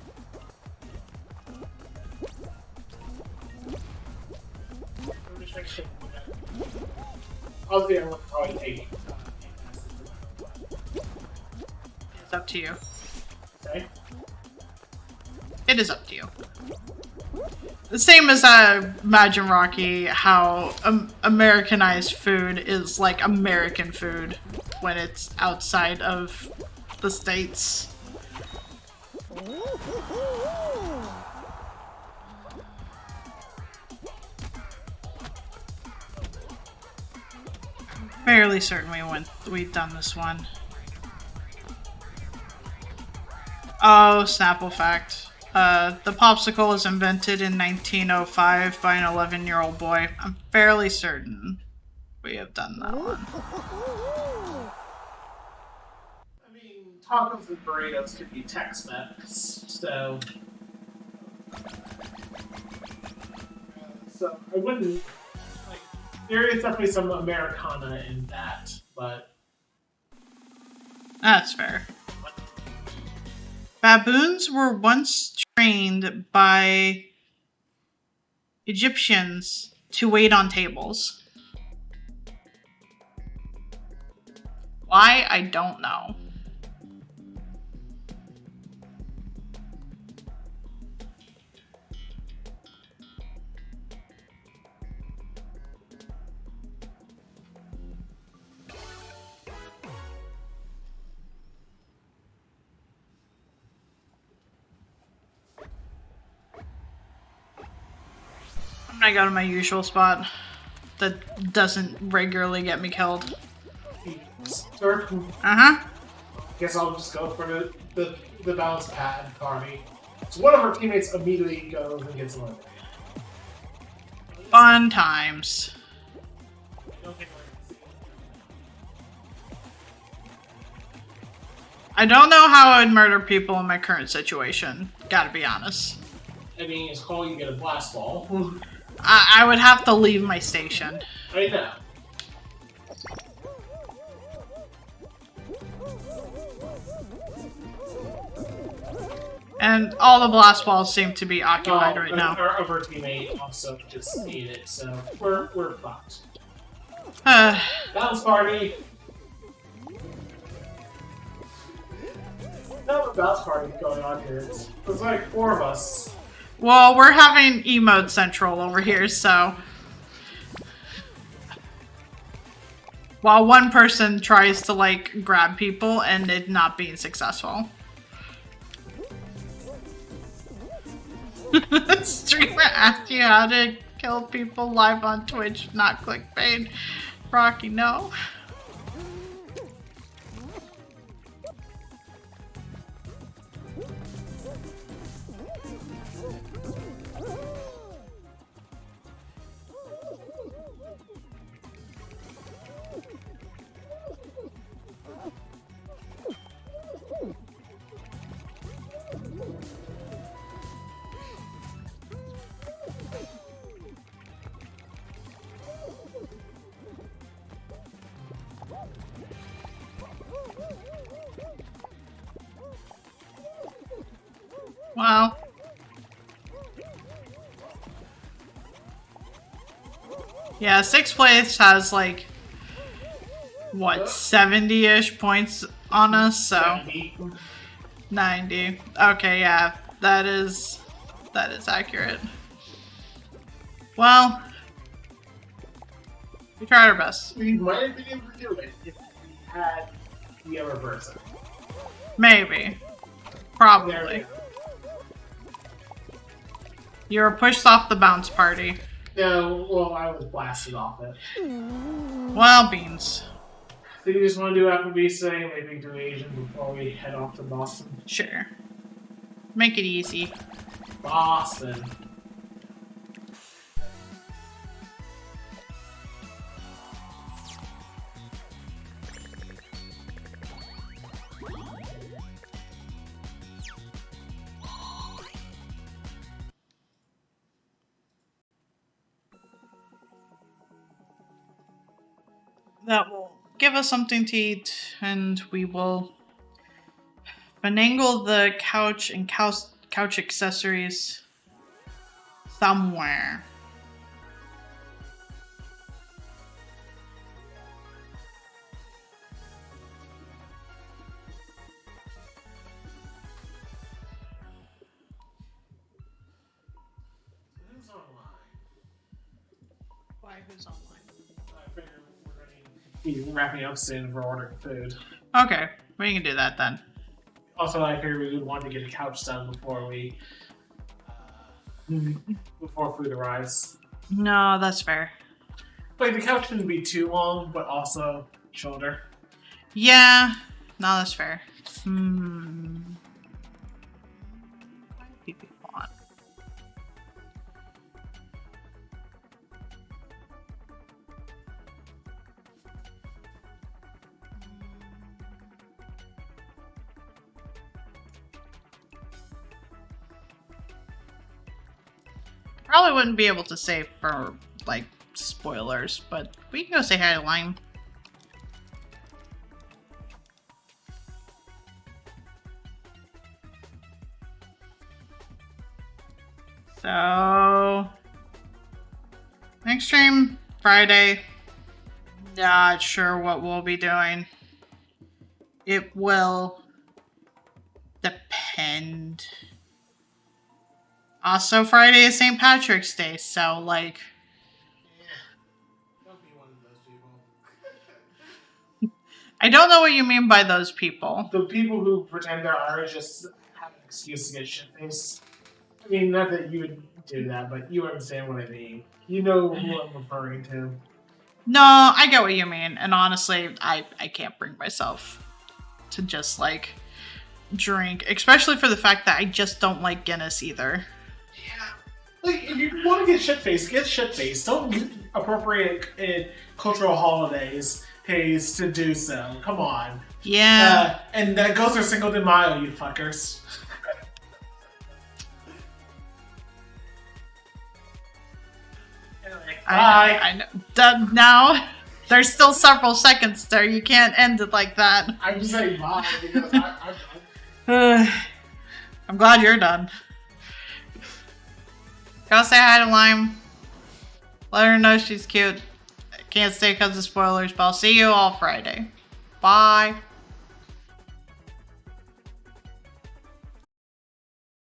I'm just trying to think of that. Obviously, I would probably take it.
It's up to you.
Okay.
It is up to you. The same as Imagine Rocky, how Americanized food is like American food when it's outside of the States. Fairly certain we've done this one. Oh, Snapple fact. The popsicle was invented in 1905 by an 11-year-old boy. I'm fairly certain we have done that one.
I mean, tacos and burritos could be Tex-Mex, so. So I wouldn't. Like, there is definitely some Americana in that, but.
That's fair. Baboons were once trained by Egyptians to wait on tables. Why? I don't know. I go to my usual spot that doesn't regularly get me killed.
Sure.
Uh-huh.
Guess I'll just go for the bounce pad party. So one of our teammates immediately goes and gets eliminated.
Fun times. I don't know how I'd murder people in my current situation. Gotta be honest.
I mean, it's called you get a blast ball.
I would have to leave my station.
I know.
And all the blast balls seem to be occupied right now.
Our other teammate also just ate it, so we're fucked. Bounce party! No bounce party going on here. There's like 4 of us.
Well, we're having emote central over here, so... While one person tries to, like, grab people and it not being successful. Streamer asked you how to kill people live on Twitch, not clickbait. Rocky, no. Well. Yeah, 6th place has like, what, 70-ish points on us, so 90. Okay, yeah, that is accurate. Well, we tried our best.
We might have been able to do it if we had the other person.
Maybe. Probably. You were pushed off the bounce party.
No, well, I was blasted off it.
Well, beans.
So you just want to do Applebee's thing, maybe do Asian before we head off to Boston?
Sure. Make it easy.
Boston.
That will give us something to eat, and we will finagle the couch and couch accessories somewhere.
Who's online?
Why? Who's online?
I figure we're going to be wrapping up soon for ordering food.
Okay, we can do that then.
Also, I figured we would want to get a couch done before we before food arrives.
No, that's fair.
Like, the couch shouldn't be too long, but also shoulder.
Yeah, no, that's fair. What do people want? Probably wouldn't be able to say for, like, spoilers, but we can go say hi to Lime. So, next stream, Friday. Not sure what we'll be doing. It will depend. Also, Friday is St. Patrick's Day, so, like...
Yeah. Don't be one of those people.
I don't know what you mean by those people.
The people who pretend they're Irish just have an excuse to get shit-faced. I mean, not that you would do that, but you understand what I mean. You know who I'm referring to.
No, I get what you mean, and honestly, I can't bring myself to just, like, drink. Especially for the fact that I just don't like Guinness either.
Yeah. Like, if you want to get shit-faced, get shit-faced. Don't appropriate cultural holidays to do so. Come on.
Yeah.
And that goes for Cinco de Mayo, you fuckers. Anyway, bye.
I know. Now, there's still several seconds there. You can't end it like that.
I'm just saying bye because I'm
I'm glad you're done. Go say hi to Lime. Let her know she's cute. I can't stay because of spoilers, but I'll see you all Friday. Bye.